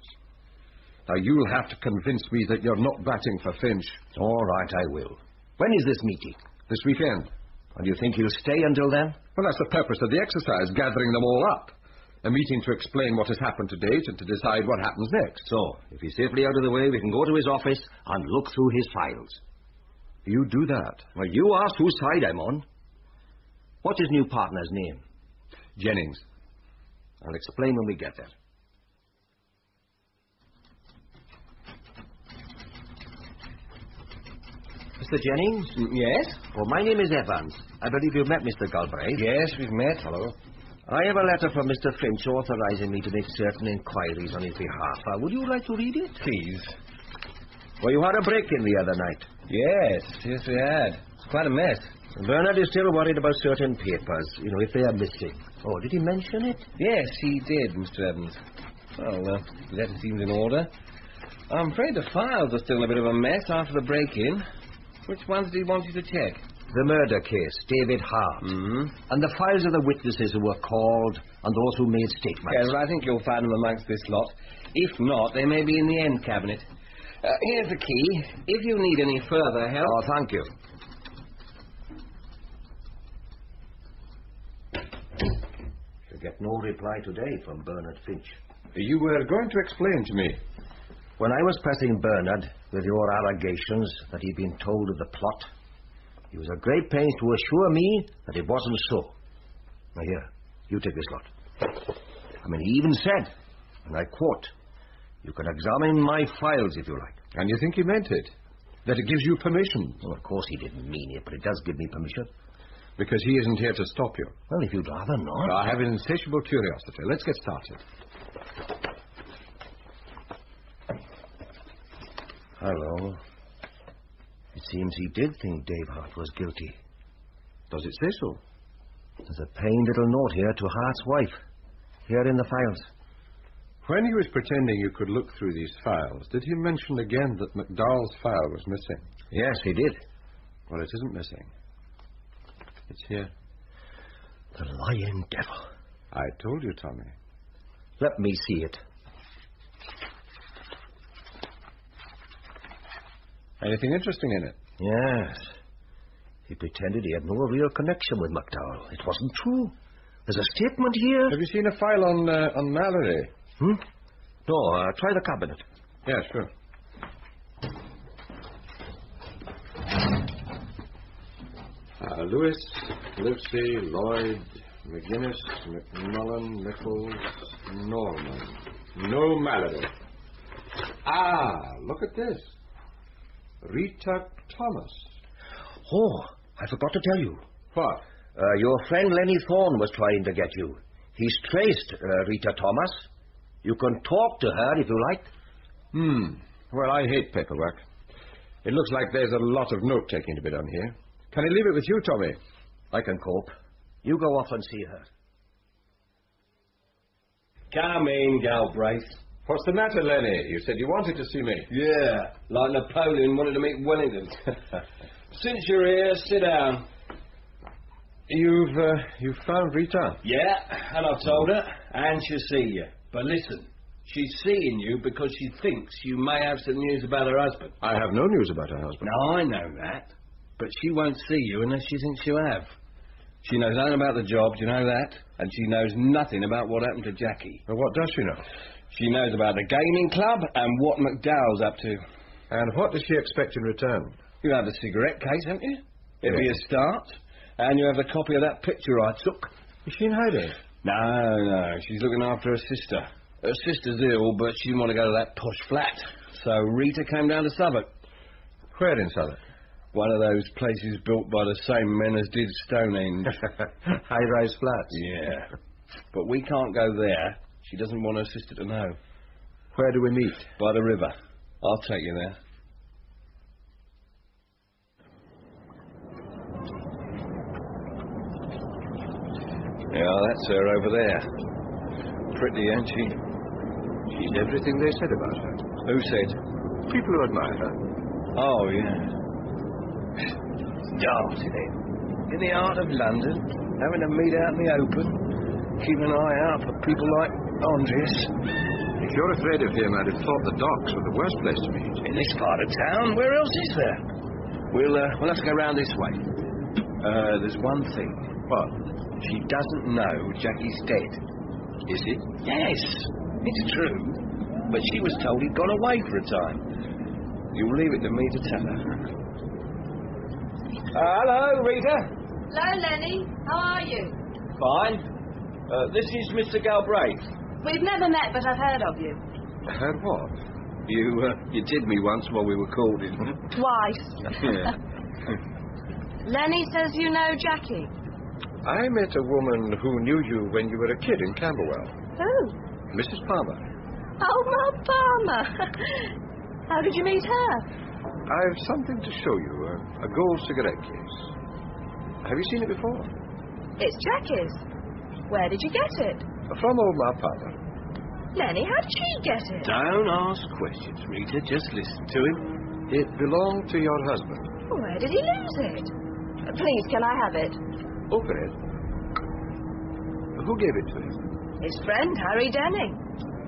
Now, you'll have to convince me that you're not batting for Finch. All right, I will. When is this meeting? This weekend. And you think he'll stay until then? Well, that's the purpose of the exercise, gathering them all up. A meeting to explain what has happened to date and to decide what happens next. So, if he's safely out of the way, we can go to his office and look through his files. You do that. Well, you asked whose side I'm on. What's his new partner's name? Jennings. I'll explain when we get there. Mr. Jennings? Yes? Well, my name is Evans. I believe you've met Mr. Galbraith. Yes, we've met. Hello. I have a letter from Mr. Finch authorizing me to make certain inquiries on his behalf. Would you like to read it? Please. Well, you had a break-in the other night. Yes, we had. It's quite a mess. Bernard is still worried about certain papers, if they are missing. Oh, did he mention it? Yes, he did, Mr. Evans. Well, the letter seems in order. I'm afraid the files are still a bit of a mess after the break-in. Which ones do you want you to check? The murder case, David Hart. Mm-hmm. And the files of the witnesses who were called and those who made statements. Yes, well, I think you'll find them amongst this lot. If not, they may be in the end cabinet. Here's the key. If you need any further help... Oh, thank you. Shall get no reply today from Bernard Finch. You were going to explain to me. When I was pressing Bernard with your allegations that he'd been told of the plot, he was at great pains to assure me that it wasn't so. Now here, you take this lot. I mean, he even said, and I quote, you can examine my files if you like. And you think he meant it? That it gives you permission? Well, of course he didn't mean it, but it does give me permission. Because he isn't here to stop you. Well, if you'd rather not. I have an insatiable curiosity. Let's get started. Hello. It seems he did think Dave Hart was guilty. Does it say so? There's a plain little note here to Hart's wife. Here in the files. When he was pretending you could look through these files, did he mention again that McDowell's file was missing? Yes, he did. Well, it isn't missing. It's here. The lying devil. I told you, Tommy. Let me see it. Anything interesting in it? Yes. He pretended he had no real connection with McDowell. It wasn't true. There's a statement here. Have you seen a file on Mallory? No, try the cabinet. Yeah, sure. Lewis, Livesey, Lloyd, McGuinness, McMullen, Nichols, Norman. No Mallory. Look at this. Rita Thomas. Oh, I forgot to tell you. What? Your friend Lenny Thorne was trying to get you. He's traced Rita Thomas. You can talk to her if you like. Well, I hate paperwork. It looks like there's a lot of note-taking to be done here. Can I leave it with you, Tommy? I can cope. You go off and see her. Come in, Galbraith. What's the matter, Lenny? You said you wanted to see me. Yeah, like Napoleon wanted to meet Wellington. Since you're here, sit down. You've found Rita? Yeah, and I've told her, and she'll see you. But listen, she's seeing you because she thinks you may have some news about her husband. I have no news about her husband. No, I know that. But she won't see you unless she thinks you have. She knows nothing about the job, you know that? And she knows nothing about what happened to Jackie. Well, what does she know? She knows about the gaming club and what McDowell's up to. And what does she expect in return? You have the cigarette case, haven't you? It'll be a start. And you have the copy of that picture I took. Is she in hiding? No. She's looking after her sister. Her sister's ill, but she didn't want to go to that posh flat. So Rita came down to Southwark. Where in Southwark? One of those places built by the same men as did Stonehenge. High-rise flats? Yeah. But we can't go there. She doesn't want her sister to know. Where do we meet? By the river. I'll take you there. Yeah, that's her over there. Pretty, ain't she? She's everything they said about her. Who said? People who admire her. Oh, yeah. Dark, isn't it? In the heart of London, having to meet out in the open, keeping an eye out for people like Andreas. If you're afraid of him, I'd have thought the docks were the worst place to meet. In this part of town? Where else is there? We'll have to go round this way. There's one thing. What? She doesn't know Jackie's dead. Is he? Yes, it's true. But she was told he'd gone away for a time. You'll leave it to me to tell her. Hello, Rita. Hello, Lenny. How are you? Fine. This is Mr. Galbraith. We've never met, but I've heard of you. Heard what? You did me once while we were courting. Twice. Yeah. Lenny says you know Jackie. I met a woman who knew you when you were a kid in Camberwell. Who? Mrs. Palmer. Oh, Ma Palmer. How did you meet her? I've something to show you, a gold cigarette case. Have you seen it before? It's Jackie's. Where did you get it? From old Ma Palmer. Lenny, how did she get it? Don't ask questions, Rita. Just listen to him. It belonged to your husband. Where did he lose it? Please, can I have it? Open it. Who gave it to him? His friend, Harry Denning.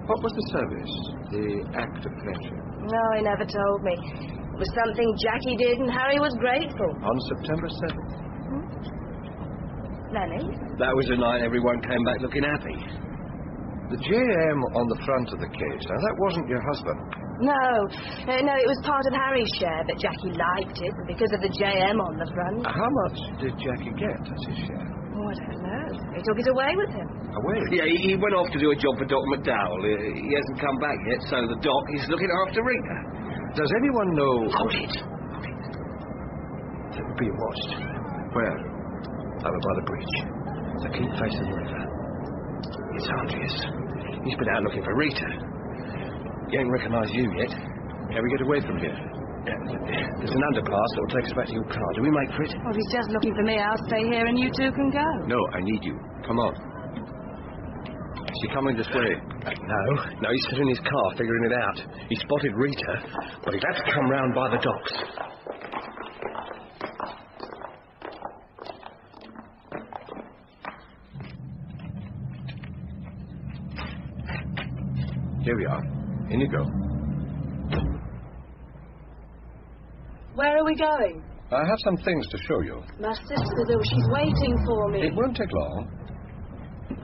What was the service? The act of friendship? No, he never told me. It was something Jackie did and Harry was grateful. On September 7th. Lenny? That was the night everyone came back looking happy. The JM on the front of the case. Now, that wasn't your husband. No, it was part of Harry's share, but Jackie liked it because of the JM on the front. How much did Jackie get as his share? Oh, I don't know. He took it away with him. Away? Yeah, he went off to do a job for Doc McDowell. He hasn't come back yet, so the Doc is looking after Rita. Does anyone know... Hold it. We're being watched. Where? Over by the bridge. So keep facing the river. It's Andreas. He's been out looking for Rita. He ain't recognised you yet. Can we get away from here? There's an underpass that will take us back to your car. Do we make for it? Well, if he's just looking for me, I'll stay here and you two can go. No, I need you. Come on. Is he coming this way? No, he's still in his car figuring it out. He spotted Rita, but he'll have to come round by the docks. Here we are. In you go. Where are we going? I have some things to show you. My sister, though, she's waiting for me. It won't take long.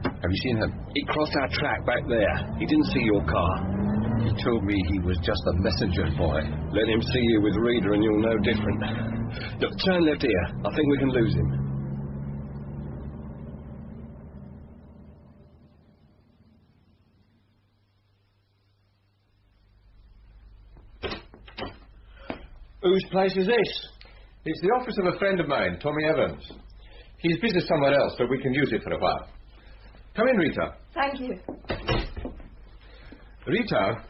Have you seen him? He crossed our track back there. He didn't see your car. He told me he was just a messenger boy. Let him see you with Reader and you'll know different. Look, turn left here. I think we can lose him. Whose place is this? It's the office of a friend of mine, Tommy Evans. He's busy somewhere else, but we can use it for a while. Come in, Rita. Thank you. Rita,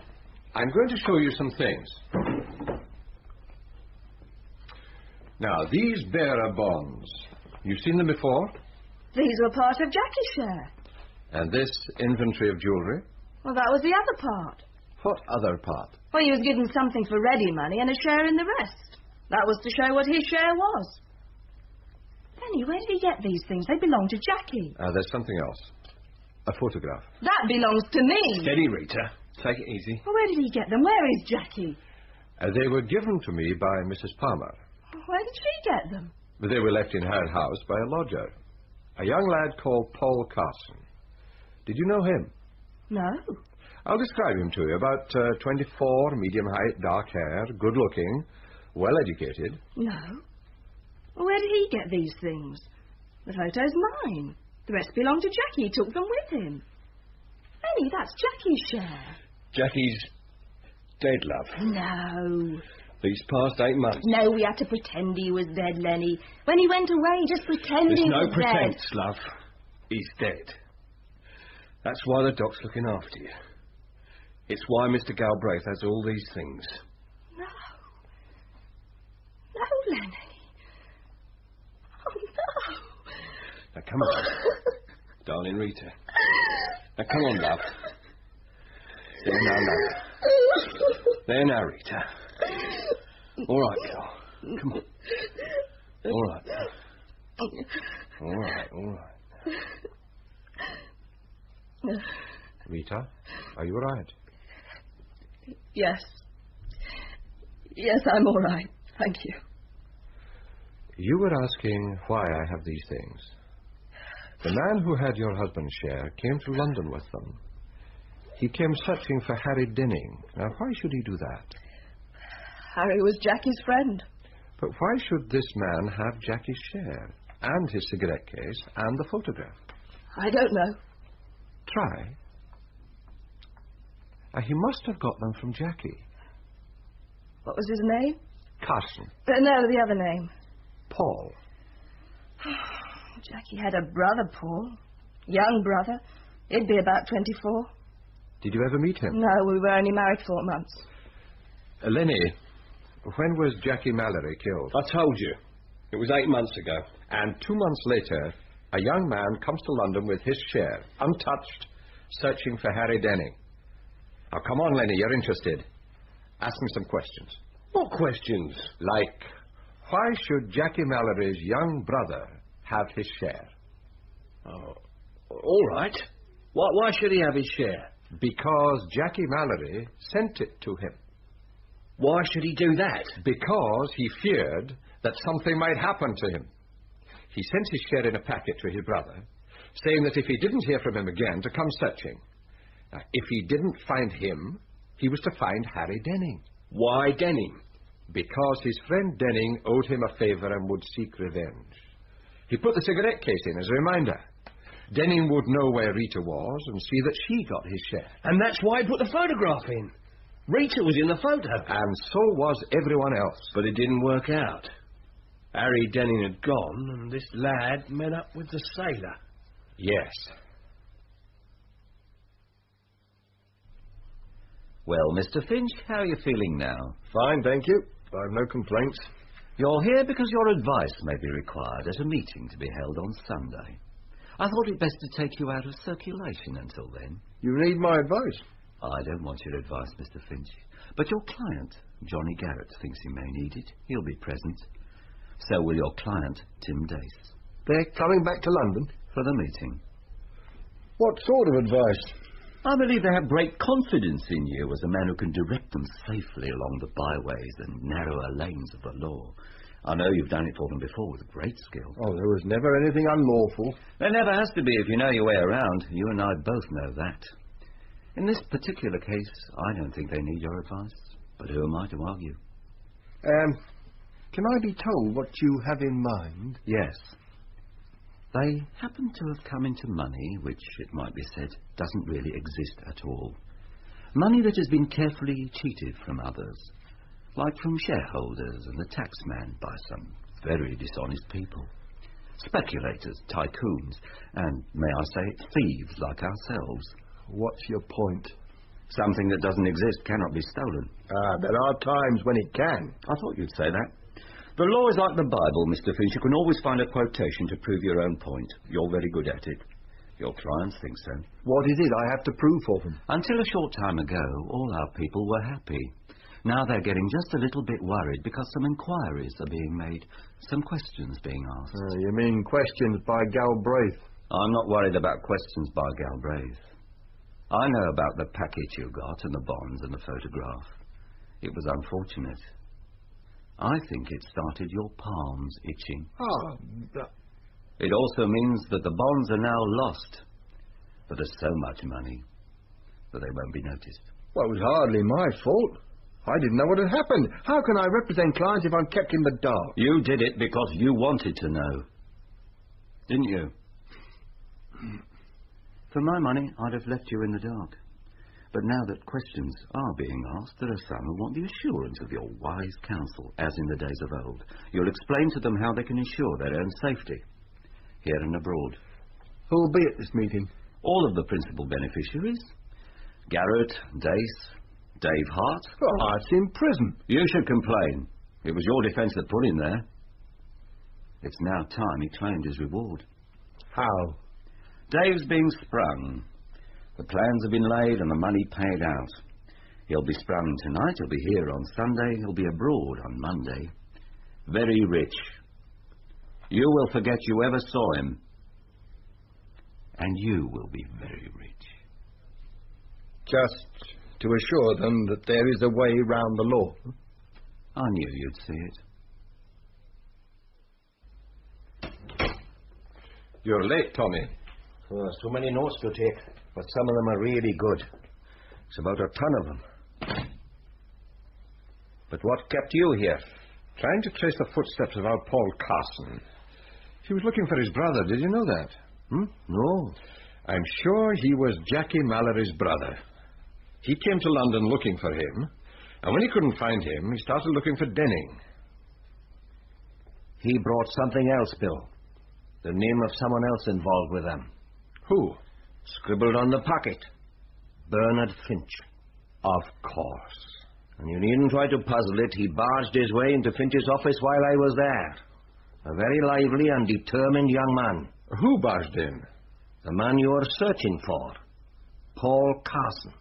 I'm going to show you some things. Now, these bearer bonds. You've seen them before? These were part of Jackie's share. And this inventory of jewellery? Well, that was the other part. What other part? Well, he was given something for ready money and a share in the rest. That was to show what his share was. Lenny, where did he get these things? They belong to Jackie. There's something else. A photograph. That belongs to me. Steady, Rita. Take it easy. Well, where did he get them? Where is Jackie? They were given to me by Mrs. Palmer. Where did she get them? They were left in her house by a lodger. A young lad called Paul Carson. Did you know him? No. I'll describe him to you. About 24, medium height, dark hair, good looking, well educated. No. Well, where did he get these things? The photo's mine. The rest belong to Jackie. He took them with him. Lenny, that's Jackie's share. Jackie's dead, love. No. These past 8 months. No, we had to pretend he was dead, Lenny. When he went away, just pretend he was There's no pretense, dead. love. He's dead. That's why the doc's looking after you. It's why Mr. Galbraith has all these things. No. No, Lenny. Oh, no. Now, come on. Darling Rita. Now, come on, love. There now, love. There now, Rita. All right, girl. Come on. All right. All right, all right. Rita, are you all right? Yes. Yes, I'm all right. Thank you. You were asking why I have these things. The man who had your husband's share came to London with them. He came searching for Harry Denning. Now, why should he do that? Harry was Jackie's friend. But why should this man have Jackie's share, and his cigarette case, and the photograph? I don't know. Try. He must have got them from Jackie. What was his name? Carson. No, the other name. Paul. Jackie had a brother, Paul. Young brother. He'd be about 24. Did you ever meet him? No, we were only married 4 months. Lenny, when was Jackie Mallory killed? I told you. It was 8 months ago. And 2 months later, a young man comes to London with his share, untouched, searching for Harry Denning. Now, come on, Lenny, you're interested. Ask me some questions. What questions? Like, why should Jackie Mallory's young brother have his share? Oh, all right. Why should he have his share? Because Jackie Mallory sent it to him. Why should he do that? Because he feared that something might happen to him. He sent his share in a packet to his brother, saying that if he didn't hear from him again, to come searching. Now, if he didn't find him, he was to find Harry Denning. Why Denning? Because his friend Denning owed him a favour and would seek revenge. He put the cigarette case in as a reminder. Denning would know where Rita was and see that she got his share. And that's why he put the photograph in. Rita was in the photo. And so was everyone else. But it didn't work out. Harry Denning had gone, and this lad met up with the sailor. Yes. Well, Mr. Finch, how are you feeling now? Fine, thank you. I've no complaints. You're here because your advice may be required at a meeting to be held on Sunday. I thought it best to take you out of circulation until then. You need my advice? I don't want your advice, Mr. Finch. But your client, Johnny Garrett, thinks he may need it. He'll be present. So will your client, Tim Dace. They're coming back to London? For the meeting. What sort of advice? I believe they have great confidence in you as a man who can direct them safely along the byways and narrower lanes of the law. I know you've done it for them before with great skill. Oh, there was never anything unlawful. There never has to be if you know your way around. You and I both know that. In this particular case, I don't think they need your advice. But who am I to argue? Can I be told what you have in mind? Yes. They happen to have come into money which, it might be said, doesn't really exist at all. Money that has been carefully cheated from others, like from shareholders and the taxman by some very dishonest people. Speculators, tycoons, and, may I say, thieves like ourselves. What's your point? Something that doesn't exist cannot be stolen. There are times when it can. I thought you'd say that. The law is like the Bible, Mr. Finch. You can always find a quotation to prove your own point. You're very good at it. Your clients think so. What is it I have to prove for them? Until a short time ago, all our people were happy. Now they're getting just a little bit worried because some inquiries are being made, some questions being asked. You mean questions by Galbraith? I'm not worried about questions by Galbraith. I know about the package you got and the bonds and the photograph. It was unfortunate. I think it started your palms itching. It also means that the bonds are now lost. But there's so much money that they won't be noticed. Well, it was hardly my fault. I didn't know what had happened. How can I represent clients if I'm kept in the dark? You did it because you wanted to know. Didn't you? For my money, I'd have left you in the dark. But now that questions are being asked, there are some who want the assurance of your wise counsel, as in the days of old. You'll explain to them how they can ensure their own safety, here and abroad. Who'll be at this meeting? All of the principal beneficiaries. Garrett, Dace, Dave Hart. Oh, Hart's in prison. You should complain. It was your defence that put him there. It's now time he claimed his reward. How? Dave's being sprung. The plans have been laid and the money paid out. He'll be sprung tonight, he'll be here on Sunday, he'll be abroad on Monday. Very rich. You will forget you ever saw him. And you will be very rich. Just to assure them that there is a way round the law. I knew you'd see it. You're late, Tommy. Oh, there's too many notes to take, but some of them are really good. It's about a ton of them. But what kept you here? Trying to trace the footsteps of our Paul Carson. He was looking for his brother. Did you know that? No. I'm sure he was Jackie Mallory's brother. He came to London looking for him, and when he couldn't find him, he started looking for Denning. He brought something else, Bill. The name of someone else involved with them. Who? Scribbled on the pocket. Bernard Finch. Of course. And you needn't try to puzzle it. He barged his way into Finch's office while I was there. A very lively and determined young man. Who barged in? The man you are searching for. Paul Carson.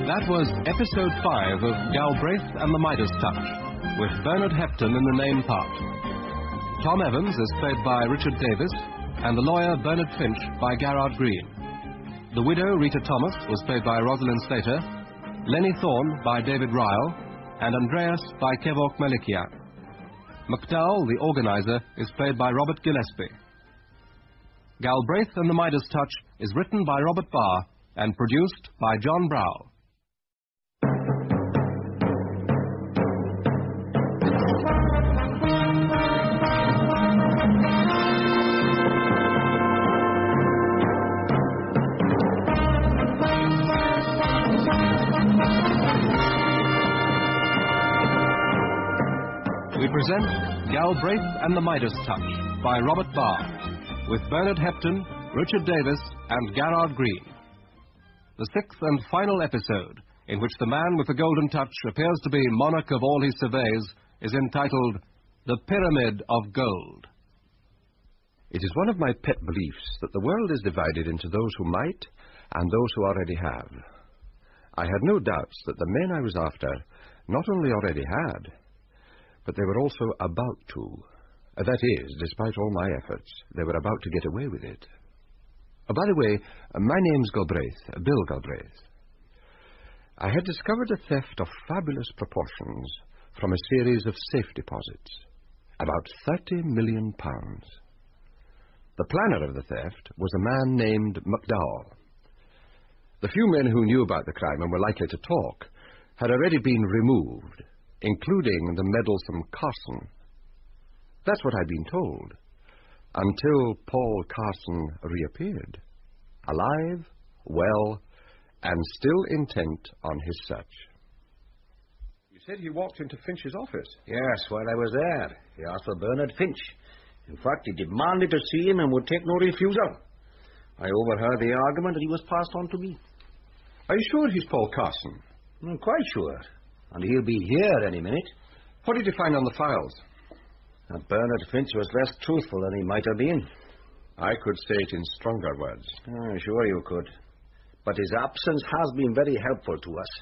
That was Episode 5 of Galbraith and the Midas Touch, with Bernard Hepton in the name part. Tom Evans is played by Richard Davis, and the lawyer Bernard Finch by Garrard Green. The widow Rita Thomas was played by Rosalind Slater, Lenny Thorne by David Ryle, and Andreas by Kevork Malikia. McDowell, the organizer, is played by Robert Gillespie. Galbraith and the Midas Touch is written by Robert Barr and produced by John Brow. We present Galbraith and the Midas Touch by Robert Barr, with Bernard Hepton, Richard Davis, and Garrard Green. The sixth and final episode, in which the man with the golden touch appears to be monarch of all he surveys, is entitled The Pyramid of Gold. It is one of my pet beliefs that the world is divided into those who might and those who already have. I had no doubts that the men I was after not only already had, but they were also about to. That is, despite all my efforts, they were about to get away with it. By the way, my name's Galbraith, Bill Galbraith. I had discovered a theft of fabulous proportions from a series of safe deposits, about £30 million. The planner of the theft was a man named McDowell. The few men who knew about the crime and were likely to talk had already been removed, including the meddlesome Carson. That's what I'd been told, until Paul Carson reappeared, alive, well, and still intent on his search. You said he walked into Finch's office. Yes, while I was there. He asked for Bernard Finch. In fact, he demanded to see him and would take no refusal. I overheard the argument and he was passed on to me. Are you sure he's Paul Carson? I'm quite sure. And he'll be here any minute. What did you find on the files? That Bernard Finch was less truthful than he might have been. I could say it in stronger words. Sure you could. But his absence has been very helpful to us.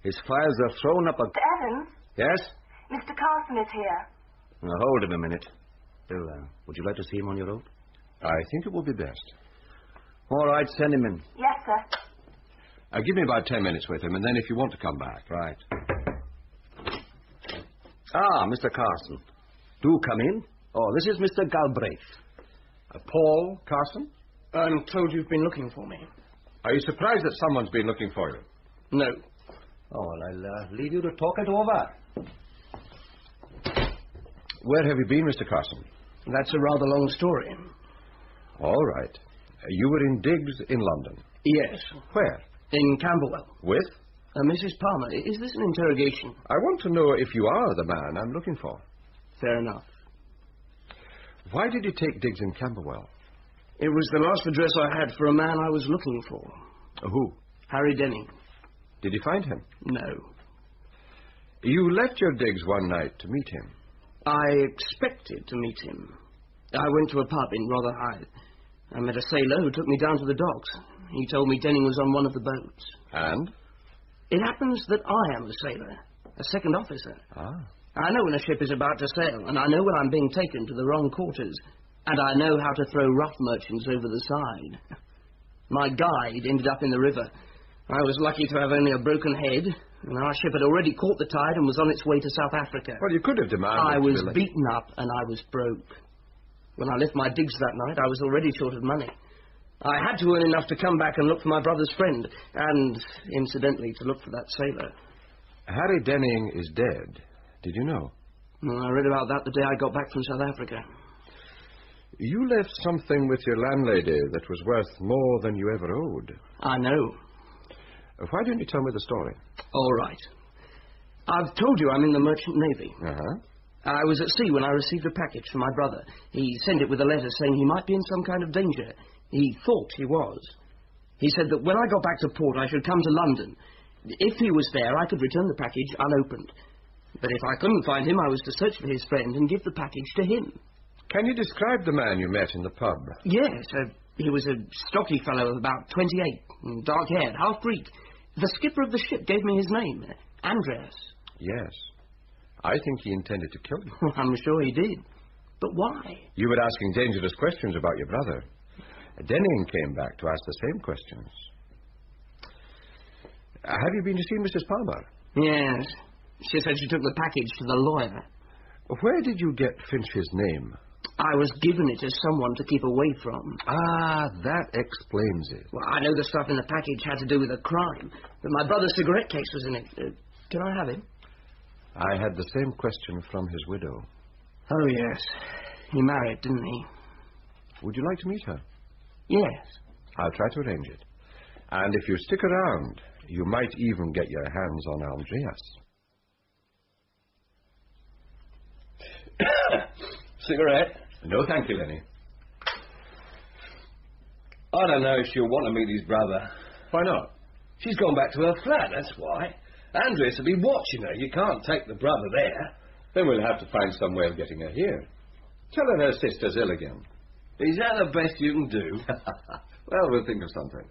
His files are thrown up a... Mr. Evans? Yes? Mr. Carson is here. Now, hold him a minute. Bill, would you like to see him on your own? I think it will be best. All right, send him in. Yes, sir. Give me about 10 minutes with him, and then if you want to come back. Right. Ah, Mr. Carson. Do come in. Oh, this is Mr. Galbraith. Paul Carson? I'm told you've been looking for me. Are you surprised that someone's been looking for you? No. Oh, well, I'll leave you to talk it over. Where have you been, Mr. Carson? That's a rather long story. All right. You were in digs in London? Yes. Where? In Camberwell. With? Mrs. Palmer, is this an interrogation? I want to know if you are the man I'm looking for. Fair enough. Why did you take digs in Camberwell? It was the last address I had for a man I was looking for. Who? Harry Denning. Did you find him? No. You left your digs one night to meet him. I expected to meet him. I went to a pub in Rotherhithe. I met a sailor who took me down to the docks. He told me Denning was on one of the boats. And? It happens that I am a sailor, a second officer. Ah. I know when a ship is about to sail, and I know when I'm being taken to the wrong quarters, and I know how to throw rough merchants over the side. My guide ended up in the river. I was lucky to have only a broken head, and our ship had already caught the tide and was on its way to South Africa. Well, you could have demanded... I was beaten up, and I was broke. When I left my digs that night, I was already short of money. I had to earn enough to come back and look for my brother's friend, and, incidentally, to look for that sailor. Harry Denning is dead. Did you know? I read about that the day I got back from South Africa. You left something with your landlady that was worth more than you ever owed. I know. Why don't you tell me the story? All right. I've told you I'm in the Merchant Navy. Uh-huh. I was at sea when I received a package from my brother. He sent it with a letter saying he might be in some kind of danger. He thought he was. He said that when I got back to port, I should come to London. If he was there, I could return the package unopened. But if I couldn't find him, I was to search for his friend and give the package to him. Can you describe the man you met in the pub? Yes, he was a stocky fellow of about 28, dark-haired, half-Greek. The skipper of the ship gave me his name, Andreas. Yes. I think he intended to kill you. I'm sure he did. But why? You were asking dangerous questions about your brother. Denning came back to ask the same questions. Have you been to see Mrs. Palmer? Yes. She said she took the package to the lawyer. Where did you get Finch's name? I was given it to someone to keep away from. Ah, that explains it. Well, I know the stuff in the package had to do with a crime, but my brother's cigarette case was in it. Can I have it? I had the same question from his widow. Oh, yes. He married, didn't he? Would you like to meet her? Yes. I'll try to arrange it. And if you stick around, you might even get your hands on Andreas. Cigarette? No, thank you, Lenny. I don't know if she'll want to meet his brother. Why not? She's gone back to her flat, that's why. Andreas will be watching her. You can't take the brother there. Then we'll have to find some way of getting her here. Tell her her sister's ill again. Is that the best you can do? Well, we'll think of something.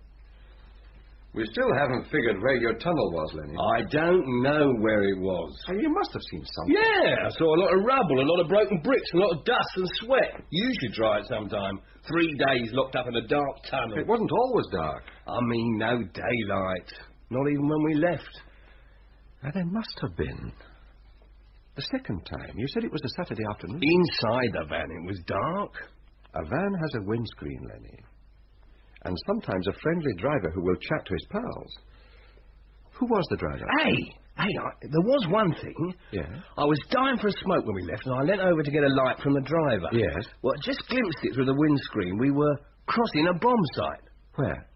We still haven't figured where your tunnel was, Lenny. I don't know where it was. Oh, you must have seen something. Yeah, I saw a lot of rubble, a lot of broken bricks, a lot of dust and sweat. You should try it sometime. 3 days locked up in a dark tunnel. It wasn't always dark. I mean, no daylight. Not even when we left. Now, there must have been. The second time. You said it was a Saturday afternoon. Inside the van, it was dark. A van has a windscreen, Lenny. And sometimes a friendly driver who will chat to his pals. Who was the driver? Hey, there was one thing. Yeah? I was dying for a smoke when we left, and I leant over to get a light from the driver. Yes? Well, I just glimpsed it through the windscreen. We were crossing a bomb site. Where?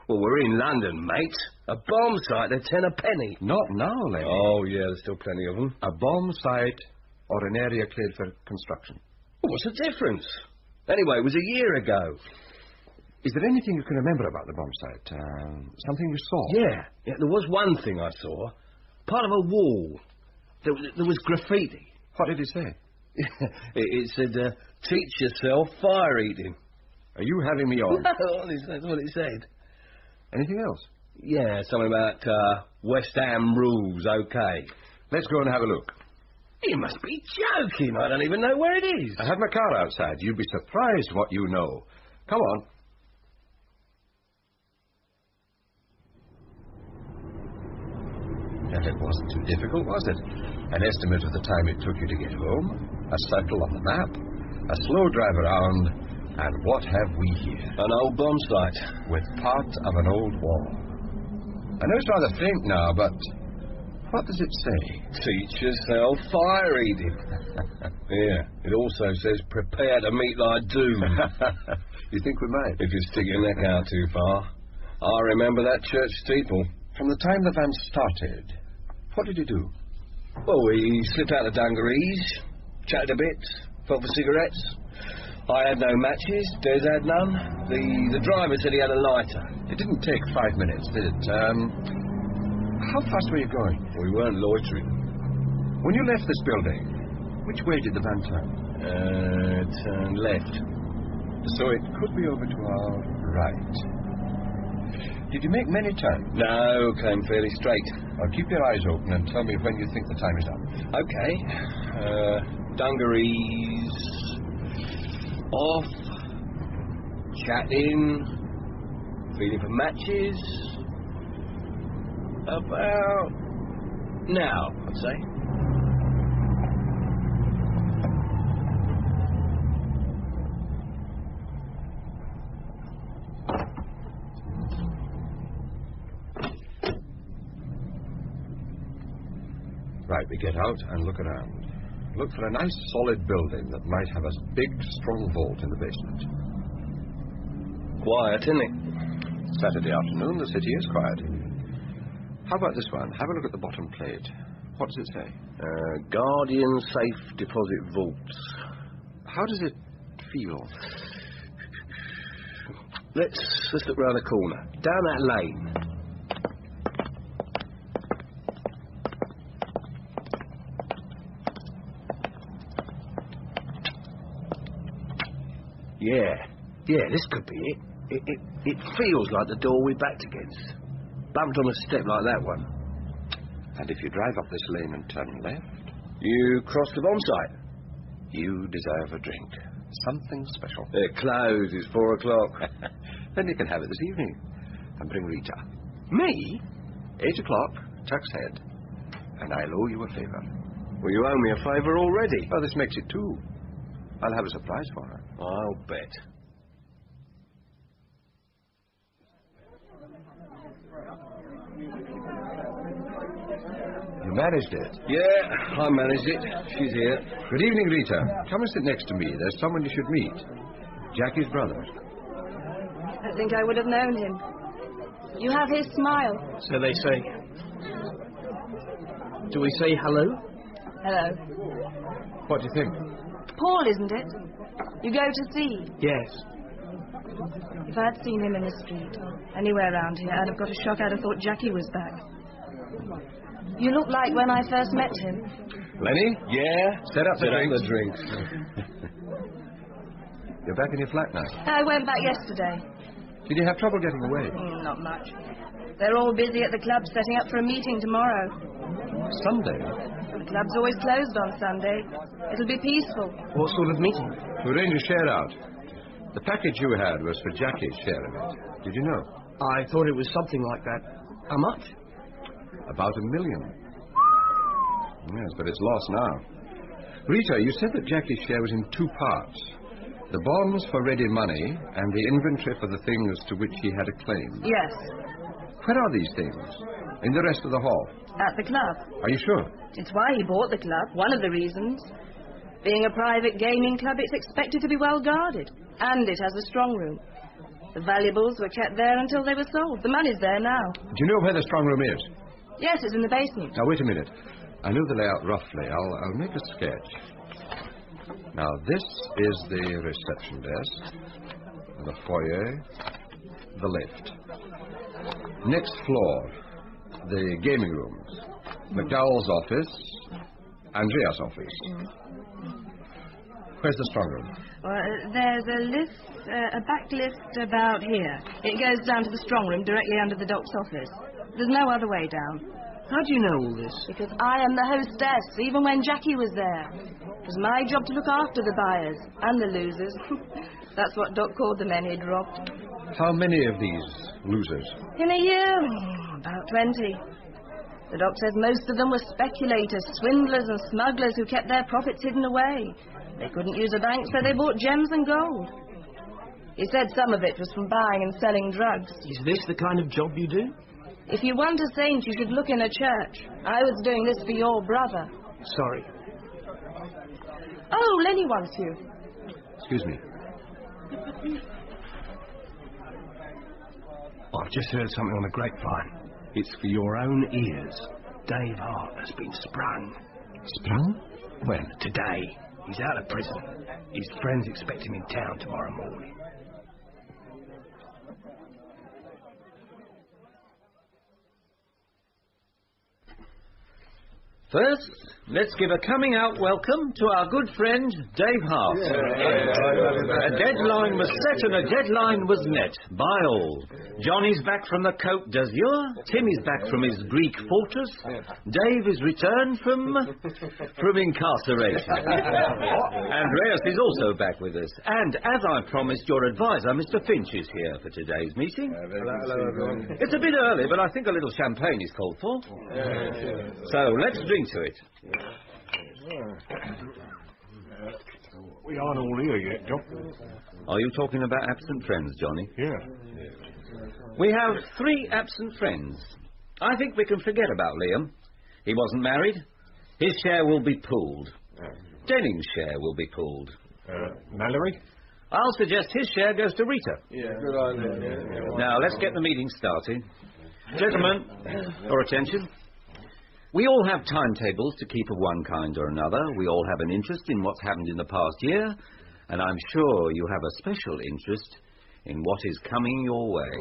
Well, we're in London, mate. A bomb site, they're 10 a penny. Not now, Lenny. Oh, yeah, there's still plenty of them. A bomb site or an area cleared for construction. Well, what's the difference? Anyway, it was a year ago. Is there anything you can remember about the bomb site? Something you saw? Yeah, there was one thing I saw. Part of a wall. There was graffiti. What did it say? It said, teach yourself fire eating. Are you having me on? No, honestly, that's what it said. Anything else? Yeah, something about West Ham rules, okay. Let's go and have a look. You must be joking. I don't even know where it is. I have my car outside. You'd be surprised what you know. Come on. And it wasn't too difficult, was it? An estimate of the time it took you to get home, a circle on the map, a slow drive around, and what have we here? An old bomb site. With part of an old wall. I know it's rather faint now, but what does it say? Teach yourself fire eating. Yeah, it also says prepare to meet thy doom. You think we might? If you stick your neck out too far. I remember that church steeple. From the time the van started, what did you do? Well, we slipped out of dungarees, chatted a bit, felt for cigarettes. I had no matches, Des had none. The driver said he had a lighter. It didn't take 5 minutes, did it? How fast were you going? We weren't loitering. When you left this building, which way did the van turn? Turned left. So it could be over to our right. Did you make many turns? No, came fairly straight. Now keep your eyes open and tell me when you think the time is up. Okay. Dungarees off, chatting, feeling for matches. About now, I'd say. Right, we get out and look around. Look for a nice solid building that might have a big, strong vault in the basement. Quiet, isn't it? Saturday afternoon, the city is quiet. How about this one? Have a look at the bottom plate. What does it say? Guardian Safe Deposit Vaults. How does it feel? Let's look round the corner. Down that lane. Yeah, this could be it. It feels like the door we backed against. Bumped on a step like that one. And if you drive up this lane and turn left... You cross the bomb site. You deserve a drink. Something special. It closes 4 o'clock. Then you can have it this evening. And bring Rita. Me? 8 o'clock, Turk's Head. And I'll owe you a favour. Well, you owe me a favour already. Well, this makes it 2. I'll have a surprise for her. I'll bet. You managed it? Yeah, I managed it. She's here. Good evening, Rita. Come and sit next to me. There's someone you should meet. Jackie's brother. I think I would have known him. You have his smile. So they say. Do we say hello? Hello. What do you think? Paul, isn't it? You go to see? Yes. If I'd seen him in the street, anywhere around here, I'd have got a shock. I'd have thought Jackie was back. You look like when I first met him. Lenny? Yeah? Set up the drinks. drinks. You're back in your flat now. I went back yesterday. Did you have trouble getting away? Not much. They're all busy at the club setting up for a meeting tomorrow. Sunday? The club's always closed on Sunday. It'll be peaceful. What sort of meeting? To arrange a share out. The package you had was for Jackie's share of it. Did you know? I thought it was something like that. How much? About $1 million. Yes, but it's lost now. Rita, you said that Jackie's share was in two parts. The bonds for ready money and the inventory for the things to which he had a claim. Yes. Where are these things? In the rest of the hall? At the club. Are you sure? It's why he bought the club, one of the reasons. Being a private gaming club, it's expected to be well guarded. And it has a strong room. The valuables were kept there until they were sold. The money's there now. Do you know where the strong room is? Yes, it's in the basement. Now, wait a minute. I know the layout roughly. I'll make a sketch. Now, this is the reception desk, the foyer, the lift. Next floor, the gaming rooms, McDowell's office, Andrea's office. Where's the strong room? There's a lift, a back lift about here. It goes down to the strong room directly under the doc's office. There's no other way down. How do you know all this? Because I am the hostess, even when Jackie was there. It was my job to look after the buyers and the losers. That's what Doc called the men he'd robbed. How many of these losers? In a year, about 20. The Doc says most of them were speculators, swindlers and smugglers who kept their profits hidden away. They couldn't use a bank, so they bought gems and gold. He said some of it was from buying and selling drugs. Is this the kind of job you do? If you want a saint, you should look in a church. I was doing this for your brother. Sorry. Oh, Lenny wants you. Excuse me. I've just heard something on the grapevine. It's for your own ears. Dave Hart has been sprung. Sprung? When? Today. He's out of prison. His friends expect him in town tomorrow morning. First, let's give a coming-out welcome to our good friend, Dave Hart. A deadline was set and a deadline was met by all. Johnny's back from the Côte d'Azur. Timmy's back from his Greek fortress. Dave is returned from incarceration. Andreas is also back with us. And as I promised, your advisor, Mr. Finch, is here for today's meeting. Hello, everyone. It's a bit early, but I think a little champagne is called for. So let's drink to it. We aren't all here yet, Doc. Are you talking about absent friends, Johnny? Yeah. We have 3 absent friends. I think we can forget about Liam. He wasn't married. His share will be pooled. Denning's share will be pooled. Mallory? I'll suggest his share goes to Rita. Yeah, good idea. Now, let's get the meeting started. Gentlemen, your attention. We all have timetables to keep of one kind or another. We all have an interest in what's happened in the past year, and I'm sure you have a special interest in what is coming your way.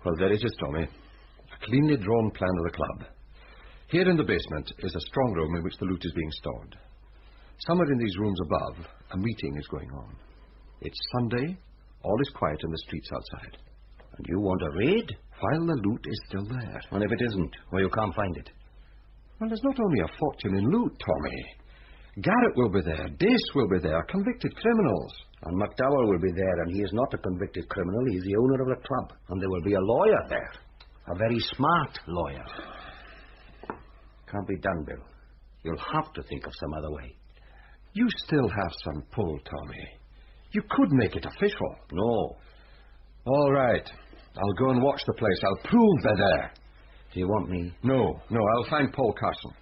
Well, there it is, Tommy. A cleanly drawn plan of the club. Here in the basement is a strong room in which the loot is being stored. Somewhere in these rooms above, a meeting is going on. It's Sunday. All is quiet in the streets outside. And you want a raid? While the loot is still there. And if it isn't, or you can't find it? Well, there's not only a fortune in loot, Tommy. Garrett will be there. Dace will be there. Convicted criminals. And McDowell will be there, and he is not a convicted criminal. He's the owner of the club. And there will be a lawyer there. A very smart lawyer. Can't be done, Bill. You'll have to think of some other way. You still have some pull, Tommy. You could make it official. No. All right. I'll go and watch the place. I'll prove they're there. Do you want me? No. I'll find Paul Carson.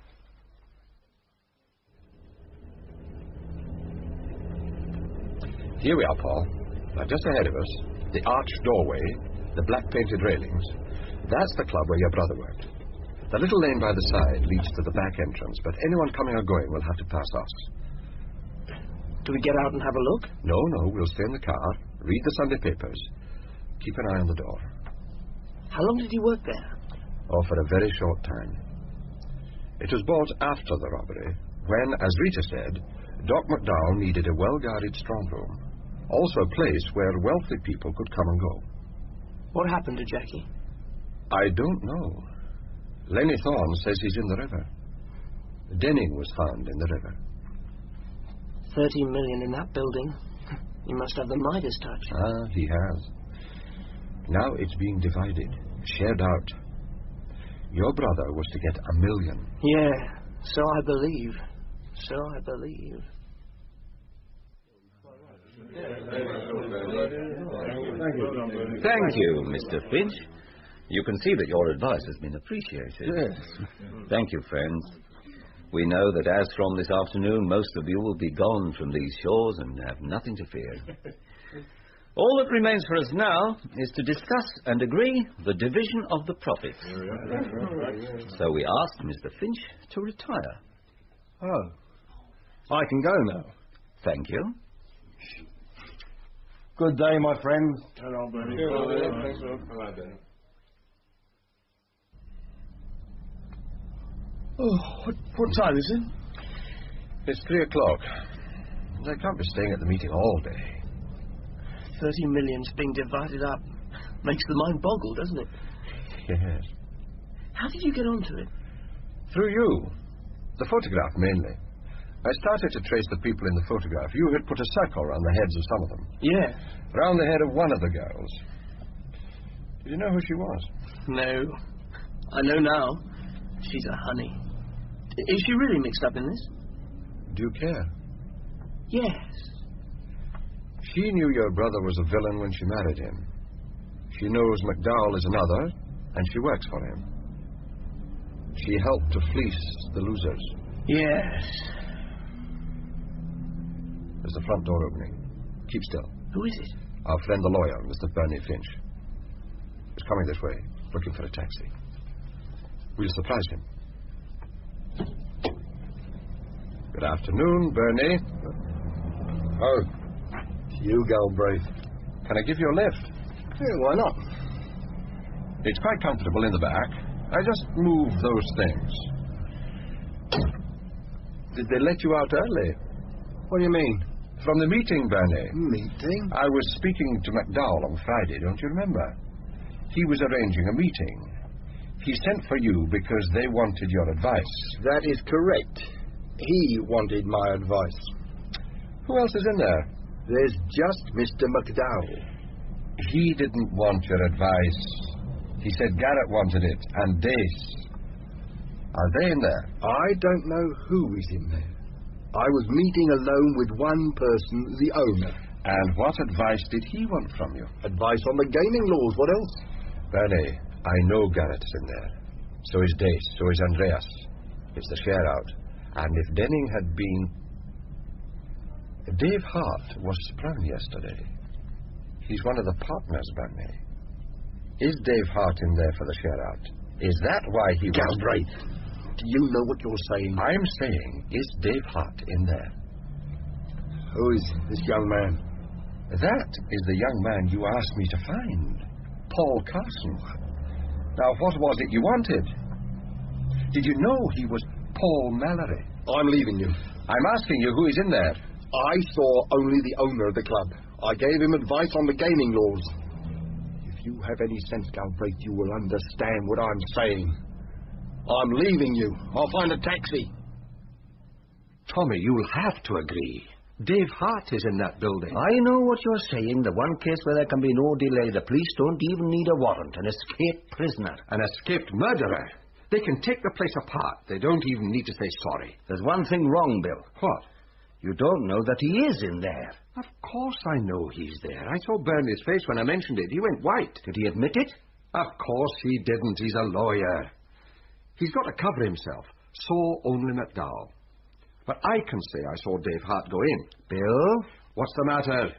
Here we are, Paul. Now, just ahead of us, the arched doorway, the black painted railings. That's the club where your brother worked. The little lane by the side leads to the back entrance, but anyone coming or going will have to pass us. Do we get out and have a look? No. We'll stay in the car, read the Sunday papers, keep an eye on the door. How long did he work there? Oh, for a very short time. It was bought after the robbery, when, as Rita said, Doc McDowell needed a well-guarded strong room, also a place where wealthy people could come and go. What happened to Jackie? I don't know. Lenny Thorne says he's in the river. Denning was found in the river. 30 million in that building. He must have the Midas Touch. Ah, he has. Now it's being divided, shared out. Your brother was to get $1 million. Yeah, so I believe. So I believe. Thank you, Mr. Finch. You can see that your advice has been appreciated. Yes. Thank you, friends. We know that as from this afternoon, most of you will be gone from these shores and have nothing to fear. All that remains for us now is to discuss and agree the division of the profits. So we asked Mr. Finch to retire. Oh. I can go now. Thank you. Good day, my friends. Hello, Bernie. Hello, Benny. Oh, what time is it? It's 3 o'clock. They can't be staying at the meeting all day. 30 million's being divided up. Makes the mind boggle, doesn't it? Yes. How did you get onto it? Through you. The photograph, mainly. I started to trace the people in the photograph. You had put a circle around the heads of some of them. Yeah. Round the head of one of the girls. Did you know who she was? No. I know now. She's a honey. Is she really mixed up in this? Do you care? Yes. She knew your brother was a villain when she married him. She knows McDowell is another, and she works for him. She helped to fleece the losers. Yes. There's the front door opening. Keep still. Who is it? Our friend the lawyer, Mr. Bernie Finch. He's coming this way, looking for a taxi. We'll surprise him. Good afternoon, Bernie. Oh, you, Galbraith. Can I give you a lift? Yeah, why not? It's quite comfortable in the back. I just moved those things. Did they let you out early? What do you mean? From the meeting, Bernie. Meeting? I was speaking to McDowell on Friday, don't you remember? He was arranging a meeting. He sent for you because they wanted your advice. That is correct. He wanted my advice. Who else is in there? There's just Mr. McDowell. He didn't want your advice. He said Garrett wanted it, and Dace. Are they in there? I don't know who is in there. I was meeting alone with one person, the owner. And what advice did he want from you? Advice on the gaming laws, what else? Bernie, I know Garrett's in there. So is Dace, so is Andreas. It's the share-out. And if Denning had been... Dave Hart was sprung yesterday. He's one of the partners, Bernie. Is Dave Hart in there for the share-out? Is that why he was... Galbraith, do you know what you're saying? I'm saying, is Dave Hart in there? Who is this young man? That is the young man you asked me to find. Paul Carson. Now, what was it you wanted? Did you know he was Paul Mallory? I'm leaving you. I'm asking you who is in there. I saw only the owner of the club. I gave him advice on the gaming laws. If you have any sense, Galbraith, you will understand what I'm saying. I'm leaving you. I'll find a taxi. Tommy, you'll have to agree. Dave Hart is in that building. I know what you're saying. The one case where there can be no delay. The police don't even need a warrant. An escaped prisoner. An escaped murderer. They can take the place apart. They don't even need to say sorry. There's one thing wrong, Bill. What? You don't know that he is in there. Of course I know he's there. I saw Bernie's face when I mentioned it. He went white. Did he admit it? Of course he didn't. He's a lawyer. He's got to cover himself. So only McDowell. But I can say I saw Dave Hart go in. Bill? What's the matter?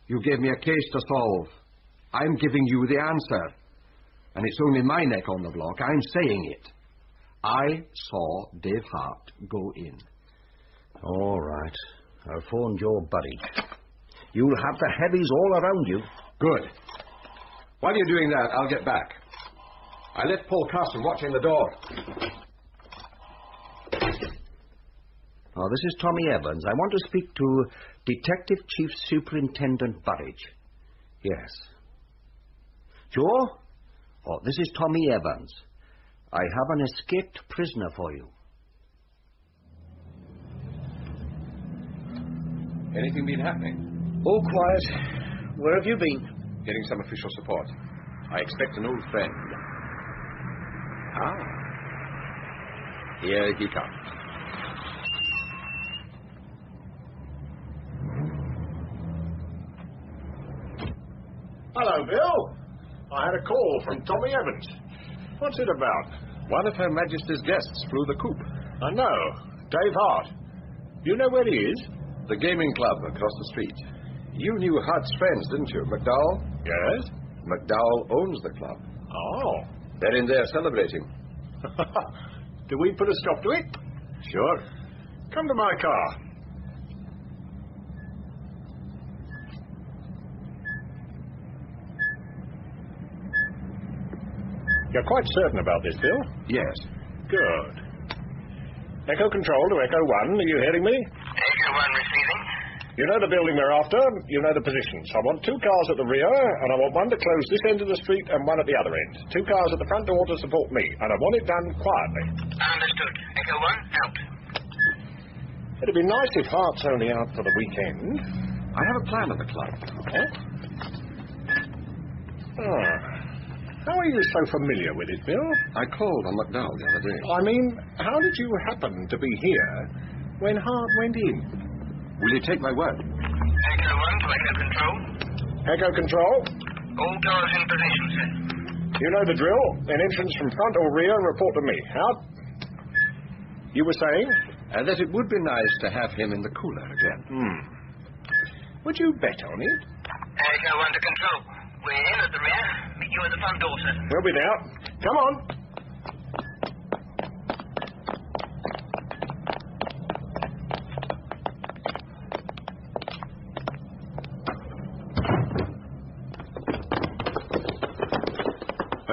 You gave me a case to solve. I'm giving you the answer. And it's only my neck on the block. I'm saying it. I saw Dave Hart go in. All right. I'll phone Joe Buddy. You'll have the heavies all around you. Good. While you're doing that, I'll get back. I left Paul Carson watching the door. Oh, this is Tommy Evans. I want to speak to Detective Chief Superintendent Burridge. Yes. Joe? Oh, this is Tommy Evans. I have an escaped prisoner for you. Anything been happening? All quiet. Where have you been? Getting some official support. I expect an old friend. Ah. Here he comes. Hello, Bill. I had a call from Tommy Evans. What's it about? One of Her Majesty's guests flew the coop. I know. Dave Hart. You know where he is? The gaming club across the street. You knew Hart's friends, didn't you? McDowell? Yes. McDowell owns the club. Oh. They're in there celebrating. Do we put a stop to it? Sure. Come to my car. You're quite certain about this, Bill? Yes. Good. Echo Control to Echo 1. Are you hearing me? Echo 1 receiving. You know the building we're after. You know the positions. I want 2 cars at the rear, and I want one to close this end of the street and one at the other end. 2 cars at the front door to support me, and I want it done quietly. Understood. Echo 1, out. It'd be nice if Hart's only out for the weekend. I have a plan of the club. Oh. How are you so familiar with it, Bill? I called on McDowell the other day. I mean, how did you happen to be here when Hart went in? Will you take my word? Echo 1 to Echo Control. Echo Control. All cars in position, sir. You know the drill. An entrance from front or rear, report to me. Hart? You were saying? That it would be nice to have him in the cooler again. Would you bet on it? Echo 1 to Control. We're in at the rear. Meet you at the front door, sir. We'll be there. Come on.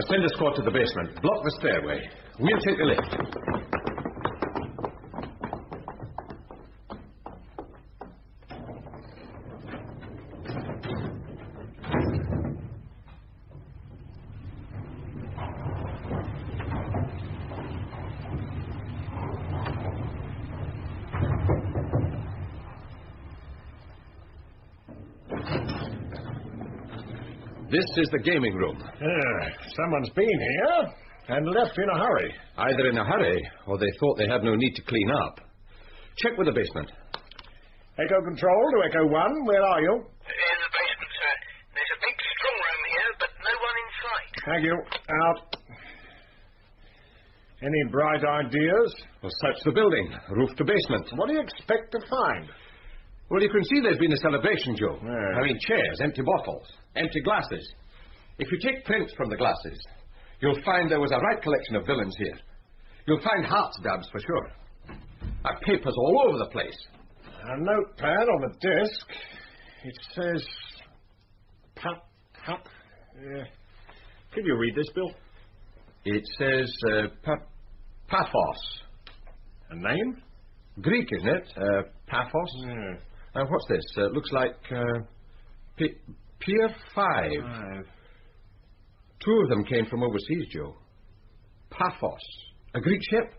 Send a squad to the basement. Block the stairway. We'll take the lift. This is the gaming room. Someone's been here and left in a hurry. Either in a hurry, or they thought they had no need to clean up. Check with the basement. Echo Control to Echo 1, where are you? In the basement, sir. There's a big strong room here, but no one in sight. Thank you. Out. Any bright ideas? Well, search the building, roof to basement. What do you expect to find? Well, you can see there's been a celebration, Joe. I mean, chairs, empty bottles, empty glasses. If you take prints from the glasses, you'll find there was a right collection of villains here. You'll find Hart's dabs for sure. Papers all over the place. A notepad on the desk. It says... Can you read this, Bill? It says Paphos. A name? Greek, isn't it? Paphos. Yeah. What's this? Looks like Pier 5. 2 of them came from overseas, Joe. Paphos. A Greek ship?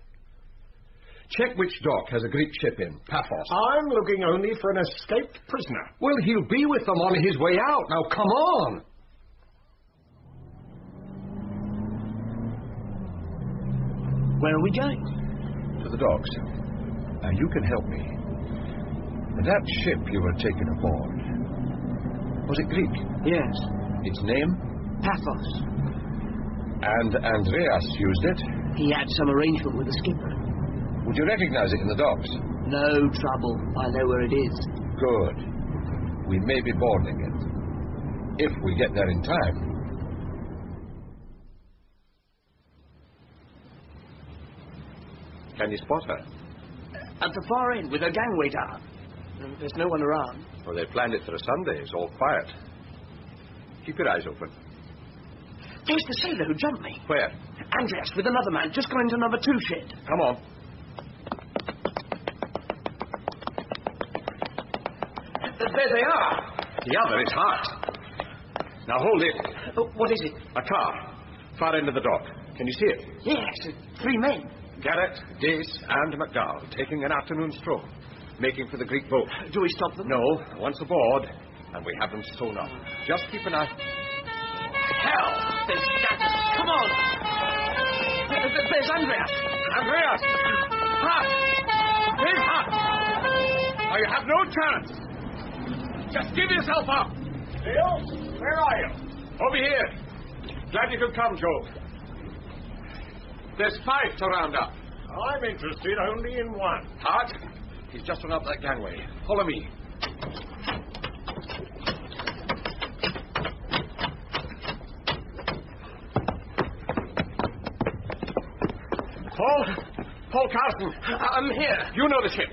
Check which dock has a Greek ship in. Paphos. I'm looking only for an escaped prisoner. Well, he'll be with them on his way out. Now, come on. Where are we going? To the docks. Now, you can help me. That ship you were taken aboard, was it Greek? Yes. Its name? Paphos. And Andreas used it? He had some arrangement with the skipper. Would you recognize it in the docks? No trouble. I know where it is. Good. We may be boarding it. If we get there in time. Can you spot her? At the far end, with her gangway down. There's no one around. Well, they planned it for a Sunday. It's all quiet. Keep your eyes open. There's the sailor who jumped me. Where? Andreas with another man, just going to number 2 shed. Come on. There they are. The other is Hart. Now hold it. What is it? A car. Far end of the dock. Can you see it? Yes, 3 men. Garrett, Dace, and McDowell taking an afternoon stroll, making for the Greek boat. Do we stop them? No. Once aboard, and we have them sewn up. Just keep an eye. Hell! Come on! There's Andreas! Andreas! Hart! Big Hart! Oh, you have no chance! Just give yourself up! Bill, where are you? Over here. Glad you could come, Joe. There's 5 to round up. I'm interested only in one. Hart, he's just run up that gangway. Follow me. Paul Carson. I'm here. You know the ship.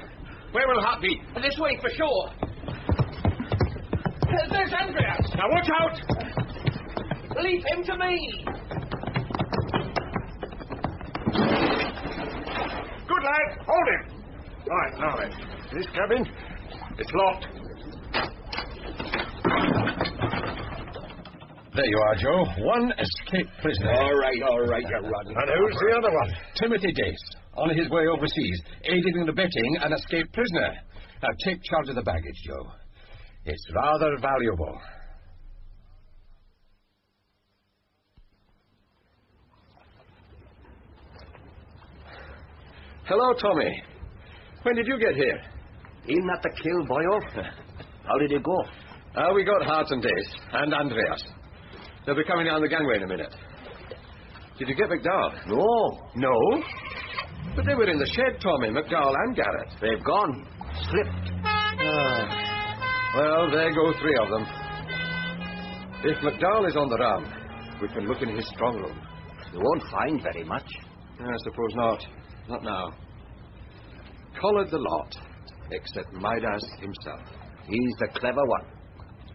Where will Hart be? This way, for sure. There's Andreas. Now watch out! Leave him to me. Good lad, hold him. Right, now then. This cabin? It's locked. There you are, Joe. One escaped prisoner. All right, you're running. And who's the other one? Timothy Dace, on his way overseas, aiding and abetting an escaped prisoner. Now take charge of the baggage, Joe. It's rather valuable. Hello, Tommy. When did you get here? In at the kill, boyo. How did it go? We got Hart and Dace, and Andreas. They'll be coming down the gangway in a minute. Did you get McDowell? No. No? But they were in the shed, Tommy, McDowell and Garrett. They've gone. Slipped. Well, there go 3 of them. If McDowell is on the run, we can look in his strong room. You won't find very much. I suppose not. Not now. Collared the lot, except Midas himself. He's the clever one.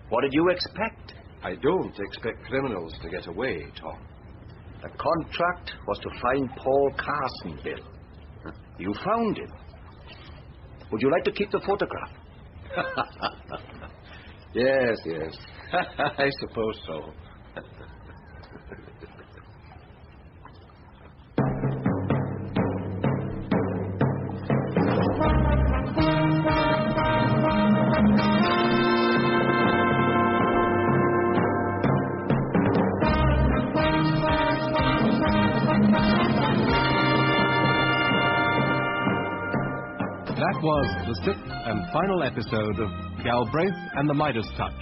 What did you expect? I don't expect criminals to get away, Tom. The contract was to find Paul Carson, Bill. You found him. Would you like to keep the photograph? Yes. I suppose so. That was the 6th and final episode of Galbraith and the Midas Touch,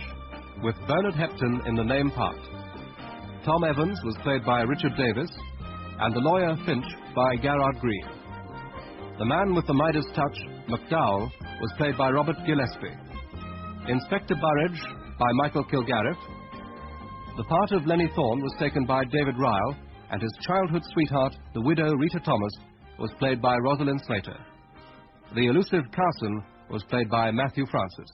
with Bernard Hepton in the name part. Tom Evans was played by Richard Davis, and the lawyer Finch by Garrard Green. The man with the Midas Touch, McDowell, was played by Robert Gillespie. Inspector Burridge by Michael Kilgarriff. The part of Lenny Thorne was taken by David Ryle, and his childhood sweetheart, the widow Rita Thomas, was played by Rosalind Slater. The elusive Carson was played by Matthew Francis.